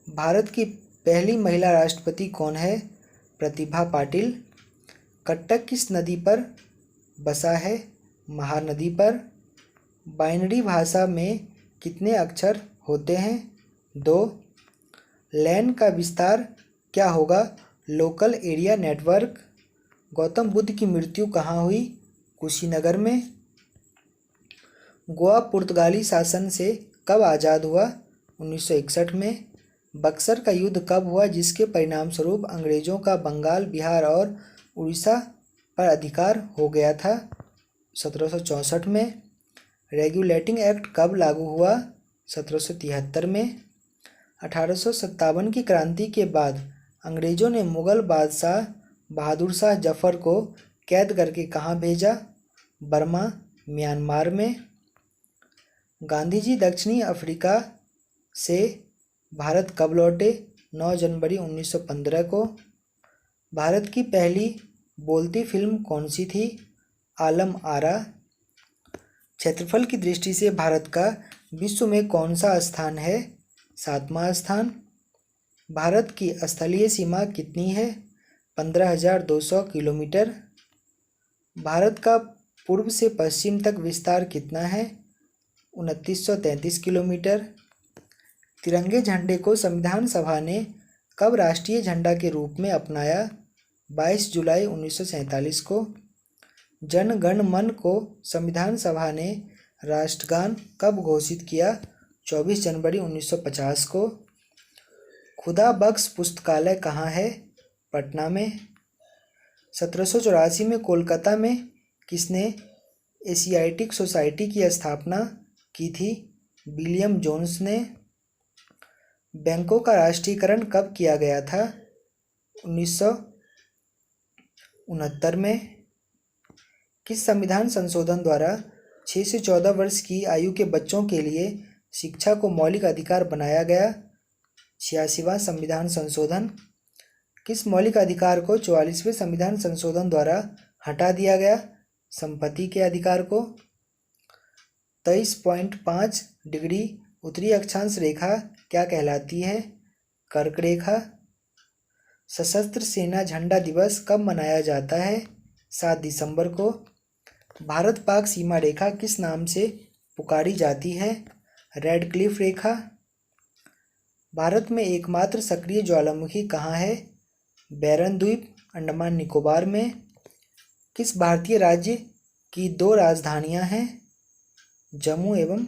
भारत की पहली महिला राष्ट्रपति कौन है? प्रतिभा पाटिल। कटक किस नदी पर बसा है? महानदी पर। बाइनरी भाषा में कितने अक्षर होते हैं? 2। लैन का विस्तार क्या होगा? Local area network. Gautam Buddha की मृत्यु कहाँ हुई? कुशीनगर में। गोवा पुर्तगाली शासन से कब आज़ाद हुआ? 1961 में। बक्सर का युद्ध कब हुआ जिसके परिणामस्वरूप अंग्रेजों का बंगाल, बिहार और उड़ीसा पर अधिकार हो गया था? 1764 में। रेगुलेटिंग एक्ट कब लागू हुआ? 1773 में। 1857 की क्रांति के बाद अंग्रेजों ने मुगल बादशाह बहादुर शाह जफर को कैद करके कहाँ भेजा? बर्मा, म्यांमार में। गांधी जी दक्षिणी अफ्रीका से भारत कब लौटे? 9 जनवरी 1915 को। भारत की पहली बोलती फिल्म कौन सी थी? आलम आरा। क्षेत्रफल की दृष्टि से भारत का विश्व में कौन सा स्थान है? 7वां स्थान। भारत की स्थलीय सीमा कितनी है? 15,200 किलोमीटर। भारत का पूर्व से पश्चिम तक विस्तार कितना है? 2933 किलोमीटर। तिरंगे झंडे को संविधान सभा ने कब राष्ट्रीय झंडा के रूप में अपनाया? 22 जुलाई 1947 को। जन गण मन को संविधान सभा ने राष्ट्रगान कब घोषित किया? 24 जनवरी 1950 को। खुदा बख्श पुस्तकालय कहाँ है? पटना में। 1784 में कोलकाता में किसने एशियाटिक सोसाइटी की स्थापना की थी? विलियम जोन्स ने। बैंकों का राष्ट्रीयकरण कब किया गया था? 1969 में। किस संविधान संशोधन द्वारा 6 से 14 वर्ष की आयु के बच्चों के लिए शिक्षा को मौलिक अधिकार बनाया गया? 86वां संविधान संशोधन। किस मौलिक अधिकार को 44वें संविधान संशोधन द्वारा हटा दिया गया? संपत्ति के अधिकार को। 23.5 डिग्री उत्तरी अक्षांश रेखा क्या कहलाती है? कर्क रेखा। सशस्त्र सेना झंडा दिवस कब मनाया जाता है? 7 दिसंबर को। भारत पाक सीमा रेखा किस नाम से पुकारी जाती है? रेड क्लिफ रेखा। भारत में एकमात्र सक्रिय ज्वालामुखी कहाँ है? बैरन द्वीप, अंडमान निकोबार में। किस भारतीय राज्य की 2 राजधानियां हैं? जम्मू एवं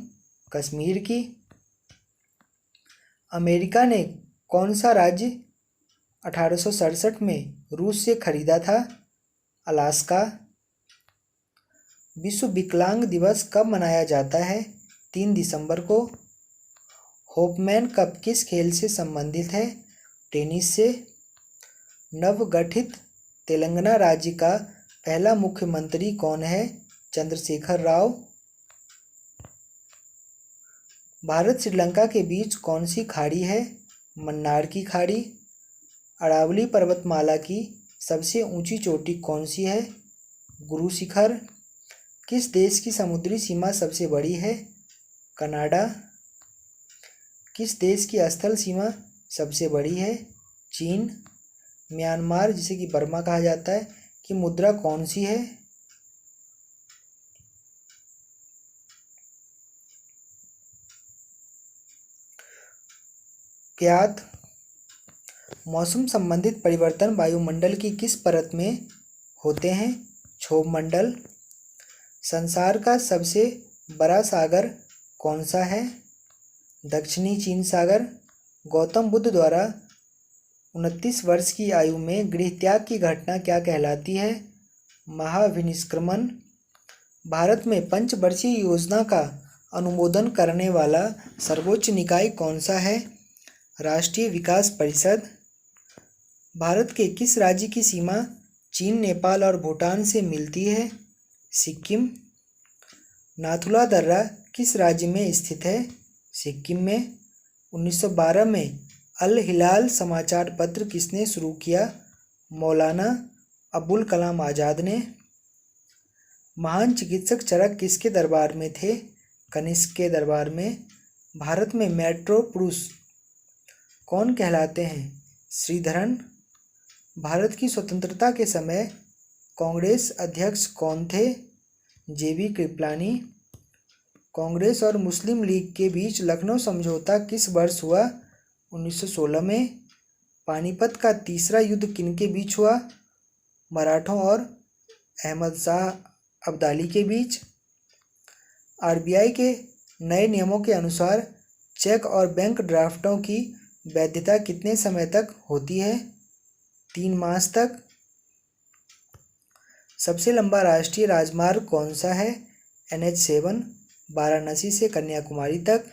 कश्मीर की। अमेरिका ने कौन सा राज्य 1867 में रूस से खरीदा था? अलास्का। विश्व विकलांग दिवस कब मनाया जाता है? 3 दिसंबर को। होपमैन कप किस खेल से संबंधित है? टेनिस से। नवगठित तेलंगाना राज्य का पहला मुख्यमंत्री कौन है? चंद्रशेखर राव। भारत श्रीलंका के बीच कौन सी खाड़ी है? मन्नार की खाड़ी। अरावली पर्वतमाला की सबसे ऊंची चोटी कौन सी है? गुरु शिखर। किस देश की समुद्री सीमा सबसे बड़ी है? कनाडा। किस देश की स्थल सीमा सबसे बड़ी है? चीन। म्यांमार, जिसे कि बर्मा कहा जाता है, की मुद्रा कौन सी है? क्यात। मौसम संबंधित परिवर्तन वायुमंडल की किस परत में होते हैं? क्षोभ मंडल। संसार का सबसे बड़ा सागर कौन सा है? दक्षिणी चीन सागर। गौतम बुद्ध द्वारा 29 वर्ष की आयु में गृहत्याग की घटना क्या कहलाती है? महाविनिष्क्रमण। भारत में पंचवर्षीय योजना का अनुमोदन करने वाला सर्वोच्च निकाय कौन सा है? राष्ट्रीय विकास परिषद। भारत के किस राज्य की सीमा चीन, नेपाल और भूटान से मिलती है? सिक्किम। नाथुला दर्रा किस राज्य में स्थित है? सिक्किम में। 1912 में अल हिलाल समाचार पत्र किसने शुरू किया? मौलाना अबुल कलाम आज़ाद ने। महान चिकित्सक चरक किसके दरबार में थे? कनिष्क के दरबार में। भारत में मेट्रो पुरुष कौन कहलाते हैं? श्रीधरन। भारत की स्वतंत्रता के समय कांग्रेस अध्यक्ष कौन थे? जेबी कृपलानी। कांग्रेस और मुस्लिम लीग के बीच लखनऊ समझौता किस वर्ष हुआ? 1916 में। पानीपत का तीसरा युद्ध किनके बीच हुआ? मराठों और अहमद शाह अब्दाली के बीच। आरबीआई के नए नियमों के अनुसार चेक और बैंक ड्राफ्टों की वैधता कितने समय तक होती है? 3 मास तक। सबसे लंबा राष्ट्रीय राजमार्ग कौन सा है? NH7, वाराणसी से कन्याकुमारी तक।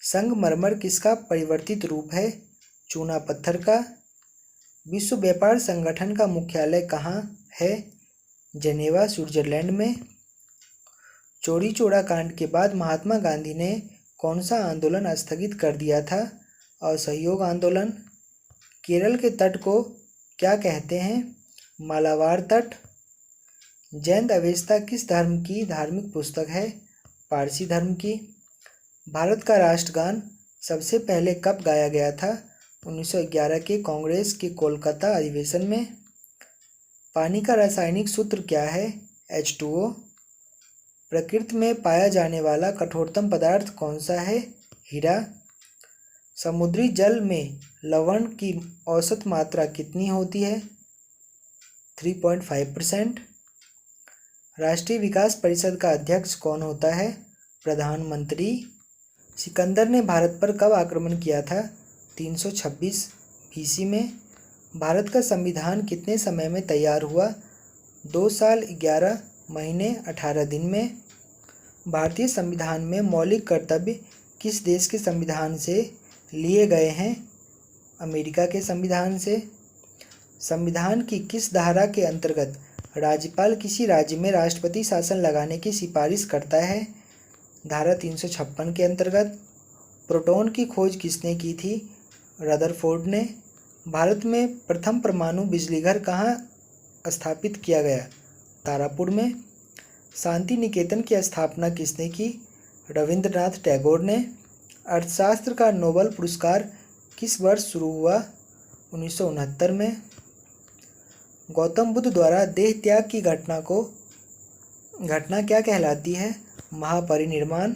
संगमरमर किसका परिवर्तित रूप है? चूना पत्थर का। विश्व व्यापार संगठन का मुख्यालय कहाँ है? जेनेवा, स्विट्जरलैंड में। चौरी चौरा कांड के बाद महात्मा गांधी ने कौन सा आंदोलन स्थगित कर दिया था? असहयोग आंदोलन। केरल के तट को क्या कहते हैं? मालाबार तट। जैन अवेस्ता किस धर्म की धार्मिक पुस्तक है? पारसी धर्म की। भारत का राष्ट्रगान सबसे पहले कब गाया गया था? 1911 के कांग्रेस के कोलकाता अधिवेशन में। पानी का रासायनिक सूत्र क्या है? H2O। प्रकृति में पाया जाने वाला कठोरतम पदार्थ कौन सा है? हीरा। समुद्री जल में लवण की औसत मात्रा कितनी होती है? 3.5%। राष्ट्रीय विकास परिषद का अध्यक्ष कौन होता है? प्रधानमंत्री। सिकंदर ने भारत पर कब आक्रमण किया था? 326 BC में। भारत का संविधान कितने समय में तैयार हुआ? 2 साल 11 महीने 18 दिन में। भारतीय संविधान में मौलिक कर्तव्य किस देश के संविधान से लिए गए हैं? अमेरिका के संविधान से। संविधान की किस धारा के अंतर्गत राज्यपाल किसी राज्य में राष्ट्रपति शासन लगाने की सिफारिश करता है। धारा 356 के अंतर्गत। प्रोटॉन की खोज किसने की थी? रदरफोर्ड ने। भारत में प्रथम परमाणु बिजलीघर कहाँ स्थापित किया गया? तारापुर में। शांति निकेतन की स्थापना किसने की? रविंद्रनाथ टैगोर ने। अर्थशास्त्र का नोबेल पुरस्कार किस वर्ष शुरू हुआ? 1969 में। गौतम बुद्ध द्वारा देह त्याग की घटना क्या कहलाती है? महापरिनिर्वाण।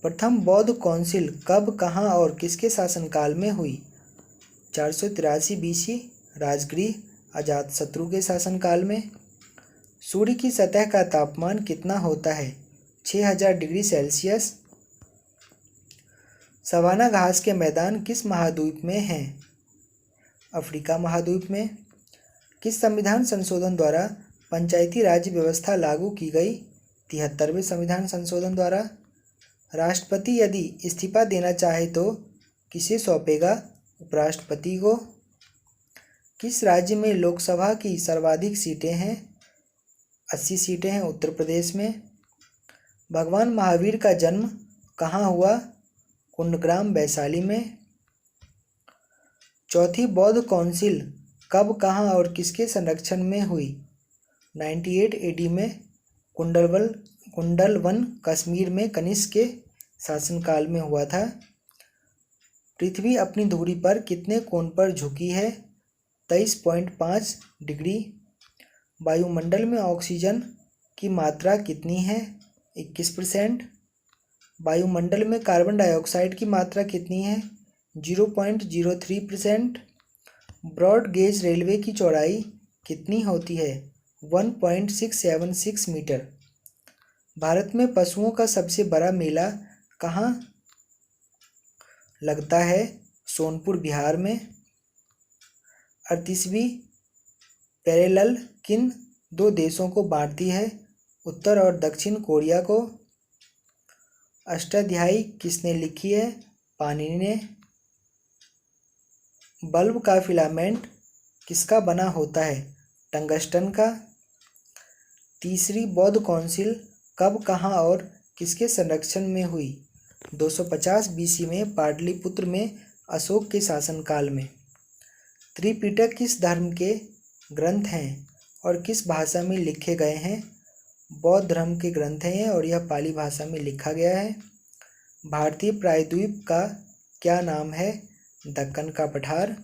प्रथम बौद्ध काउंसिल कब, कहाँ और किसके शासनकाल में हुई? 483 BC, राजगृह अजातशत्रु के शासनकाल में। सूर्य की सतह का तापमान कितना होता है? 6000 डिग्री सेल्सियस। सवाना घास के मैदान किस महाद्वीप में हैं? अफ्रीका महाद्वीप में। किस संविधान संशोधन द्वारा पंचायती राज व्यवस्था लागू की गई? 73वें संविधान संशोधन द्वारा। राष्ट्रपति यदि इस्तीफा देना चाहे तो किसे सौंपेगा? उपराष्ट्रपति को। किस राज्य में लोकसभा की सर्वाधिक सीटें हैं? 80 सीटें हैं उत्तर प्रदेश में। भगवान महावीर का जन्म कहाँ हुआ? कुंडग्राम वैशाली में। चौथी बौद्ध काउंसिल कब, कहाँ और किसके संरक्षण में हुई? 98 AD में कुंडलवन कश्मीर में कनिष्क के शासनकाल में हुआ था। पृथ्वी अपनी धुरी पर कितने कोण पर झुकी है? 23.5 डिग्री। वायुमंडल में ऑक्सीजन की मात्रा कितनी है? 21%। वायुमंडल में कार्बन डाइऑक्साइड की मात्रा कितनी है? 0.03%। ब्रॉड गेज रेलवे की चौड़ाई कितनी होती है? 1.676 मीटर। भारत में पशुओं का सबसे बड़ा मेला कहाँ लगता है? सोनपुर बिहार में। 38वीं पैरेलल किन दो देशों को बांटती है? उत्तर और दक्षिण कोरिया को। अष्टाध्यायी किसने लिखी है? पाणिनि ने। बल्ब का फिलामेंट किसका बना होता है? टंगस्टन का। तीसरी बौद्ध काउंसिल कब, कहाँ और किसके संरक्षण में हुई? 250 BC में पाटलिपुत्र में अशोक के शासनकाल में। त्रिपिटक किस धर्म के ग्रंथ हैं और किस भाषा में लिखे गए हैं? बौद्ध धर्म के ग्रंथ हैं और यह पाली भाषा में लिखा गया है। भारतीय प्रायद्वीप का क्या नाम है? दक्कन का पठार।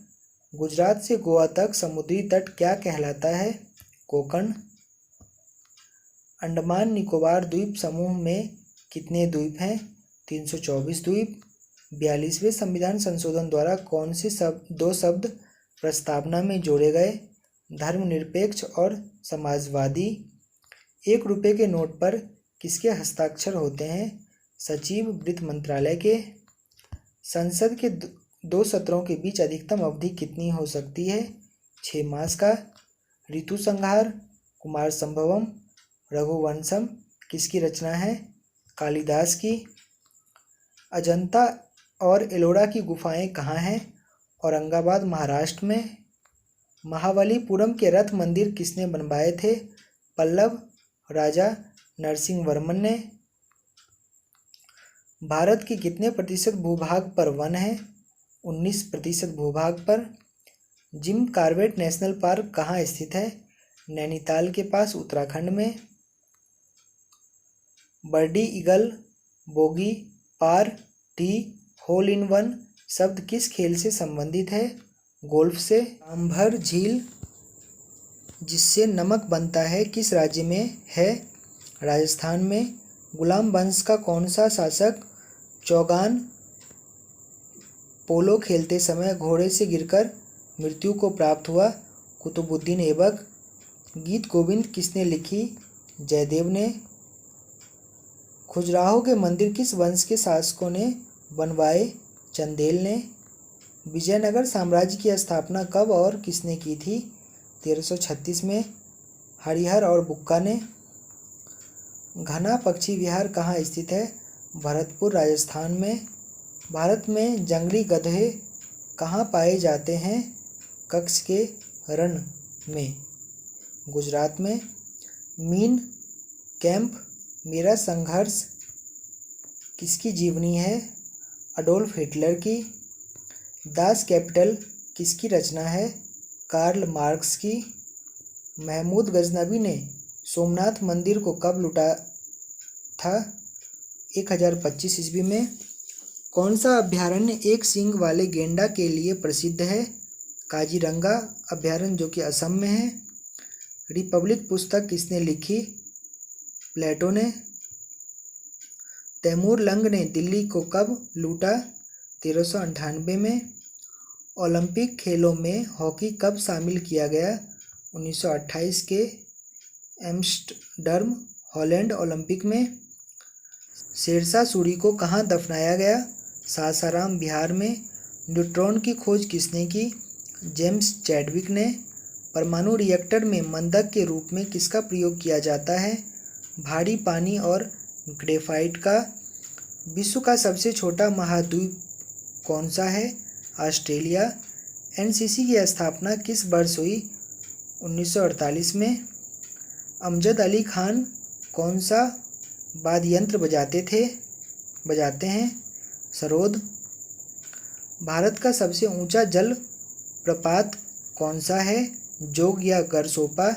गुजरात से गोवा तक समुद्री तट क्या कहलाता है? कोकण। अंडमान निकोबार द्वीप समूह में कितने द्वीप हैं? 324 द्वीप। 42वें संविधान संशोधन द्वारा कौन से दो शब्द प्रस्तावना में जोड़े गए? धर्मनिरपेक्ष और समाजवादी। 1 रुपये के नोट पर किसके हस्ताक्षर होते हैं? सचिव वित्त मंत्रालय के। संसद के 2 सत्रों के बीच अधिकतम अवधि कितनी हो सकती है? 6 मास का। ऋतु संहार कुमार संभवम रघुवंशम किसकी रचना है? कालिदास की। अजंता और एलोरा की गुफाएं कहाँ हैं? औरंगाबाद महाराष्ट्र में। महाबलीपुरम के रथ मंदिर किसने बनवाए थे? पल्लव राजा नरसिंह वर्मन ने। भारत के कितने प्रतिशत भूभाग पर वन है? 19% भूभाग पर। जिम कॉर्बेट नेशनल पार्क कहाँ स्थित है? नैनीताल के पास उत्तराखंड में। Birdie eagle, bogey, par, tee, hole in one शब्द किस खेल से संबंधित है? गोल्फ से। सांभर झील जिससे नमक बनता है किस राज्य में है? राजस्थान में। गुलाम वंश का कौन सा शासक चौगान पोलो खेलते समय घोड़े से गिरकर मृत्यु को प्राप्त हुआ? कुतुबुद्दीन ऐबक। गीत गोविंद किसने लिखी? जयदेव ने। खजुराहो के मंदिर किस वंश के शासकों ने बनवाए? चंदेल ने। विजयनगर साम्राज्य की स्थापना कब और किसने की थी? 1336 में। हरिहर और बुक्का ने। घना पक्षी विहार कहाँ स्थित है? भरतपुर राजस्थान में। भारत में जंगली गधे कहाँ पाए जाते हैं? कच्छ के रण में। गुजरात में। मीन कैंप मेरा संघर्ष किसकी जीवनी है? अडोल्फ हिटलर की। दास कैपिटल किसकी रचना है? कार्ल मार्क्स की। महमूद गजनवी ने सोमनाथ मंदिर को कब लूटा था? 1025 ईस्वी में। कौन सा अभयारण्य एक सींग वाले गेंडा के लिए प्रसिद्ध है? काजीरंगा अभयारण्य, जो कि असम में है। रिपब्लिक पुस्तक किसने लिखी? प्लेटो ने। तैमूर लंग ने दिल्ली को कब लूटा? 1398 में। ओलंपिक खेलों में हॉकी कब शामिल किया गया? 1928 के एम्स्टर्डम, हॉलैंड ओलंपिक में। शेरशाह सूरी को कहाँ दफनाया गया? सासाराम, बिहार में। न्यूट्रॉन की खोज किसने की? जेम्स चैडविक ने। परमाणु रिएक्टर में मंदक के रूप में किसका प्रयोग किया जाता है? भारी पानी और ग्रेफाइट का। विश्व का सबसे छोटा महाद्वीप कौन सा है? ऑस्ट्रेलिया। एनसीसी की स्थापना किस वर्ष हुई? 1948 में। अमजद अली खान कौन सा वाद्ययंत्र बजाते हैं? सरोद। भारत का सबसे ऊंचा जल प्रपात कौन सा है? जोग या गरसोपा,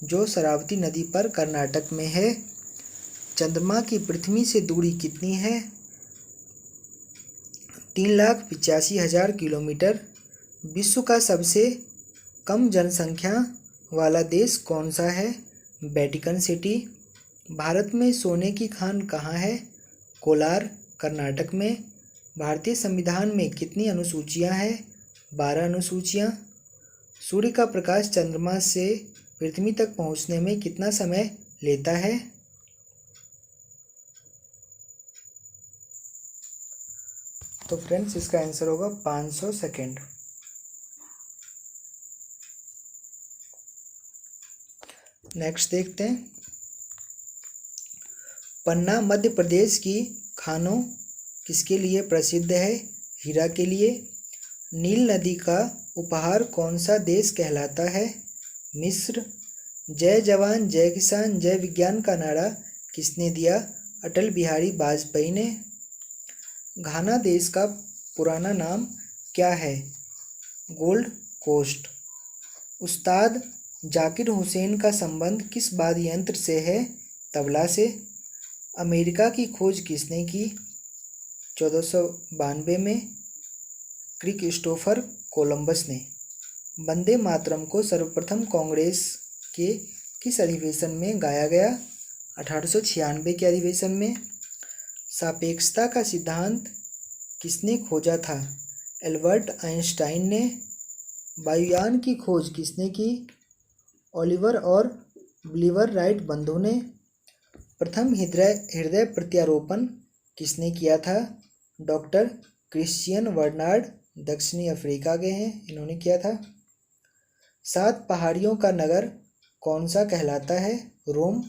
जो शरावती नदी पर कर्नाटक में है। चंद्रमा की पृथ्वी से दूरी कितनी है? 3,85,000 किलोमीटर। विश्व का सबसे कम जनसंख्या वाला देश कौन सा है? Vatican city. भारत में सोने की खान कहाँ है? कोलार, कर्नाटक में। भारतीय संविधान में कितनी अनुसूचियाँ हैं? 12 अनुसूचियाँ। सूर्य का प्रकाश चंद्रमा से पृथ्वी तक पहुँचने में कितना समय लेता है? तो फ्रेंड्स, इसका आंसर होगा 500 सेकेंड। नेक्स्ट देखते हैं। पन्ना मध्य प्रदेश की खानों किसके लिए प्रसिद्ध है? हीरा के लिए। नील नदी का उपहार कौन सा देश कहलाता है? मिस्र। जय जवान जय किसान जय विज्ञान का नारा किसने दिया? अटल बिहारी वाजपेयी ने। घाना देश का पुराना नाम क्या है? Gold coast. उस्ताद जाकिर हुसैन का संबंध किस वाद्य यंत्र से है? तबला से। अमेरिका की खोज किसने की? 1492 में। क्रिस्टोफर कोलंबस ने। वंदे मातरम को सर्वप्रथम कांग्रेस के किस अधिवेशन में गाया गया? 1896 के अधिवेशन में। सापेक्षता का सिद्धांत किसने खोजा था? एल्बर्ट आइंस्टाइन ने। वायुयान की खोज किसने की? ओलिवर और विल्बर राइट बंधु ने। प्रथम हृदय प्रत्यारोपण किसने किया था? डॉक्टर क्रिश्चियन बर्नार्ड, दक्षिणी अफ्रीका के हैं, इन्होंने किया था। 7 पहाड़ियों का नगर कौन सा कहलाता है? रोम।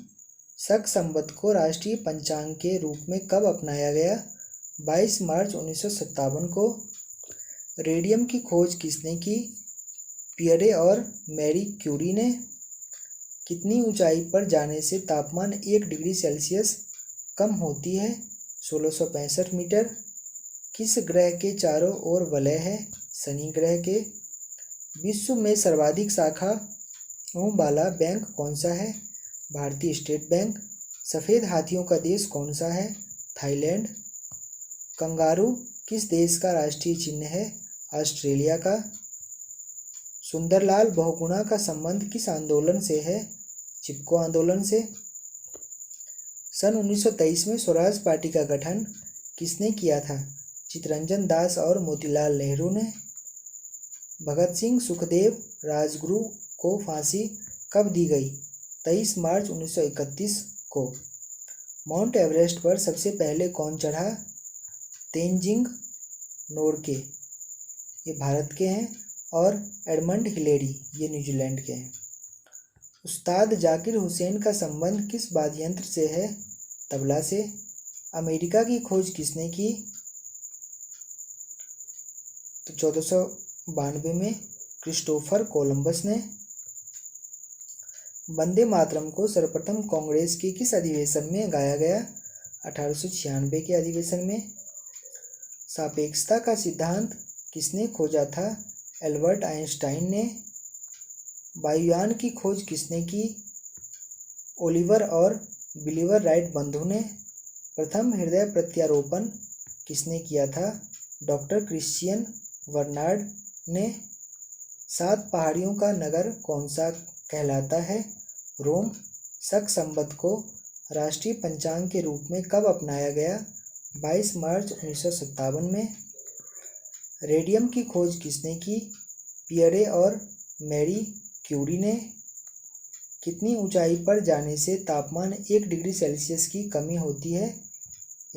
शक संवत को राष्ट्रीय पंचांग के रूप में कब अपनाया गया? 22 मार्च 1957 को। रेडियम की खोज किसने की? पियरे और मैरी क्यूरी ने। कितनी ऊंचाई पर जाने से तापमान 1 डिग्री सेल्सियस कम होती है? 1665 मीटर। किस ग्रह के चारों ओर वलय है? शनि ग्रह के। विश्व में सर्वाधिक शाखाओं वाला बैंक कौन सा है? भारतीय स्टेट बैंक। सफ़ेद हाथियों का देश कौन सा है? थाईलैंड। कंगारू किस देश का राष्ट्रीय चिन्ह है? ऑस्ट्रेलिया का। सुंदरलाल बहुगुणा का संबंध किस आंदोलन से है? चिपको आंदोलन से। सन 1923 में स्वराज पार्टी का गठन किसने किया था? चित्तरंजन दास और मोतीलाल नेहरू ने। भगत सिंह सुखदेव राजगुरु को फांसी कब दी गई? 23 मार्च 1931 को। माउंट एवरेस्ट पर सबसे पहले कौन चढ़ा? तेनजिंग नोरके, ये भारत के हैं, और एडमंड हिलेरी, ये न्यूजीलैंड के हैं। उस्ताद जाकिर हुसैन का संबंध किस वाद्य यंत्र से है? तबला से। अमेरिका की खोज किसने की? तो 1492 में क्रिस्टोफर कोलंबस ने। वंदे मातरम को सर्वप्रथम कांग्रेस के किस अधिवेशन में गाया गया? 1896 के अधिवेशन में। सापेक्षता का सिद्धांत किसने खोजा था? एल्बर्ट आइंस्टाइन ने। वायुयान की खोज किसने की? ओलिवर और विलिबर राइट बंधु ने। प्रथम हृदय प्रत्यारोपण किसने किया था? डॉक्टर क्रिश्चियन बर्नार्ड ने। 7 पहाड़ियों का नगर कौन सा कहलाता है? रोम। शक संवत को राष्ट्रीय पंचांग के रूप में कब अपनाया गया? 22 मार्च 1957 में। रेडियम की खोज किसने की? पियरे और मैरी क्यूरी ने। कितनी ऊंचाई पर जाने से तापमान 1 डिग्री सेल्सियस की कमी होती है?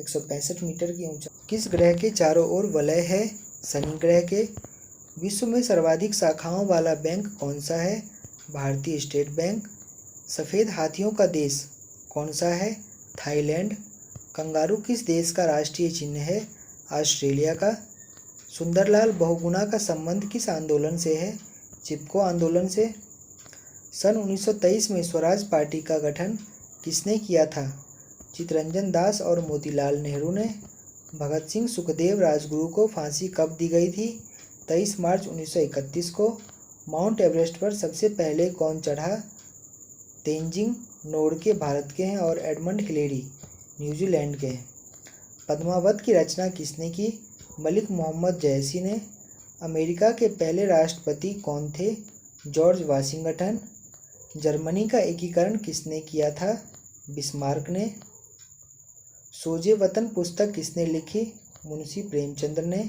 165 मीटर की ऊंचाई। किस ग्रह के चारों ओर वलय है? शनि ग्रह के। विश्व में सर्वाधिक शाखाओं वाला बैंक कौन सा है? भारतीय स्टेट बैंक। सफ़ेद हाथियों का देश कौन सा है? थाईलैंड। कंगारू किस देश का राष्ट्रीय चिन्ह है? ऑस्ट्रेलिया का। सुंदरलाल बहुगुणा का संबंध किस आंदोलन से है? चिपको आंदोलन से। सन 1923 में स्वराज पार्टी का गठन किसने किया था? चित्तरंजन दास और मोतीलाल नेहरू ने। भगत सिंह सुखदेव राजगुरु को फांसी कब दी गई थी? 23 मार्च 1931 को। माउंट एवरेस्ट पर सबसे पहले कौन चढ़ा? तेंजिंग नोरगे भारत के हैं और एडमंड हिलेरी न्यूजीलैंड के हैं। पद्मावत की रचना किसने की? मलिक मोहम्मद जयसी ने। अमेरिका के पहले राष्ट्रपति कौन थे? George Washington. जर्मनी का एकीकरण किसने किया था? बिस्मार्क ने। सोजे वतन पुस्तक किसने लिखी? मुंशी प्रेमचंद्र ने।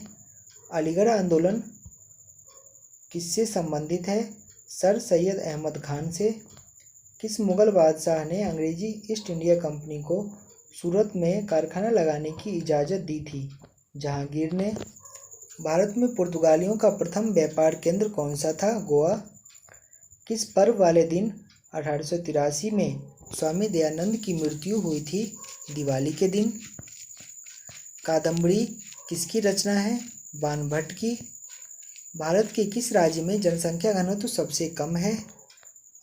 अलीगढ़ आंदोलन किससे संबंधित है? सर सैयद अहमद खान से। किस मुगल बादशाह ने अंग्रेजी ईस्ट इंडिया कंपनी को सूरत में कारखाना लगाने की इजाज़त दी थी? जहांगीर ने। भारत में पुर्तगालियों का प्रथम व्यापार केंद्र कौन सा था? गोवा। किस पर्व वाले दिन 1883 में स्वामी दयानंद की मृत्यु हुई थी? दिवाली के दिन। कादम्बरी किसकी रचना है? बाणभट्ट की। भारत के किस राज्य में जनसंख्या घनत्व सबसे कम है?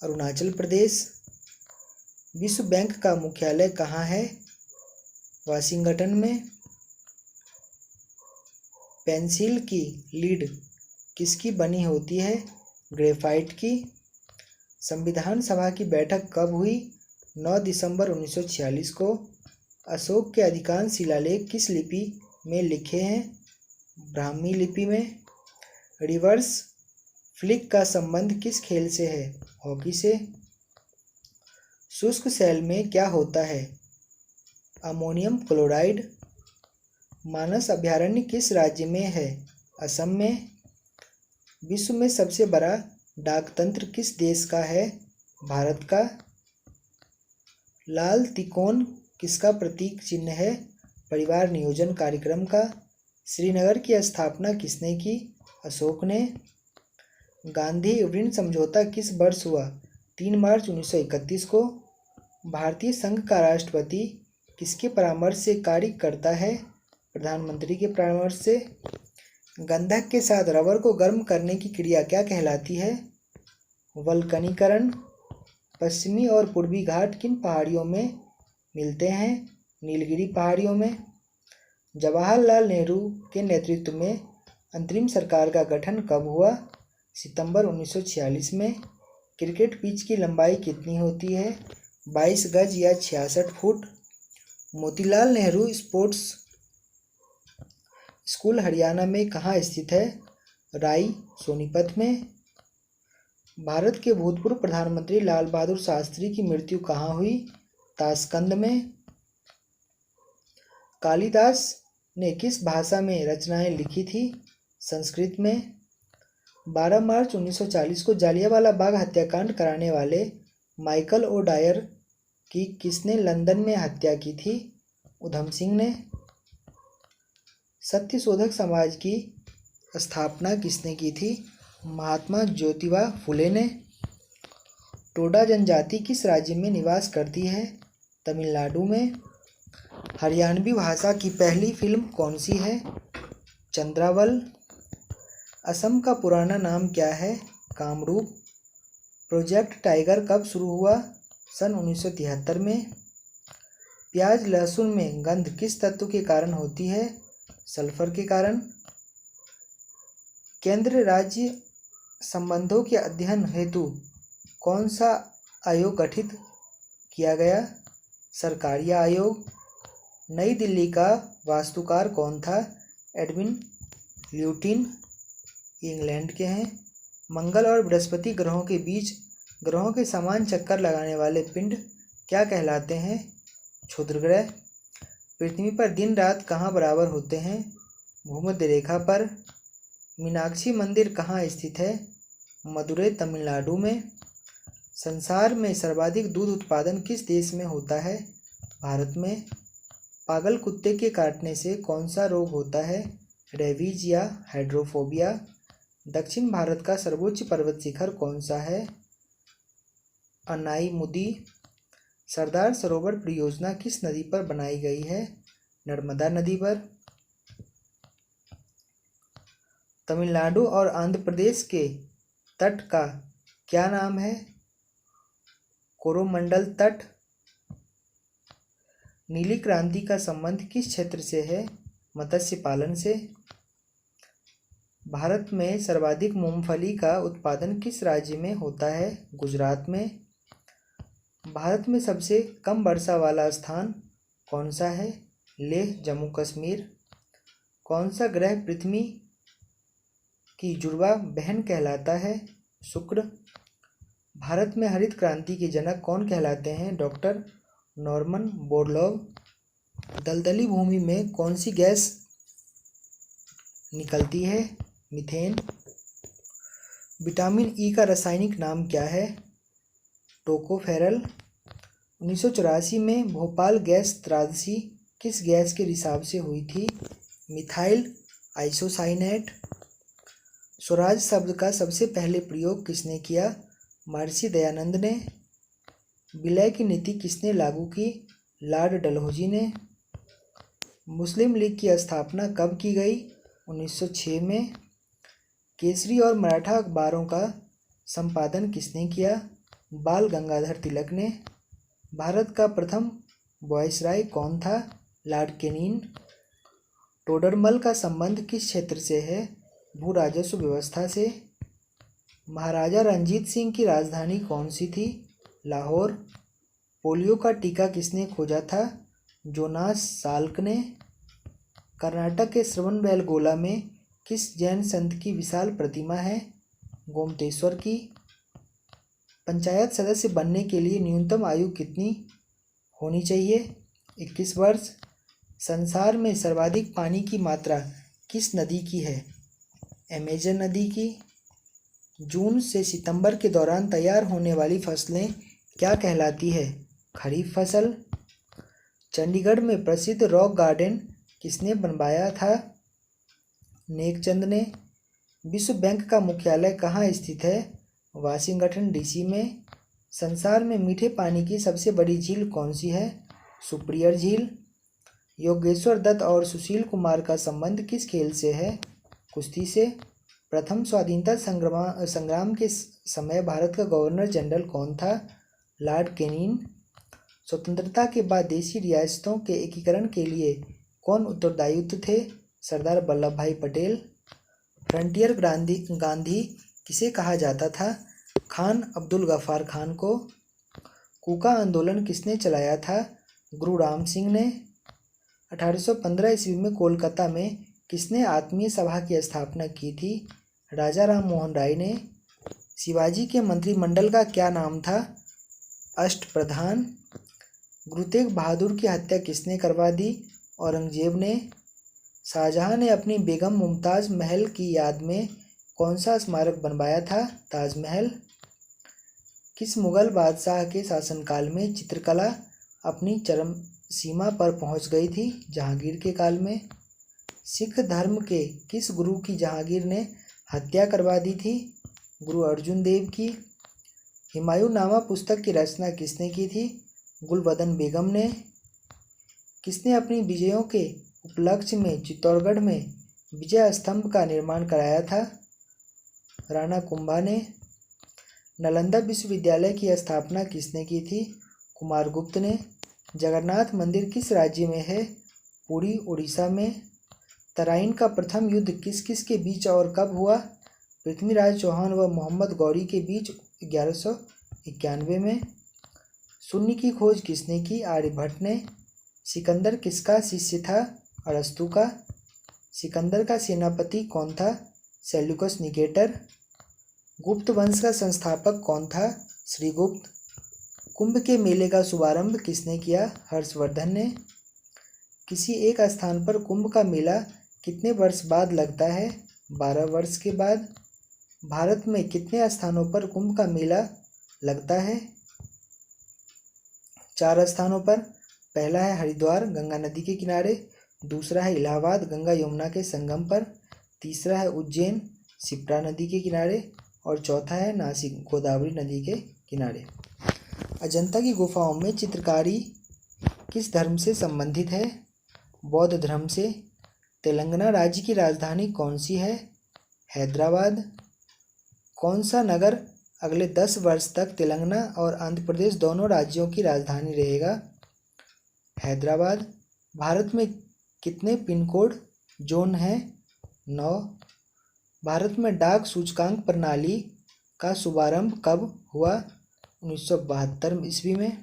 अरुणाचल प्रदेश। विश्व बैंक का मुख्यालय कहाँ है? वाशिंगटन में। पेंसिल की लीड किसकी बनी होती है? ग्रेफाइट की। संविधान सभा की बैठक कब हुई? 9 दिसंबर 1946 को। अशोक के अधिकांश शिलालेख किस लिपि में लिखे हैं? ब्राह्मी लिपि में। रिवर्स फ्लिक का संबंध किस खेल से है? हॉकी से। शुष्क सेल में क्या होता है? Ammonium chloride. मानस अभयारण्य किस राज्य में है? असम में। विश्व में सबसे बड़ा डाकतंत्र किस देश का है? भारत का। लाल तिकोन किसका प्रतीक चिन्ह है? परिवार नियोजन कार्यक्रम का। श्रीनगर की स्थापना किसने की? अशोक ने। गांधी इरविन समझौता किस वर्ष हुआ? 3 मार्च 1931 को। भारतीय संघ का राष्ट्रपति किसके परामर्श से कार्य करता है? प्रधानमंत्री के परामर्श से। गंधक के साथ रबर को गर्म करने की क्रिया क्या कहलाती है? वल्कनीकरण। पश्चिमी और पूर्वी घाट किन पहाड़ियों में मिलते हैं? नीलगिरी पहाड़ियों में। जवाहरलाल नेहरू के नेतृत्व में अंतरिम सरकार का गठन कब हुआ? सितंबर 1946 में। क्रिकेट पिच की लंबाई कितनी होती है? 22 गज या 66 foot. Motilal Nehru sports school Haryana में कहाँ स्थित है? राई सोनीपत में। भारत के भूतपूर्व प्रधानमंत्री लाल बहादुर शास्त्री की मृत्यु कहाँ हुई? ताशकंद में। कालिदास ने किस भाषा में रचनाएं लिखी थी? संस्कृत में। 12 मार्च 1940 को जालियांवाला बाग हत्याकांड कराने वाले माइकल ओ डायर की किसने लंदन में हत्या की थी? उधम सिंह ने। सत्यशोधक समाज की स्थापना किसने की थी? महात्मा ज्योतिबा फुले ने। टोडा जनजाति किस राज्य में निवास करती है? तमिलनाडु में। हरियाणवी भाषा की पहली फिल्म कौन सी है? चंद्रावल। असम का पुराना नाम क्या है? कामरूप। प्रोजेक्ट टाइगर कब शुरू हुआ? सन 1973 में। प्याज लहसुन में गंध किस तत्व के कारण होती है? सल्फर के कारण। केंद्र राज्य संबंधों के अध्ययन हेतु कौन सा आयोग गठित किया गया? सरकारिया आयोग। नई दिल्ली का वास्तुकार कौन था? एडविन ल्यूटिन, इंग्लैंड के हैं। मंगल और बृहस्पति ग्रहों के बीच ग्रहों के समान चक्कर लगाने वाले पिंड क्या कहलाते हैं? क्षुद्र ग्रह। पृथ्वी पर दिन रात कहाँ बराबर होते हैं? भूमध्य रेखा पर। मीनाक्षी मंदिर कहाँ स्थित है? मदुरै, तमिलनाडु में। संसार में सर्वाधिक दूध उत्पादन किस देश में होता है? भारत में। पागल कुत्ते के काटने से कौन सा रोग होता है? रेबीज या हाइड्रोफोबिया। दक्षिण भारत का सर्वोच्च पर्वत शिखर कौन सा है? अनाईमुदी। सरदार सरोवर परियोजना किस नदी पर बनाई गई है? नर्मदा नदी पर। तमिलनाडु और आंध्र प्रदेश के तट का क्या नाम है? कोरोमंडल तट। नीली क्रांति का संबंध किस क्षेत्र से है? मत्स्य पालन से। भारत में सर्वाधिक मूंगफली का उत्पादन किस राज्य में होता है? गुजरात में। भारत में सबसे कम वर्षा वाला स्थान कौन सा है? लेह, जम्मू कश्मीर। कौन सा ग्रह पृथ्वी की जुड़वा बहन कहलाता है? शुक्र। भारत में हरित क्रांति के जनक कौन कहलाते हैं? Doctor Norman Borlaug. दलदली भूमि में कौन सी गैस निकलती है? मीथेन। विटामिन ई का रासायनिक नाम क्या है? टोकोफेरल। 1984 में भोपाल गैस त्रासदी किस गैस के रिसाव से हुई थी? Methyl isocyanate. स्वराज शब्द का सबसे पहले प्रयोग किसने किया? महर्षि दयानंद ने। विलय की नीति किसने लागू की? लॉर्ड डलहौजी ने। मुस्लिम लीग की स्थापना कब की गई? 1906 में। केसरी और मराठा अखबारों का संपादन किसने किया? बाल गंगाधर तिलक ने। भारत का प्रथम वायसराय कौन था? Lord Canning. टोडरमल का संबंध किस क्षेत्र से है? भू राजस्व व्यवस्था से। महाराजा रंजीत सिंह की राजधानी कौन सी थी? लाहौर। पोलियो का टीका किसने खोजा था? जोनास साल्क ने। कर्नाटक के श्रवणबेलगोला में किस जैन संत की विशाल प्रतिमा है? गोमतेश्वर की। पंचायत सदस्य बनने के लिए न्यूनतम आयु कितनी होनी चाहिए? 21 वर्ष। संसार में सर्वाधिक पानी की मात्रा किस नदी की है? अमेजन नदी की। जून से सितंबर के दौरान तैयार होने वाली फसलें क्या कहलाती है? खरीफ फसल। चंडीगढ़ में प्रसिद्ध रॉक गार्डन किसने बनवाया था? नेकचंद ने। विश्व बैंक का मुख्यालय कहाँ स्थित है? वाशिंगटन डीसी में। संसार में मीठे पानी की सबसे बड़ी झील कौन सी है? सुप्रियर झील। योगेश्वर दत्त और सुशील कुमार का संबंध किस खेल से है? कुश्ती से। प्रथम स्वाधीनता संग्राम के समय भारत का गवर्नर जनरल कौन था? Lord Canning. स्वतंत्रता के बाद देशी रियासतों के एकीकरण के लिए कौन उत्तरदायी थे? सरदार वल्लभ भाई पटेल। फ्रंटियर गांधी किसे कहा जाता था? खान अब्दुल गफ्फार खान को। कूका आंदोलन किसने चलाया था? गुरु राम सिंह ने। 1815 ईस्वी में कोलकाता में किसने आत्मीय सभा की स्थापना की थी? राजा राम मोहन राय ने। शिवाजी के मंत्रिमंडल का क्या नाम था? अष्टप्रधान। गुरु तेग बहादुर की हत्या किसने करवा दी? औरंगजेब ने। शाहजहां ने अपनी बेगम मुमताज़ महल की याद में कौन सा स्मारक बनवाया था? ताजमहल। किस मुगल बादशाह के शासनकाल में चित्रकला अपनी चरम सीमा पर पहुंच गई थी? जहांगीर के काल में। सिख धर्म के किस गुरु की जहांगीर ने हत्या करवा दी थी? गुरु अर्जुन देव की। हुमायूंनामा पुस्तक की रचना किसने की थी? गुलबदन बेगम ने। किसने अपनी विजयों के उपलक्ष्य में चित्तौड़गढ़ में विजय स्तंभ का निर्माण कराया था? राणा कुंभा ने। नालंदा विश्वविद्यालय की स्थापना किसने की थी? कुमारगुप्त ने। जगन्नाथ मंदिर किस राज्य में है? पुरी, उड़ीसा में। तराइन का प्रथम युद्ध किस किस के बीच और कब हुआ? पृथ्वीराज चौहान व मोहम्मद गौरी के बीच 1191 में। शून्य की खोज किसने की? आर्यभट्ट ने। सिकंदर किसका शिष्य था? अरस्तु का। सिकंदर का सेनापति कौन था? Seleucus Nicator. गुप्त वंश का संस्थापक कौन था? श्रीगुप्त। कुंभ के मेले का शुभारंभ किसने किया? हर्षवर्धन ने। किसी एक स्थान पर कुंभ का मेला कितने वर्ष बाद लगता है? 12 वर्ष के बाद। भारत में कितने स्थानों पर कुंभ का मेला लगता है? 4 स्थानों पर। पहला है हरिद्वार गंगा नदी के किनारे, दूसरा है इलाहाबाद गंगा यमुना के संगम पर, तीसरा है उज्जैन शिप्रा नदी के किनारे और चौथा है नासिक गोदावरी नदी के किनारे। अजंता की गुफाओं में चित्रकारी किस धर्म से संबंधित है? बौद्ध धर्म से। तेलंगाना राज्य की राजधानी कौन सी है? हैदराबाद। कौन सा नगर अगले 10 वर्ष तक तेलंगाना और आंध्र प्रदेश दोनों राज्यों की राजधानी रहेगा? हैदराबाद। भारत में कितने पिन कोड जोन हैं? 9। भारत में डाक सूचकांक प्रणाली का शुभारंभ कब हुआ? 1972 ईस्वी में।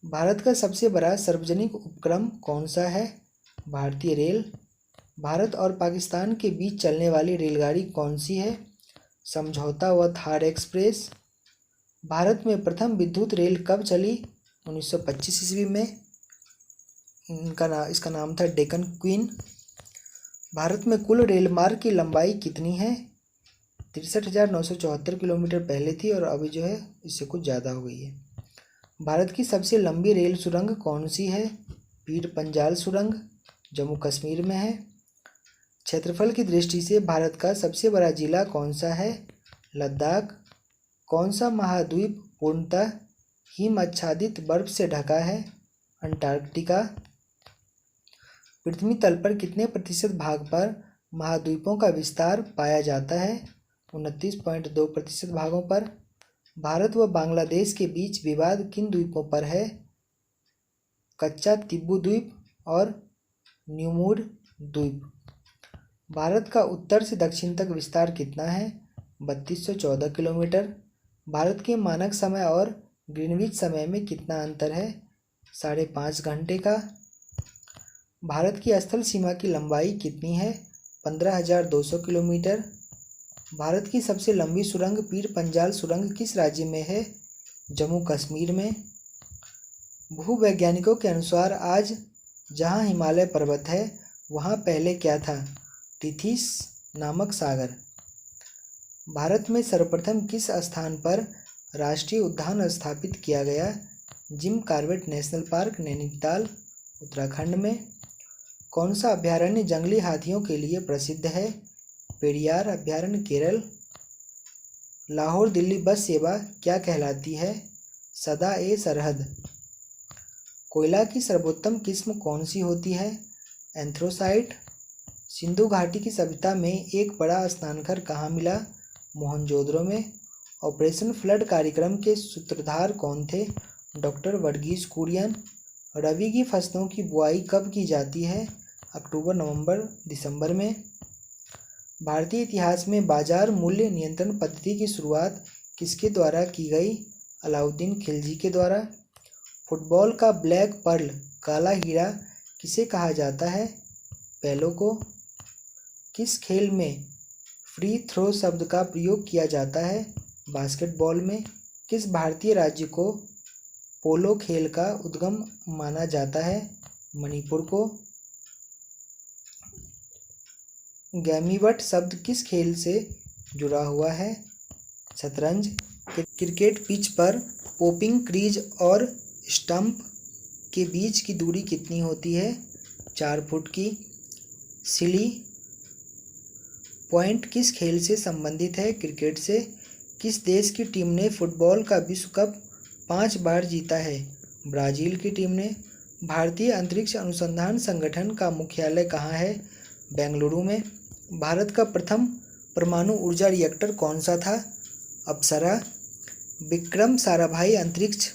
भारत का सबसे बड़ा सार्वजनिक उपक्रम कौन सा है? भारतीय रेल। भारत और पाकिस्तान के बीच चलने वाली रेलगाड़ी कौन सी है? समझौता व थार एक्सप्रेस। भारत में प्रथम विद्युत रेल कब चली? 1925 ईस्वी में। इसका नाम था डेक्कन क्वीन। भारत में कुल रेल मार्ग की लंबाई कितनी है? 63,974 किलोमीटर पहले थी और अभी जो है इससे कुछ ज़्यादा हो गई है। भारत की सबसे लंबी रेल सुरंग कौन सी है? पीर पंजाल सुरंग, जम्मू कश्मीर में है। क्षेत्रफल की दृष्टि से भारत का सबसे बड़ा जिला कौन सा है? लद्दाख। कौन सा महाद्वीप पूर्णतः हिम आच्छादित बर्फ से ढका है? अंटार्कटिका। पृथ्वी तल पर कितने प्रतिशत भाग पर महाद्वीपों का विस्तार पाया जाता है? 29.2% भागों पर। भारत व बांग्लादेश के बीच विवाद किन द्वीपों पर है? कच्चा तिब्बू द्वीप और न्यूमूर द्वीप। भारत का उत्तर से दक्षिण तक विस्तार कितना है? 3214 किलोमीटर। भारत के मानक समय और ग्रीनविच समय में कितना अंतर है? 5.5 घंटे का। भारत की स्थल सीमा की लंबाई कितनी है? 15,200 किलोमीटर। भारत की सबसे लंबी सुरंग पीर पंजाल सुरंग किस राज्य में है? जम्मू कश्मीर में। भूवैज्ञानिकों के अनुसार आज जहां हिमालय पर्वत है वहां पहले क्या था? टिथिस नामक सागर। भारत में सर्वप्रथम किस स्थान पर राष्ट्रीय उद्यान स्थापित किया गया? Jim Corbett national park Nainital Uttarakhand में। कौन सा अभयारण्य जंगली हाथियों के लिए प्रसिद्ध है? पेरियार अभयारण्य केरल। लाहौर दिल्ली बस सेवा क्या कहलाती है? सदा ए सरहद। कोयला की सर्वोत्तम किस्म कौन सी होती है? एंथ्रोसाइट। सिंधु घाटी की सभ्यता में एक बड़ा स्नानघर कहाँ मिला? मोहनजोदड़ो में। ऑपरेशन फ्लड कार्यक्रम के सूत्रधार कौन थे? डॉक्टर वर्गीस कुरियन। रबी की फसलों की बुआई कब की जाती है? अक्टूबर, नवंबर, दिसंबर में। भारतीय इतिहास में बाजार मूल्य नियंत्रण पद्धति की शुरुआत किसके द्वारा की गई? अलाउद्दीन खिलजी के द्वारा। फुटबॉल का ब्लैक पर्ल काला हीरा किसे कहा जाता है? पेलो को। किस खेल में फ्री थ्रो शब्द का प्रयोग किया जाता है? बास्केटबॉल में। किस भारतीय राज्य को पोलो खेल का उद्गम माना जाता है? मणिपुर को। गैमीवट शब्द किस खेल से जुड़ा हुआ है? शतरंज। क्रिकेट पिच पर पोपिंग क्रीज और स्टंप के बीच की दूरी कितनी होती है? 4 फुट की। सिली पॉइंट किस खेल से संबंधित है? क्रिकेट से। किस देश की टीम ने फुटबॉल का विश्व कप 5 बार जीता है? ब्राज़ील की टीम ने। भारतीय अंतरिक्ष अनुसंधान संगठन का मुख्यालय कहाँ है? बेंगलुरु में। भारत का प्रथम परमाणु ऊर्जा रिएक्टर कौन सा था? अप्सरा। विक्रम साराभाई अंतरिक्ष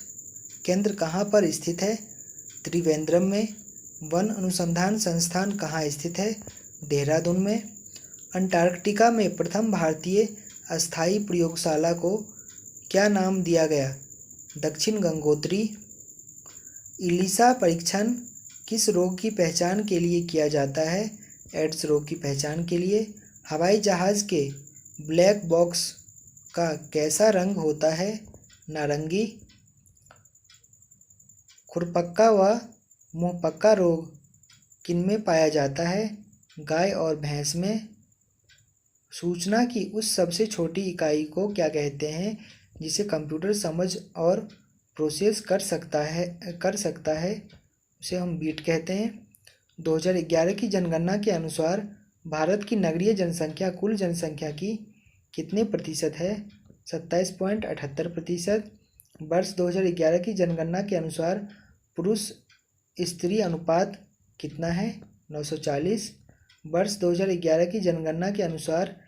केंद्र कहाँ पर स्थित है? त्रिवेंद्रम में। वन अनुसंधान संस्थान कहाँ स्थित है? देहरादून में। अंटार्कटिका में प्रथम भारतीय अस्थायी प्रयोगशाला को क्या नाम दिया गया? दक्षिण गंगोत्री। इलिसा परीक्षण किस रोग की पहचान के लिए किया जाता है? एड्स रोग की पहचान के लिए। हवाई जहाज़ के ब्लैक बॉक्स का कैसा रंग होता है? नारंगी। खुरपक्का व मुंहपक्का रोग किनमें पाया जाता है? गाय और भैंस में। सूचना की उस सबसे छोटी इकाई को क्या कहते हैं जिसे कंप्यूटर समझ और प्रोसेस कर सकता है उसे हम बीट कहते हैं। 2011 की जनगणना के अनुसार भारत की नगरीय जनसंख्या कुल जनसंख्या की कितने प्रतिशत है? 27.78%। वर्ष 2011 की जनगणना के अनुसार पुरुष स्त्री अनुपात कितना है? 940। वर्ष 2011 की जनगणना के अनुसार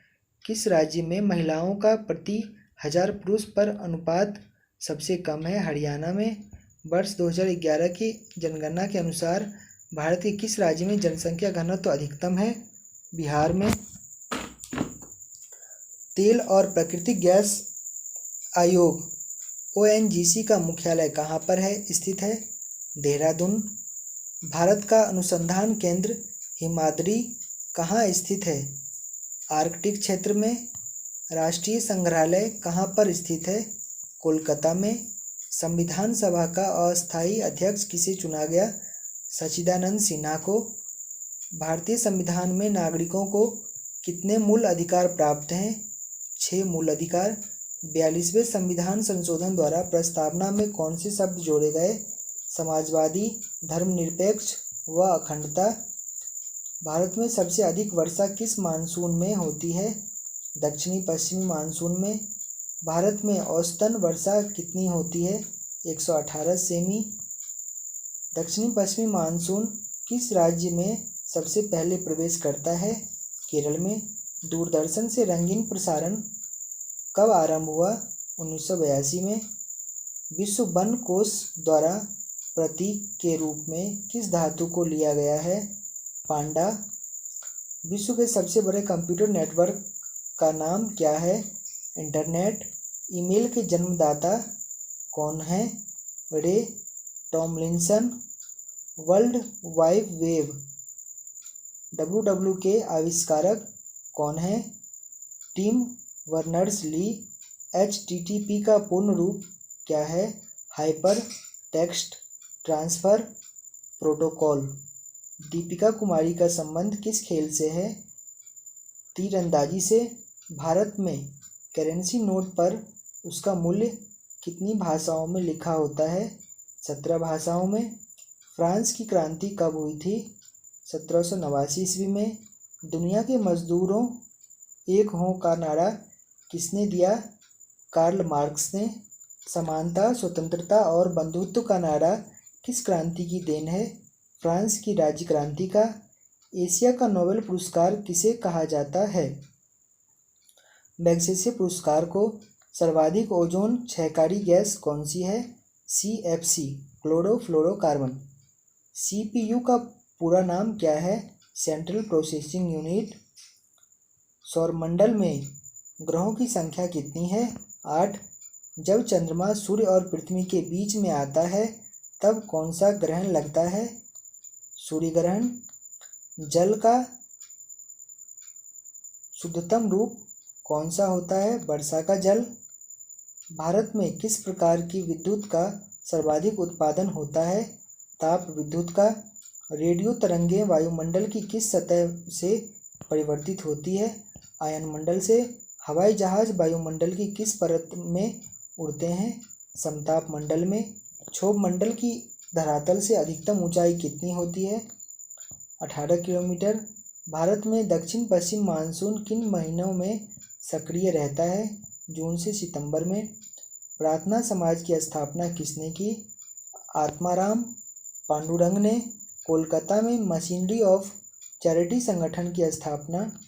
किस राज्य में महिलाओं का प्रति 1000 पुरुष पर अनुपात सबसे कम है? हरियाणा में। वर्ष 2011 की जनगणना के अनुसार भारत के किस राज्य में जनसंख्या घनत्व अधिकतम है? बिहार में। तेल और प्राकृतिक गैस आयोग ONGC का मुख्यालय कहाँ पर है स्थित है? देहरादून। भारत का अनुसंधान केंद्र हिमाद्री कहाँ स्थित है? आर्कटिक क्षेत्र में। राष्ट्रीय संग्रहालय कहाँ पर स्थित है? कोलकाता में। संविधान सभा का अस्थायी अध्यक्ष किसे चुना गया? सच्चिदानंद सिन्हा को। भारतीय संविधान में नागरिकों को कितने मूल अधिकार प्राप्त हैं? 6 मूल अधिकार। 42वें संविधान संशोधन द्वारा प्रस्तावना में कौन से शब्द जोड़े गए? समाजवादी, धर्मनिरपेक्ष व अखंडता। भारत में सबसे अधिक वर्षा किस मानसून में होती है? दक्षिणी पश्चिमी मानसून में। भारत में औसतन वर्षा कितनी होती है? 118 सेमी। दक्षिणी पश्चिमी मानसून किस राज्य में सबसे पहले प्रवेश करता है? केरल में। दूरदर्शन से रंगीन प्रसारण कब आरंभ हुआ? 1982 में। विश्व वन कोष द्वारा प्रतीक के रूप में किस धातु को लिया गया है? पांडा। विश्व के सबसे बड़े कंप्यूटर नेटवर्क का नाम क्या है? इंटरनेट। ईमेल के जन्मदाता कौन है? रे Tomlinson. World wide web WWW के आविष्कारक कौन है? Tim Berners-Lee. HTTP का पूर्ण रूप क्या है? Hypertext transfer protocol. Deepika Kumari का संबंध किस खेल से है? तीरंदाजी से। भारत में करेंसी नोट पर उसका मूल्य कितनी भाषाओं में लिखा होता है? 17 भाषाओं में। फ्रांस की क्रांति कब हुई थी? 1789 ईस्वी में। दुनिया के मजदूरों एक हों का नारा किसने दिया? कार्ल मार्क्स ने। समानता, स्वतंत्रता और बंधुत्व का नारा किस क्रांति की देन है? फ्रांस की राज्य क्रांति का। एशिया का नोबेल पुरस्कार किसे कहा जाता है? मैग्सेसे पुरस्कार को। सर्वाधिक ओजोन क्षयकारी गैस कौन सी है? CFC chlorofluorocarbon. CPU का पूरा नाम क्या है? Central processing unit. सौरमंडल में ग्रहों की संख्या कितनी है? 8। जब चंद्रमा सूर्य और पृथ्वी के बीच में आता है तब कौन सा ग्रहण लगता है? सूर्य ग्रहण। जल का शुद्धतम रूप कौन सा होता है? वर्षा का जल। भारत में किस प्रकार की विद्युत का सर्वाधिक उत्पादन होता है? ताप विद्युत का। रेडियो तरंगें वायुमंडल की किस सतह से परिवर्तित होती है? आयनमंडल से। हवाई जहाज वायुमंडल की किस परत में उड़ते हैं? समताप मंडल में। क्षोभ मंडल की धरातल से अधिकतम ऊंचाई कितनी होती है? 18 किलोमीटर। भारत में दक्षिण पश्चिम मानसून किन महीनों में सक्रिय रहता है? जून से सितंबर में। प्रार्थना समाज की स्थापना किसने की? आत्माराम पांडुरंग ने। कोलकाता में मशीनरी ऑफ चैरिटी संगठन की स्थापना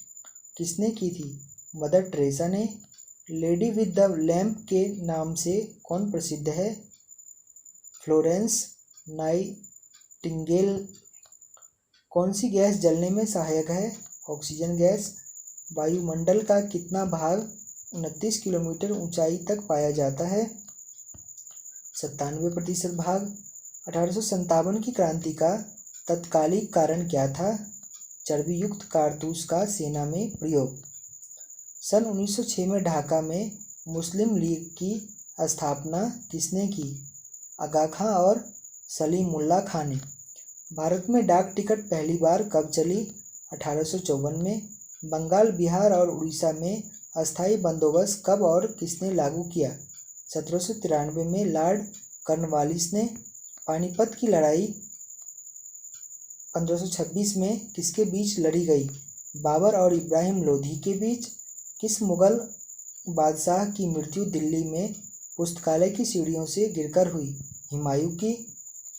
किसने की थी? मदर टेरेसा ने। लेडी विद द लैम्प के नाम से कौन प्रसिद्ध है? Florence Nightingale. कौन सी गैस जलने में सहायक है? Oxygen gas. वायुमंडल का कितना भाग 29 किलोमीटर ऊंचाई तक पाया जाता है? 97% भाग। 1857 की क्रांति का तत्कालिक कारण क्या था? चर्बी युक्त कारतूस का सेना में प्रयोग। सन 1906 में ढाका में मुस्लिम लीग की स्थापना किसने की? आगा खां और सलीमुल्लाह खां ने। भारत में डाक टिकट पहली बार कब चली? 1854 में। बंगाल, बिहार और उड़ीसा में अस्थायी बंदोबस्त कब और किसने लागू किया? 1793 में। लॉर्ड कॉर्नवालिस ने। पानीपत की लड़ाई 1526 में किसके बीच लड़ी गई? बाबर और इब्राहिम लोधी के बीच। किस मुगल बादशाह की मृत्यु दिल्ली में पुस्तकालय की सीढ़ियों से गिरकर हुई? हुमायूं की।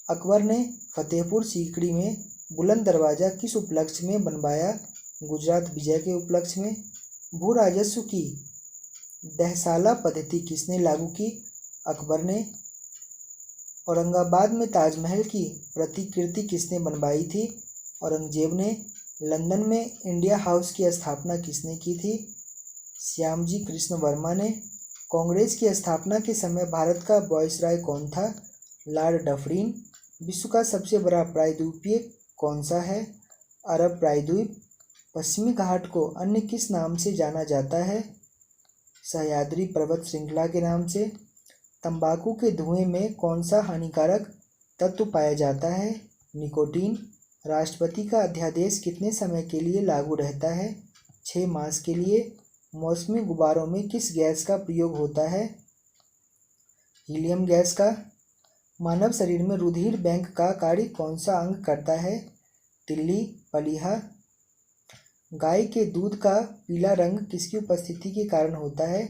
अकबर ने फतेहपुर सीकरी में बुलंद दरवाजा किस उपलक्ष्य में बनवाया? गुजरात विजय के उपलक्ष्य में। भू राजस्व की दहसाला पद्धति किसने लागू की? अकबर ने। औरंगाबाद में ताजमहल की प्रतिकृति किसने बनवाई थी? औरंगजेब ने। लंदन में इंडिया हाउस की स्थापना किसने की थी? श्यामजी कृष्ण वर्मा ने। कांग्रेस की स्थापना के समय भारत का वायसराय कौन था? Lord Dufferin. विश्व का सबसे बड़ा प्रायद्वीपीय कौन सा है? अरब प्रायद्वीप। पश्चिमी घाट को अन्य किस नाम से जाना जाता है? सह्याद्री पर्वत श्रृंखला के नाम से। तंबाकू के धुएं में कौन सा हानिकारक तत्व पाया जाता है? निकोटीन। राष्ट्रपति का अध्यादेश कितने समय के लिए लागू रहता है? 6 मास के लिए। मौसमी गुब्बारों में किस गैस का प्रयोग होता है? हीलियम गैस का। मानव शरीर में रुधिर बैंक का कार्य कौन सा अंग करता है? तिल्ली, प्लीहा। गाय के दूध का पीला रंग किसकी उपस्थिति के कारण होता है?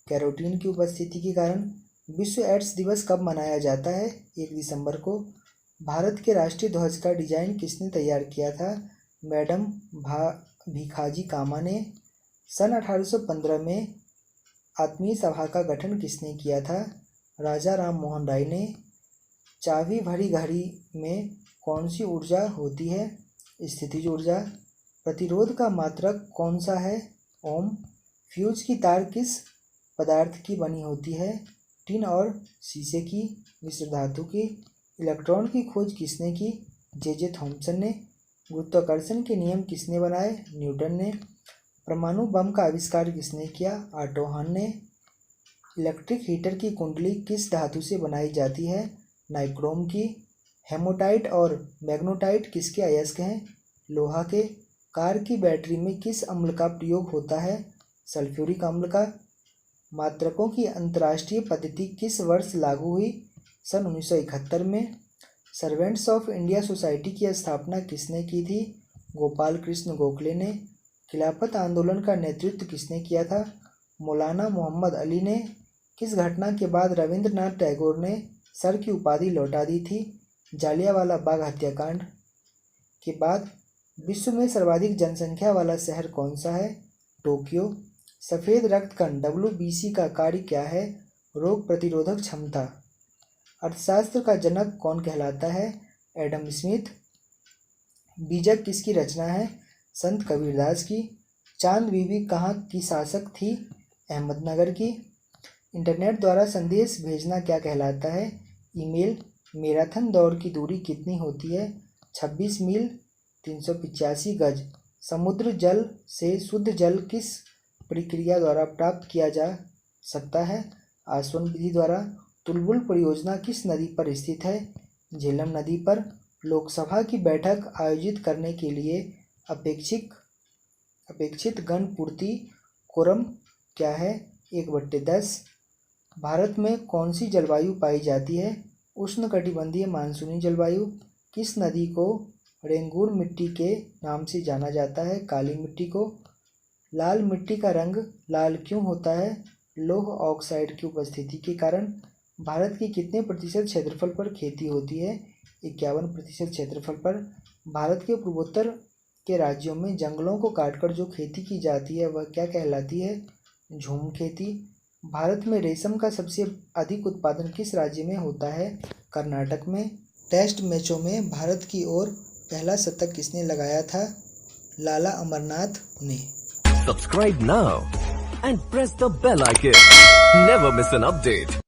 कैरोटीन की उपस्थिति के कारण। विश्व एड्स दिवस कब मनाया जाता है? 1 दिसंबर को। भारत के राष्ट्रीय ध्वज का डिजाइन किसने तैयार किया था? मैडम भीखाजी कामा ने। सन 1815 में आत्मीय सभा का गठन किसने किया था? राजा राम मोहन राय ने। चाबी भरी घड़ी में कौन सी ऊर्जा होती है? स्थितिज ऊर्जा। प्रतिरोध का मात्रक कौन सा है? ओम। फ्यूज की तार किस पदार्थ की बनी होती है? टिन और शीशे की। मिश्र धातु की। इलेक्ट्रॉन की खोज किसने की? जे थॉमसन ने। गुरुत्वाकर्षण के नियम किसने बनाए? न्यूटन ने। परमाणु बम का आविष्कार किसने किया? ऑटो हन ने। इलेक्ट्रिक हीटर की कुंडली किस धातु से बनाई जाती है? नाइक्रोम की। हेमाटाइट और मैग्नेटाइट किसके अयस्क हैं? लोहा के। कार की बैटरी में किस अम्ल का प्रयोग होता है? सल्फ्यूरिक अम्ल का। मात्रकों की अंतर्राष्ट्रीय पद्धति किस वर्ष लागू हुई? सन 1971 में। सर्वेंट्स ऑफ इंडिया सोसाइटी की स्थापना किसने की थी? गोपाल कृष्ण गोखले ने। खिलाफत आंदोलन का नेतृत्व किसने किया था? मौलाना मोहम्मद अली ने। किस घटना के बाद रविंद्रनाथ टैगोर ने सर की उपाधि लौटा दी थी? जालियांवाला बाग हत्याकांड के बाद। विश्व में सर्वाधिक जनसंख्या वाला शहर कौन सा है? टोक्यो। सफ़ेद रक्त कण WBC का कार्य क्या है? रोग प्रतिरोधक क्षमता। अर्थशास्त्र का जनक कौन कहलाता है? Adam Smith. बीजक किसकी रचना है? संत कबीरदास की। चांद बीबी कहाँ की शासक थी? अहमदनगर की। इंटरनेट द्वारा संदेश भेजना क्या कहलाता है? ईमेल। मैराथन दौड़ की दूरी कितनी होती है? 26 मील 385 गज। समुद्र जल से शुद्ध जल किस प्रक्रिया द्वारा प्राप्त किया जा सकता है? आसवन विधि द्वारा। तुलबुल परियोजना किस नदी पर स्थित है? झेलम नदी पर। लोकसभा की बैठक आयोजित करने के लिए अपेक्षित गण पूर्ति कोरम क्या है? 1/10। भारत में कौन सी जलवायु पाई जाती है? उष्णकटिबंधीय मानसूनी जलवायु। किस नदी को रेंगूर मिट्टी के नाम से जाना जाता है? काली मिट्टी को। लाल मिट्टी का रंग लाल क्यों होता है? लौह ऑक्साइड की उपस्थिति के कारण। भारत के कितने प्रतिशत क्षेत्रफल पर खेती होती है? 51% क्षेत्रफल पर। भारत के पूर्वोत्तर के राज्यों में जंगलों को काटकर जो खेती की जाती है वह क्या कहलाती है? झूम खेती। भारत में रेशम का सबसे अधिक उत्पादन किस राज्य में होता है? कर्नाटक में। टेस्ट मैचों में भारत की ओर पहला शतक किसने लगाया था? लाला अमरनाथ ने। Subscribe now and press the bell icon. Never miss an update.